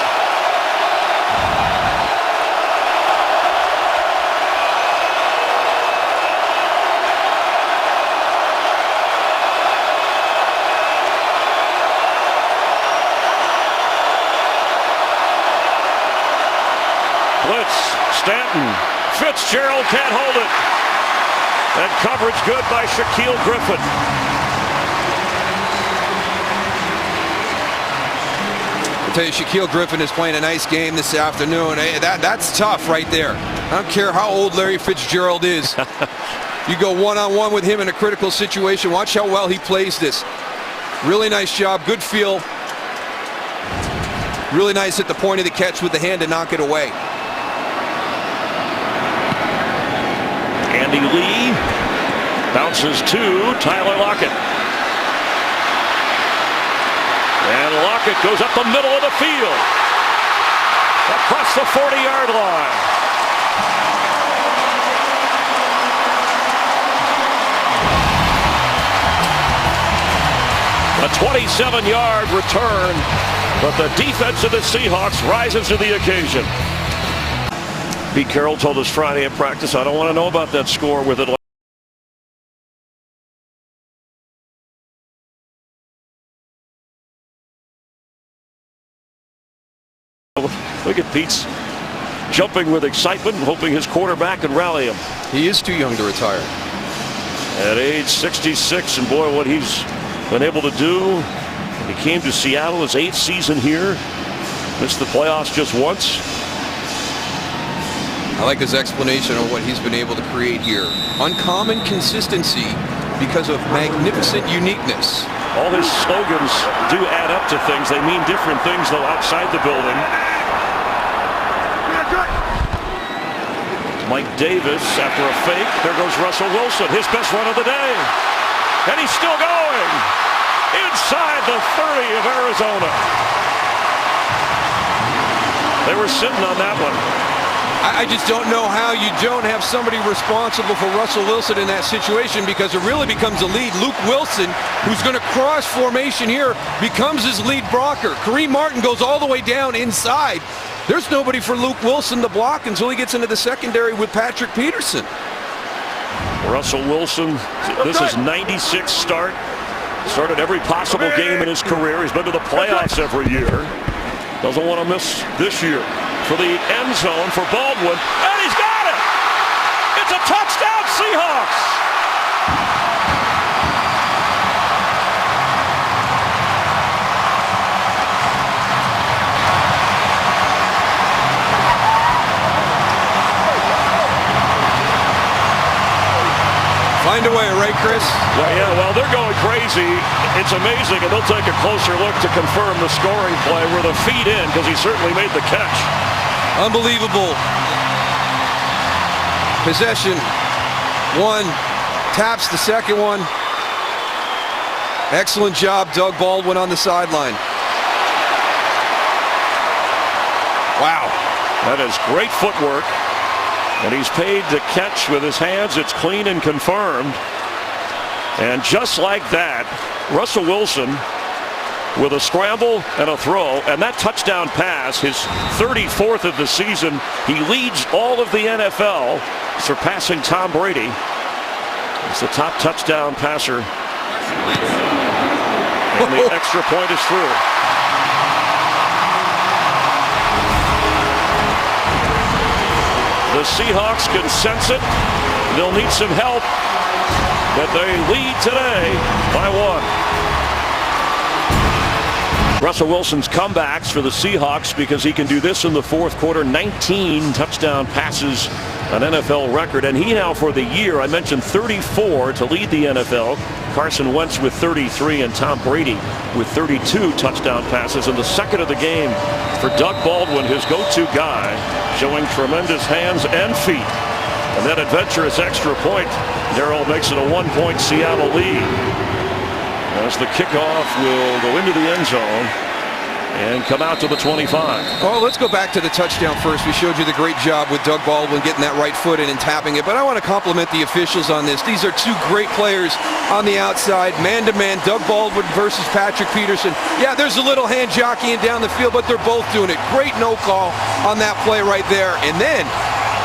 Blitz, Stanton, Fitzgerald can't hold it. And coverage good by Shaquille Griffin. I tell you, Shaquille Griffin is playing a nice game this afternoon. That's tough right there. I don't care how old Larry Fitzgerald is. You go one-on-one with him in a critical situation. Watch how well he plays this. Really nice job, good feel. Really nice at the point of the catch with the hand to knock it away. Andy Lee bounces to Tyler Lockett. And Lockett goes up the middle of the field. Across the 40-yard line. A 27-yard return, but the defense of the Seahawks rises to the occasion. Pete Carroll told us Friday at practice, I don't want to know about that score with it. Look at Pete's jumping with excitement, hoping his quarterback can rally him. He is too young to retire. At age 66, and boy, what he's been able to do. He came to Seattle his 8th season here. Missed the playoffs just once. I like his explanation of what he's been able to create here. Uncommon consistency because of magnificent uniqueness. All his slogans do add up to things. They mean different things, though, outside the building. Mike Davis after a fake. There goes Russell Wilson, his best run of the day. And he's still going. Inside the 30 of Arizona. They were sitting on that one. I just don't know how you don't have somebody responsible for Russell Wilson in that situation, because it really becomes a lead. Luke Wilson, who's going to cross formation here, becomes his lead blocker. Kareem Martin goes all the way down inside. There's nobody for Luke Wilson to block until he gets into the secondary with Patrick Peterson. Russell Wilson, this is 96 start. Started every possible game in his career. He's been to the playoffs every year. Doesn't want to miss this year. For the end zone for Baldwin, and he's got it! It's a touchdown, Seahawks! Find a way, right, Chris? Well, they're going crazy. It's amazing, and they'll take a closer look to confirm the scoring play with a feed in, because he certainly made the catch. Unbelievable. Possession. One. Taps the second one. Excellent job, Doug Baldwin on the sideline. Wow. That is great footwork. And he's paid to catch with his hands. It's clean and confirmed. And just like that, Russell Wilson with a scramble and a throw, and that touchdown pass, his 34th of the season. He leads all of the NFL, surpassing Tom Brady. He's the top touchdown passer. And the extra point is through. The Seahawks can sense it. They'll need some help, but they lead today by 1. Russell Wilson's comebacks for the Seahawks, because he can do this in the fourth quarter. 19 touchdown passes an NFL record. And he now for the year, I mentioned 34 to lead the NFL. Carson Wentz with 33 and Tom Brady with 32 touchdown passes. And the second of the game for Doug Baldwin, his go-to guy, showing tremendous hands and feet. And that adventurous extra point, Darrell makes it a 1-point Seattle lead. As the kickoff will go into the end zone and come out to the 25. Oh, let's go back to the touchdown first. We showed you the great job with Doug Baldwin getting that right foot in and tapping it. But I want to compliment the officials on this. These are two great players on the outside, man-to-man. Doug Baldwin versus Patrick Peterson. Yeah, there's a little hand jockeying down the field, but they're both doing it. Great no call on that play right there. And then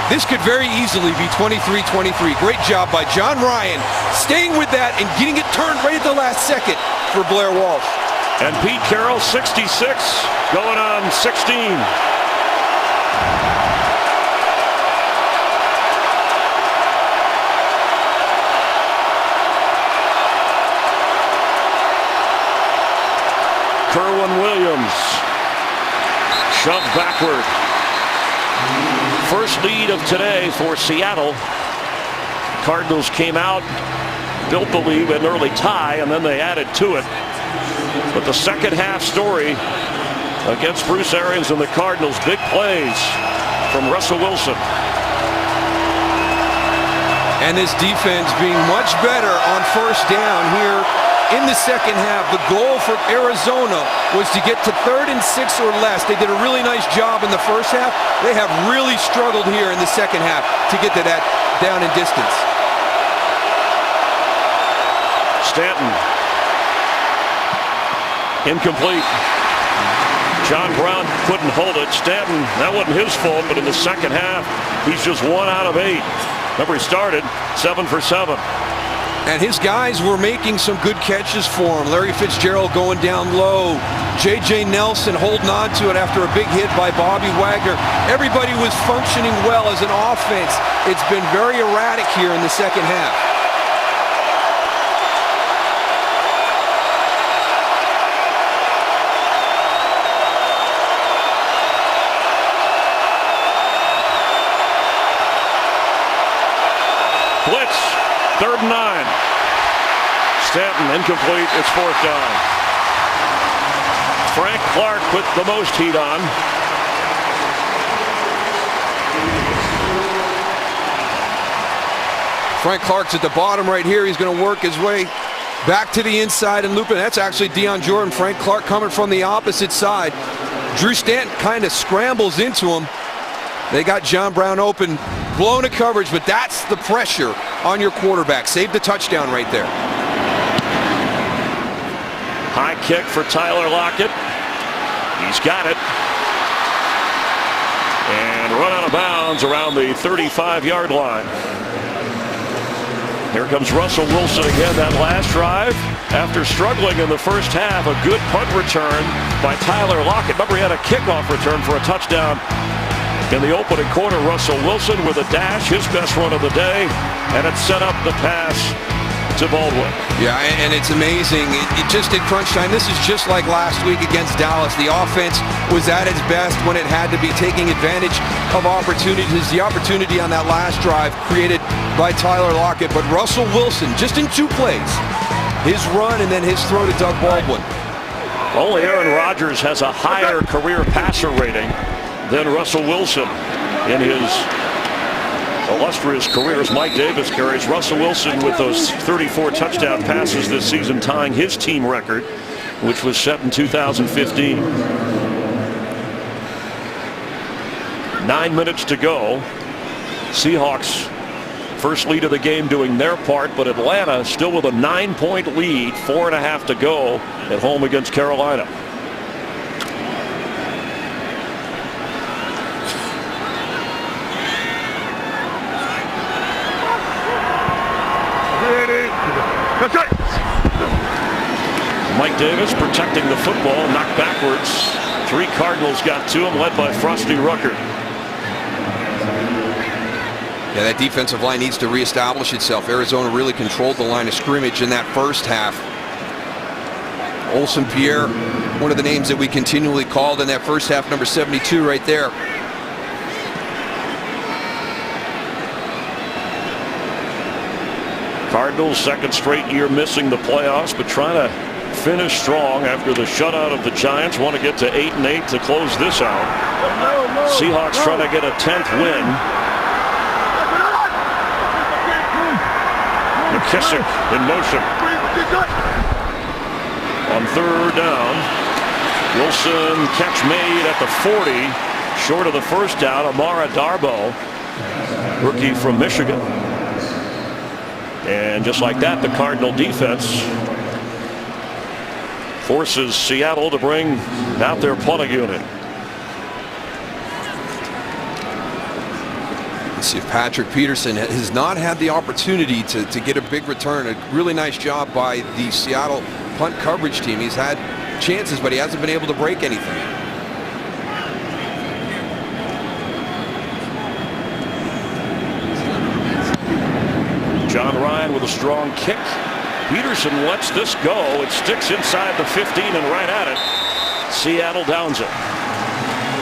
this could very easily be 23-23. Great job by John Ryan staying with that and getting it turned right at the last second for Blair Walsh. And Pete Carroll, 66, going on 16. Kerwin Williams shoved backward. First lead of today for Seattle. Cardinals came out, built the lead, an early tie, and then they added to it. But the second half story against Bruce Arians and the Cardinals, big plays from Russell Wilson. And this defense being much better on first down here in the second half. The goal for Arizona was to get to 3rd and 6 or less. They did a really nice job in the first half. They have really struggled here in the second half to get to that down and distance. Stanton. Incomplete. John Brown couldn't hold it. Stanton, that wasn't his fault, but in the second half, he's just 1 out of 8. Remember, he started 7 for 7. And his guys were making some good catches for him. Larry Fitzgerald going down low. J.J. Nelson holding on to it after a big hit by Bobby Wagner. Everybody was functioning well as an offense. It's been very erratic here in the second half. Blitz, 3rd and 9. Stanton incomplete, it's 4th down. Frank Clark put the most heat on. Frank Clark's at the bottom right here. He's going to work his way back to the inside and loop it. That's actually Deion Jordan. Frank Clark coming from the opposite side. Drew Stanton kind of scrambles into him. They got John Brown open, blown to coverage, but that's the pressure on your quarterback. Save the touchdown right there. High kick for Tyler Lockett. He's got it. And run out of bounds around the 35-yard line. Here comes Russell Wilson again. That last drive, after struggling in the first half, a good punt return by Tyler Lockett. Remember, he had a kickoff return for a touchdown in the opening quarter. Russell Wilson with a dash, his best run of the day, and it set up the pass to Baldwin. Yeah, and it's amazing. It just at crunch time. This is just like last week against Dallas. The offense was at its best when it had to be, taking advantage of opportunities. The opportunity on that last drive created by Tyler Lockett, but Russell Wilson, just in 2 plays, his run and then his throw to Doug Baldwin. Only Aaron Rodgers has a higher career passer rating than Russell Wilson in his illustrious career as Mike Davis carries. Russell Wilson with those 34 touchdown passes this season, tying his team record, which was set in 2015. 9 minutes to go. Seahawks first lead of the game doing their part, but Atlanta still with a 9-point lead, 4.5 to go at home against Carolina. Mike Davis protecting the football, knocked backwards. 3 Cardinals got to him, led by Frosty Rucker. Yeah, that defensive line needs to reestablish itself. Arizona really controlled the line of scrimmage in that first half. Olsen Pierre, one of the names that we continually called in that first half, number 72 right there. Cardinals, second straight year missing the playoffs, but trying to finish strong after the shutout of the Giants. Want to get to 8-8 to close this out. Seahawks trying to get a 10th win. McKissick in motion. On third down, Wilson catch made at the 40, short of the first down. Amara Darboh, rookie from Michigan. And just like that, the Cardinal defense forces Seattle to bring out their punting unit. Let's see if Patrick Peterson has not had the opportunity to get a big return. A really nice job by the Seattle punt coverage team. He's had chances, but he hasn't been able to break anything. John Ryan with a strong kick. Peterson lets this go. It sticks inside the 15 and right at it. Seattle downs it.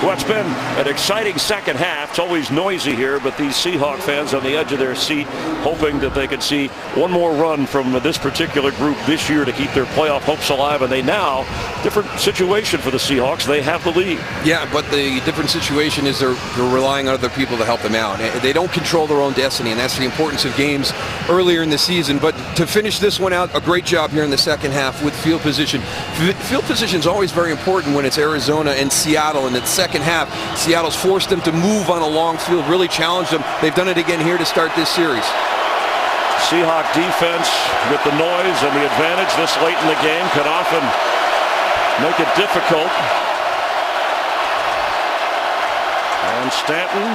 Well, it's been an exciting second half. It's always noisy here, but these Seahawk fans on the edge of their seat hoping that they could see one more run from this particular group this year to keep their playoff hopes alive. And they now, different situation for the Seahawks. They have the lead. Yeah, but the different situation is they're relying on other people to help them out. They don't control their own destiny, and that's the importance of games earlier in the season. But to finish this one out, a great job here in the second half with field position. Field position is always very important when it's Arizona and Seattle, and it's second half, Seattle's forced them to move on a long field, really challenged them. They've done it again here to start this series. Seahawk defense with the noise and the advantage this late in the game could often make it difficult. And Stanton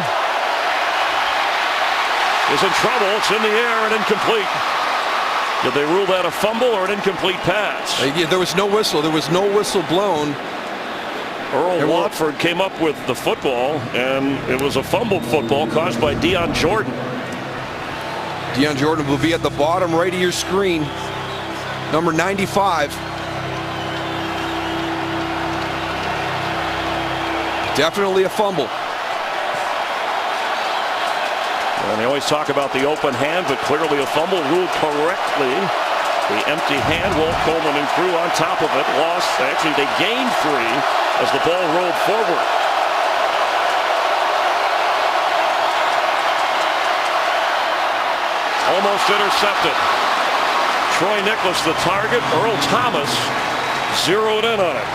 is in trouble. It's in the air and incomplete. Did they rule that a fumble or an incomplete pass? There was no whistle. There was no whistle blown. Earl Watford came up with the football, and it was a fumbled football caused by Dion Jordan. Dion Jordan will be at the bottom right of your screen. Number 95. Definitely a fumble. And they always talk about the open hand, but clearly a fumble ruled correctly. The empty hand, Walt Coleman and crew on top of it. Lost. Actually, they gained 3 as the ball rolled forward. Almost intercepted. Troy Nicholas the target. Earl Thomas zeroed in on it.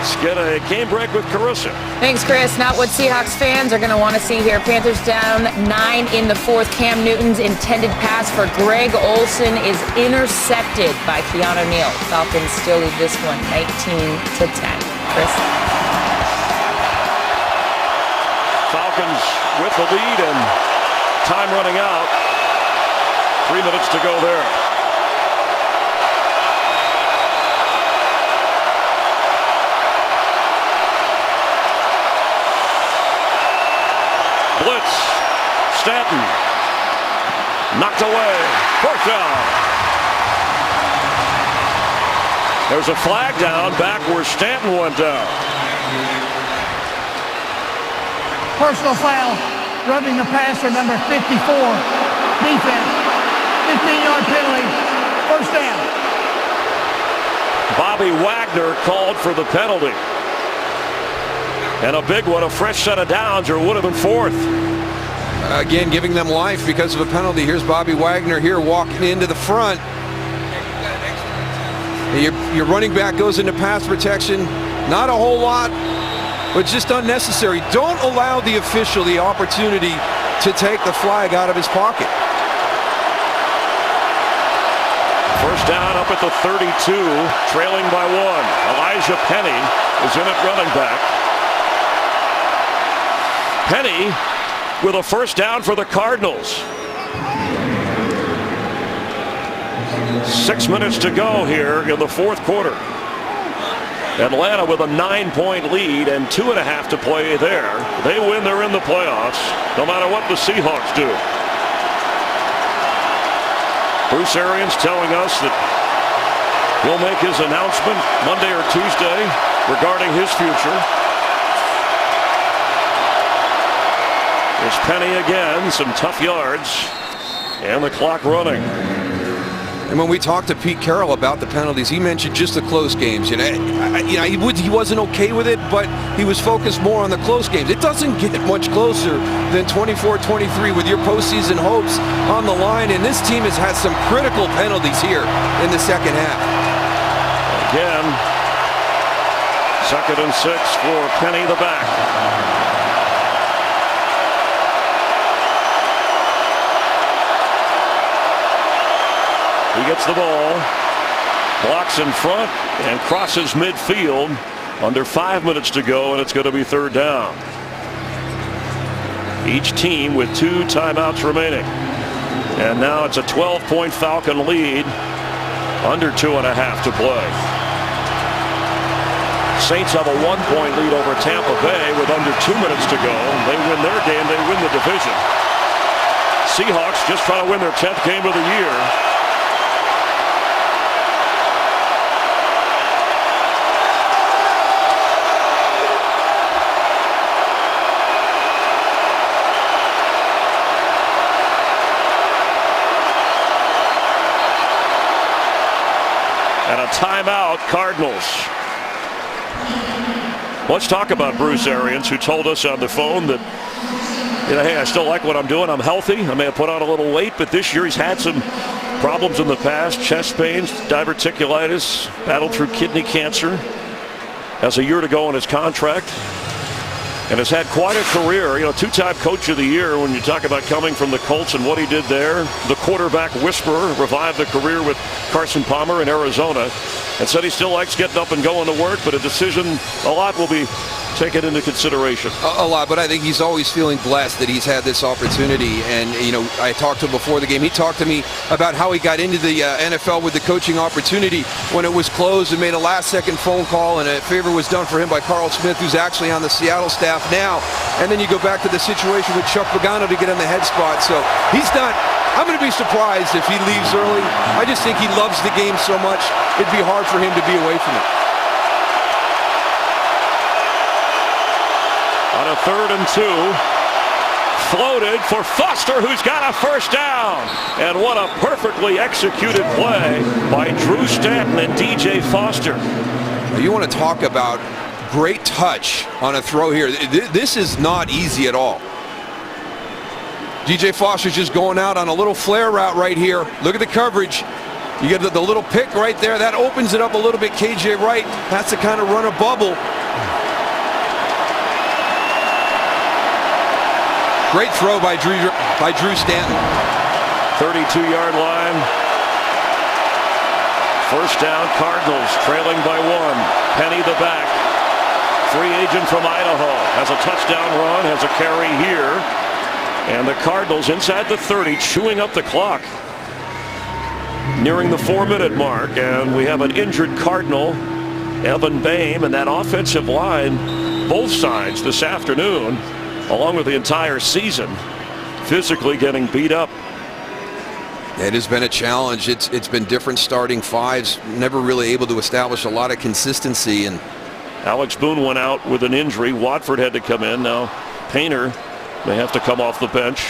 Let's get a game break with Carissa. Thanks, Chris. Not what Seahawks fans are going to want to see here. Panthers down 9 in the fourth. Cam Newton's intended pass for Greg Olsen is intercepted by Keanu Neal. Falcons still lead this one 19-10. Chris? Falcons with the lead and time running out. 3 minutes to go there. Blitz. Stanton. Knocked away. Fourth down. There's a flag down back where Stanton went down. Personal foul, rubbing the passer, number 54. Defense. 15-yard penalty. First down. Bobby Wagner called for the penalty. And a big one, a fresh set of downs, or it would have been fourth. Again, giving them life because of a penalty. Here's Bobby Wagner here walking into the front. Your running back goes into pass protection. Not a whole lot, but just unnecessary. Don't allow the official the opportunity to take the flag out of his pocket. First down up at the 32, trailing by 1. Elijah Penny is in at running back. Penny with a first down for the Cardinals. 6 minutes to go here in the fourth quarter. Atlanta with a 9-point lead and 2.5 to play there. They win, they're in the playoffs, no matter what the Seahawks do. Bruce Arians telling us that he'll make his announcement Monday or Tuesday regarding his future. There's Penny again, some tough yards. And the clock running. And when we talked to Pete Carroll about the penalties, he mentioned just the close games. He wasn't okay with it, but he was focused more on the close games. It doesn't get much closer than 24-23 with your postseason hopes on the line. And this team has had some critical penalties here in the second half. Again, 2nd and 6 for Penny the back. He gets the ball, blocks in front, and crosses midfield. Under 5 minutes to go, and it's going to be 3rd down. Each team with 2 timeouts remaining. And now it's a 12-point Falcon lead. Under 2.5 to play. Saints have a 1-point lead over Tampa Bay with under 2 minutes to go. They win their game, they win the division. Seahawks just trying to win their 10th game of the year. And a timeout, Cardinals. Let's talk about Bruce Arians, who told us on the phone that, hey, I still like what I'm doing. I'm healthy. I may have put on a little weight, but this year he's had some problems in the past. Chest pains, diverticulitis, battled through kidney cancer. Has a year to go on his contract. And has had quite a career. 2-time coach of the year when you talk about coming from the Colts and what he did there. The quarterback whisperer, revived the career with Carson Palmer in Arizona. And said he still likes getting up and going to work, but a decision, a lot will be taken into consideration. A lot, but I think he's always feeling blessed that he's had this opportunity. And, I talked to him before the game. He talked to me about how he got into the NFL with the coaching opportunity when it was closed and made a last-second phone call, and a favor was done for him by Carl Smith, who's actually on the Seattle staff now. And then you go back to the situation with Chuck Pagano to get on the head spot. So he's not. I'm going to be surprised if he leaves early. I just think he loves the game so much, it'd be hard for him to be away from it. On a 3rd and 2, floated for Foster, who's got a 1st down. And what a perfectly executed play by Drew Stanton and DJ Foster. You want to talk about great touch on a throw here. This is not easy at all. DJ Foster's just going out on a little flare route right here. Look at the coverage. You get the little pick right there. That opens it up a little bit. KJ Wright has to kind of run a bubble. Great throw by Drew Stanton. 32-yard line. 1st down, Cardinals trailing by 1. Penny the back. Free agent from Idaho. Has a touchdown run, has a carry here. And the Cardinals inside the 30, chewing up the clock. Nearing the 4-minute mark, and we have an injured Cardinal, Evan Boehm, and that offensive line, both sides this afternoon, along with the entire season, physically getting beat up. It has been a challenge. It's been different starting fives, never really able to establish a lot of consistency. And Alex Boone went out with an injury. Watford had to come in. Now Painter may have to come off the bench.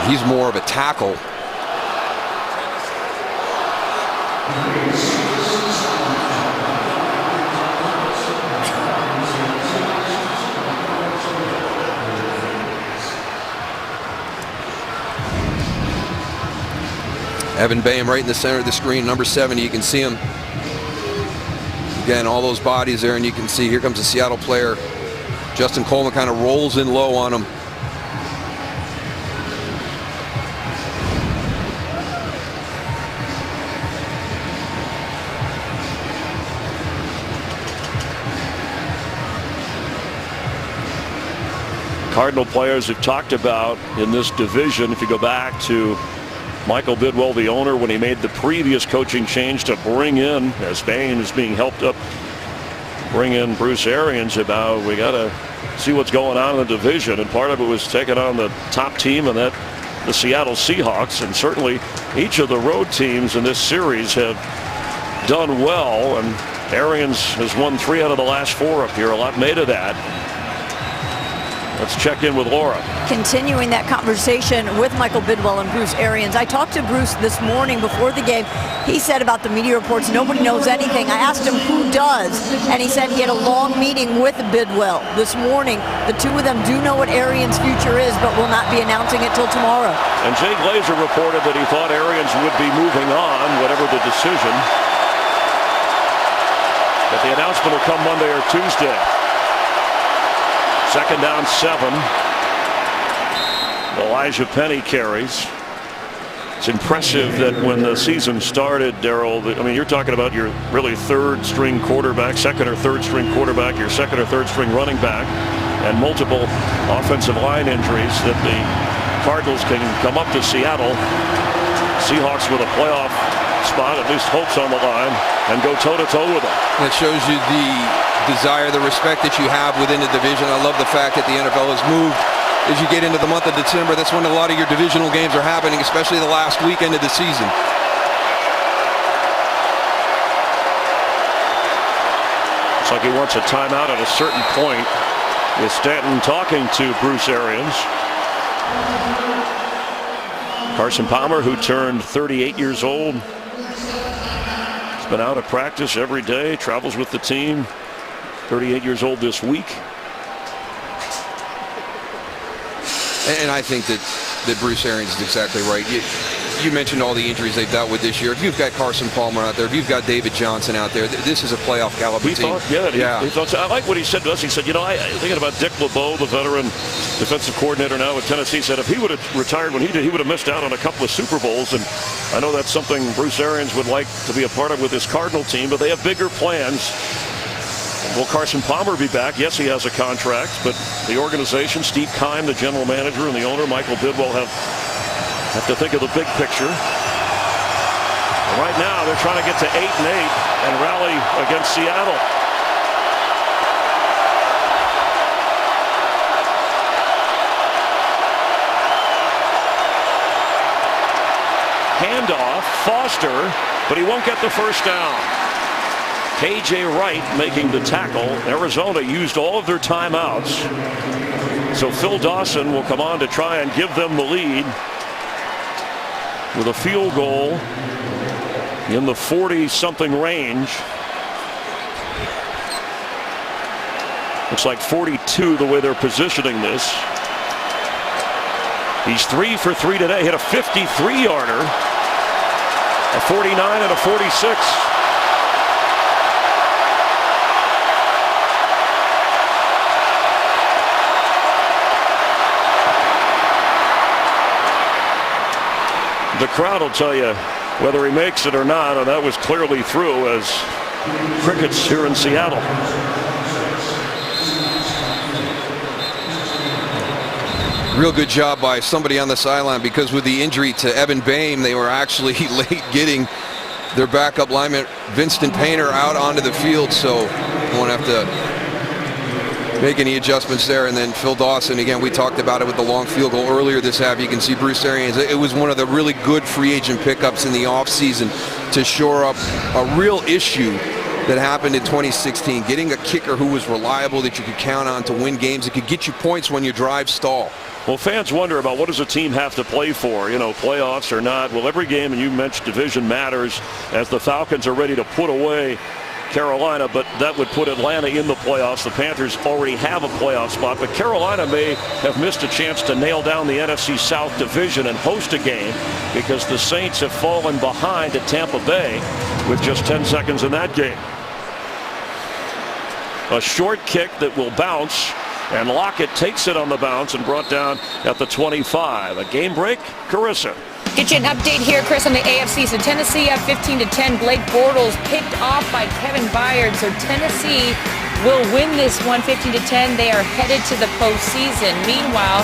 He's more of a tackle. Evan Boehm right in the center of the screen, number 70. You can see him. Again, all those bodies there, and you can see here comes a Seattle player. Justin Coleman kind of rolls in low on him. Cardinal players have talked about in this division, if you go back to Michael Bidwell, the owner, when he made the previous coaching change to bring in, as Bain is being helped up, bring in Bruce Arians, about we got to see what's going on in the division. And part of it was taking on the top team, and that the Seattle Seahawks. And certainly each of the road teams in this series have done well. And Arians has won 3 out of the last 4 up here. A lot made of that. Let's check in with Laura. Continuing that conversation with Michael Bidwell and Bruce Arians. I talked to Bruce this morning before the game. He said about the media reports, nobody knows anything. I asked him who does, and he said he had a long meeting with Bidwell this morning. The two of them do know what Arians' future is, but will not be announcing it till tomorrow. And Jay Glazer reported that he thought Arians would be moving on, whatever the decision. But the announcement will come Monday or Tuesday. Second down, 7. Elijah Penny carries. It's impressive that when the season started, Darryl, I mean, you're talking about your really third-string quarterback, second or third-string quarterback, your second or third-string running back, and multiple offensive line injuries, that the Cardinals can come up to Seattle, Seahawks with a playoff spot, at least hopes on the line, and go toe-to-toe with them. That shows you the desire, the respect that you have within the division. I love the fact that the NFL has moved as you get into the month of December. That's when a lot of your divisional games are happening, especially the last weekend of the season. Looks like he wants a timeout at a certain point, with Stanton talking to Bruce Arians. Carson Palmer, who turned 38 years old, has been out of practice every day, travels with the team. 38 years old this week. And I think that Bruce Arians is exactly right. You mentioned all the injuries they've dealt with this year. If you've got Carson Palmer out there, if you've got David Johnson out there, this is a playoff caliber team. He thought, I like what he said to us. He said, you know, thinking about Dick LeBeau, the veteran defensive coordinator now with Tennessee, said if he would have retired when he did, he would have missed out on a couple of Super Bowls. And I know that's something Bruce Arians would like to be a part of with his Cardinal team, but they have bigger plans. Will Carson Palmer be back? Yes, he has a contract, but the organization, Steve Keim, the general manager, and the owner, Michael Bidwell, have to think of the big picture. And right now, they're trying to get to 8-8 and rally against Seattle. Handoff, Foster, but he won't get the first down. K.J. Wright making the tackle. Arizona used all of their timeouts. So Phil Dawson will come on to try and give them the lead with a field goal in the 40-something range. Looks like 42 the way they're positioning this. He's 3 for 3 today. Hit a 53-yarder, a 49 and a 46. The crowd will tell you whether he makes it or not, and that was clearly through as crickets here in Seattle. Real good job by somebody on the sideline, because with the injury to Evan Boehm, they were actually late getting their backup lineman Vincent Painter out onto the field, so won't have to make any adjustments there. And then Phil Dawson, again, we talked about it with the long field goal earlier this half. You can see Bruce Arians. It was one of the really good free agent pickups in the offseason to shore up a real issue that happened in 2016, getting a kicker who was reliable, that you could count on to win games, that could get you points when your drives stall. Well, fans wonder about what does a team have to play for, you know, playoffs or not. Well, every game, and you mentioned division, matters as the Falcons are ready to put away Carolina, but that would put Atlanta in the playoffs. The Panthers already have a playoff spot, but Carolina may have missed a chance to nail down the NFC South division and host a game, because the Saints have fallen behind at Tampa Bay with just 10 seconds in that game. A short kick that will bounce, and Lockett takes it on the bounce and brought down at the 25. A game break, Carissa. Get you an update here, Chris, on the AFC. So Tennessee up 15-10. Blake Bortles picked off by Kevin Byard. So Tennessee will win this one 15-10. They are headed to the postseason. Meanwhile,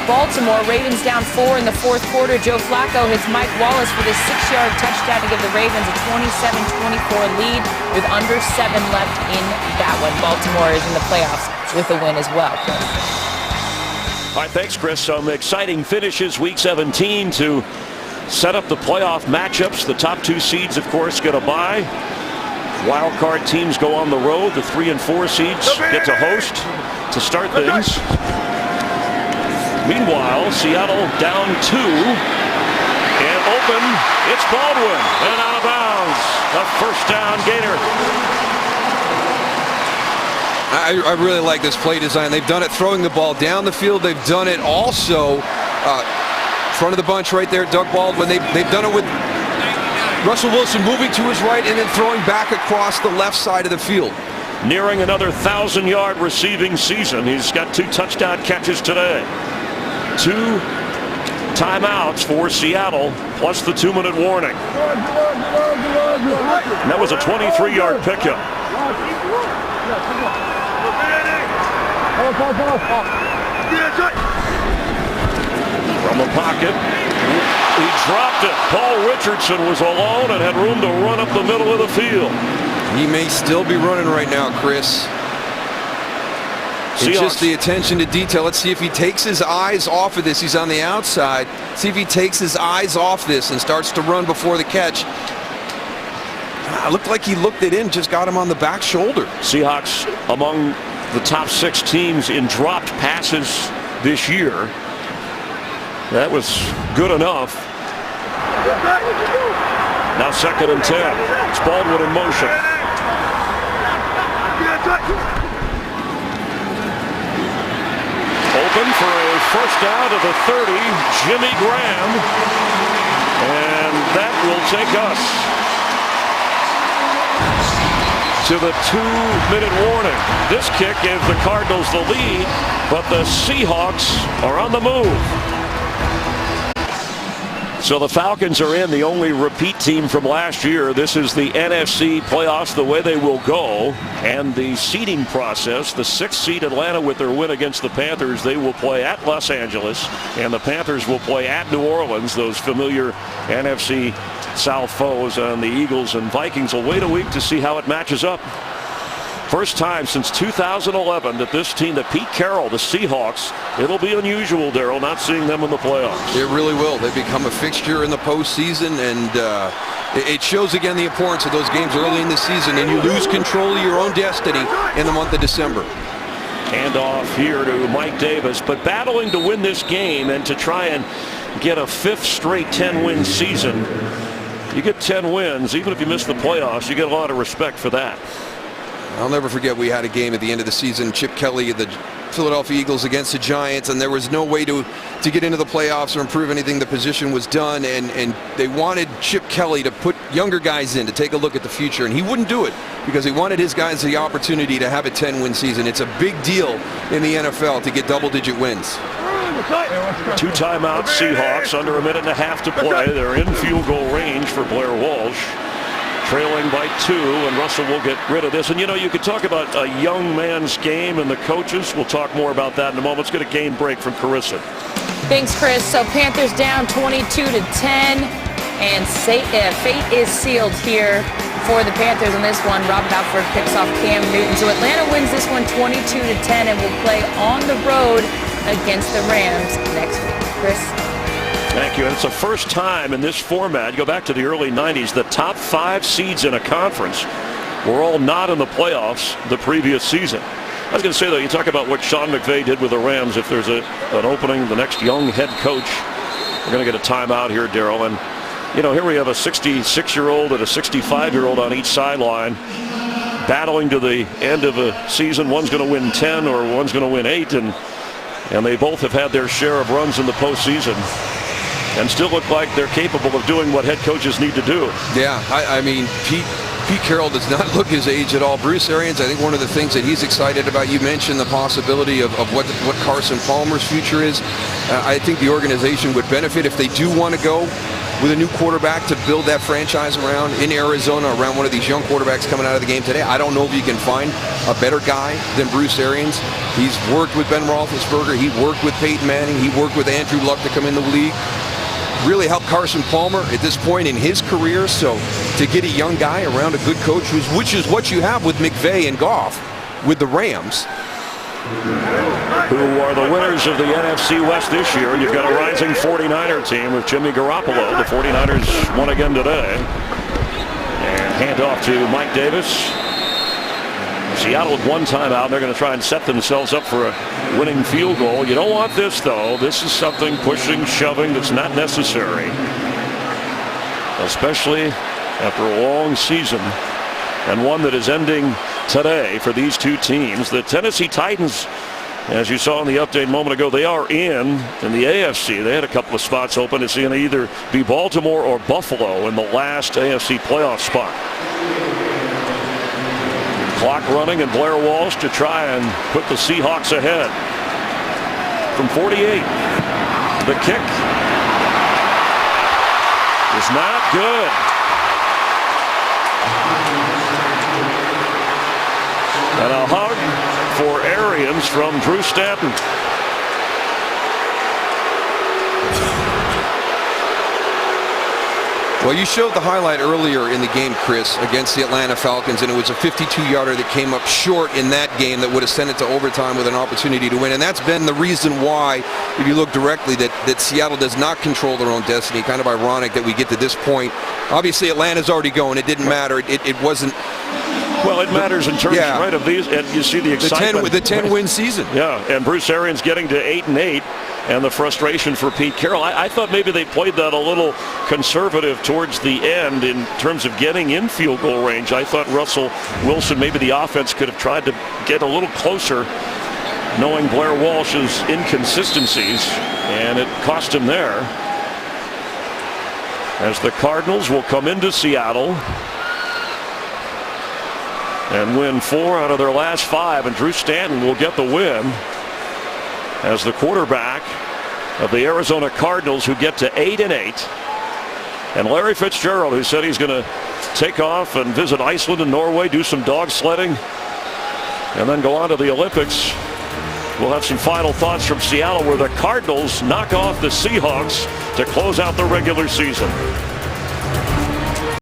Baltimore, Ravens down 4 in the fourth quarter. Joe Flacco hits Mike Wallace for the 6-yard touchdown to give the Ravens a 27-24 lead with under 7 left in that one. Baltimore is in the playoffs with a win as well. All right, thanks, Chris. Some exciting finishes week 17 to set up the playoff matchups. The top 2 seeds, of course, get a bye. Wild card teams go on the road. The 3 and 4 seeds get to host to start things. Meanwhile, Seattle down 2. And open, it's Baldwin. And out of bounds. A first down gainer. I really like this play design. They've done it throwing the ball down the field. They've done it also front of the bunch right there, Doug Baldwin. They've done it with Russell Wilson moving to his right and then throwing back across the left side of the field. Nearing another 1,000-yard receiving season. He's got 2 touchdown catches today. 2 timeouts for Seattle, plus the 2-minute warning. And that was a 23-yard pickup. From the pocket, he dropped it. Paul Richardson was alone and had room to run up the middle of the field. He may still be running right now, Chris. It's just the attention to detail. Let's see if he takes his eyes off of this. He's on the outside. See if he takes his eyes off this and starts to run before the catch. It looked like he looked it in, just got him on the back shoulder. Seahawks among the top 6 teams in dropped passes this year. That was good enough. Now 2nd and 10. It's Baldwin in motion. Open for a first down to the 30, Jimmy Graham. And that will take us to the 2-minute warning. This kick gave the Cardinals the lead, but the Seahawks are on the move. So the Falcons are in, the only repeat team from last year. This is the NFC playoffs, the way they will go. And the seeding process, the 6th seed Atlanta with their win against the Panthers, they will play at Los Angeles. And the Panthers will play at New Orleans, those familiar NFC South foes. And the Eagles and Vikings will wait a week to see how it matches up. First time since 2011 that this team, that Pete Carroll, the Seahawks, it'll be unusual, Darryl, not seeing them in the playoffs. It really will. They become a fixture in the postseason, and it shows again the importance of those games early in the season, and you lose control of your own destiny in the month of December. Hand off here to Mike Davis, but battling to win this game and to try and get a 5th straight 10-win season. You get 10 wins, even if you miss the playoffs, you get a lot of respect for that. I'll never forget we had a game at the end of the season, Chip Kelly of the Philadelphia Eagles against the Giants, and there was no way to get into the playoffs or improve anything. The position was done, and they wanted Chip Kelly to put younger guys in to take a look at the future, and he wouldn't do it because he wanted his guys the opportunity to have a 10-win season. It's a big deal in the NFL to get double-digit wins. 2 timeouts, Seahawks, under 1.5 minutes to play. They're in field goal range for Blair Walsh. Trailing by 2, and Russell will get rid of this. And you know, you could talk about a young man's game and the coaches. We'll talk more about that in a moment. Let's get a game break from Carissa. Thanks, Chris. So Panthers down 22-10, and fate is sealed here for the Panthers on this one. Rob Halford picks off Cam Newton. So Atlanta wins this one 22-10 and will play on the road against the Rams next week. Chris? Thank you. And it's the first time in this format, you go back to the early 90s, the top 5 seeds in a conference were all not in the playoffs the previous season. I was going to say, though, you talk about what Sean McVay did with the Rams. If there's an opening, the next young head coach, we're going to get a timeout here, Darryl. And, you know, here we have a 66-year-old and a 65-year-old on each sideline battling to the end of a season. One's going to win 10 or one's going to win 8, and they both have had their share of runs in the postseason and still look like they're capable of doing what head coaches need to do. Yeah, I mean, Pete Carroll does not look his age at all. Bruce Arians, I think one of the things that he's excited about, you mentioned the possibility of what Carson Palmer's future is. I think the organization would benefit if they do want to go with a new quarterback to build that franchise around in Arizona, around one of these young quarterbacks coming out of the game today. I don't know if you can find a better guy than Bruce Arians. He's worked with Ben Roethlisberger. He worked with Peyton Manning. He worked with Andrew Luck to come in the league. Really helped Carson Palmer at this point in his career. So to get a young guy around a good coach, which is what you have with McVay and Goff with the Rams, who are the winners of the NFC West this year. You've got a rising 49er team with Jimmy Garoppolo. The 49ers won again today. And hand off to Mike Davis. Seattle with one timeout. They're going to try and set themselves up for a winning field goal. You don't want this, though. This is something pushing, shoving that's not necessary, especially after a long season and one that is ending today for these two teams. The Tennessee Titans, as you saw in the update a moment ago, they are in the AFC. They had a couple of spots open. It's going to either be Baltimore or Buffalo in the last AFC playoff spot. Clock running, and Blair Walsh to try and put the Seahawks ahead from 48. The kick is not good. And a hug for Arians from Drew Stanton. Well, you showed the highlight earlier in the game, Chris, against the Atlanta Falcons, and it was a 52-yarder that came up short in that game that would have sent it to overtime with an opportunity to win. And that's been the reason why, if you look directly, that Seattle does not control their own destiny. Kind of ironic that we get to this point. Obviously, Atlanta's already going. It didn't matter. It wasn't. Well, it matters in terms, right, of these, and you see the excitement. The 10-win season. Yeah, and Bruce Arians getting to 8-8, and the frustration for Pete Carroll. I thought maybe they played that a little conservative towards the end in terms of getting in field goal range. I thought Russell Wilson, maybe the offense could have tried to get a little closer, knowing Blair Walsh's inconsistencies, and it cost him there. As the Cardinals will come into Seattle and win 4 out of their last 5, and Drew Stanton will get the win as the quarterback of the Arizona Cardinals, who get to 8-8. And Larry Fitzgerald, who said he's going to take off and visit Iceland and Norway, do some dog sledding, and then go on to the Olympics. We'll have some final thoughts from Seattle, where the Cardinals knock off the Seahawks to close out the regular season.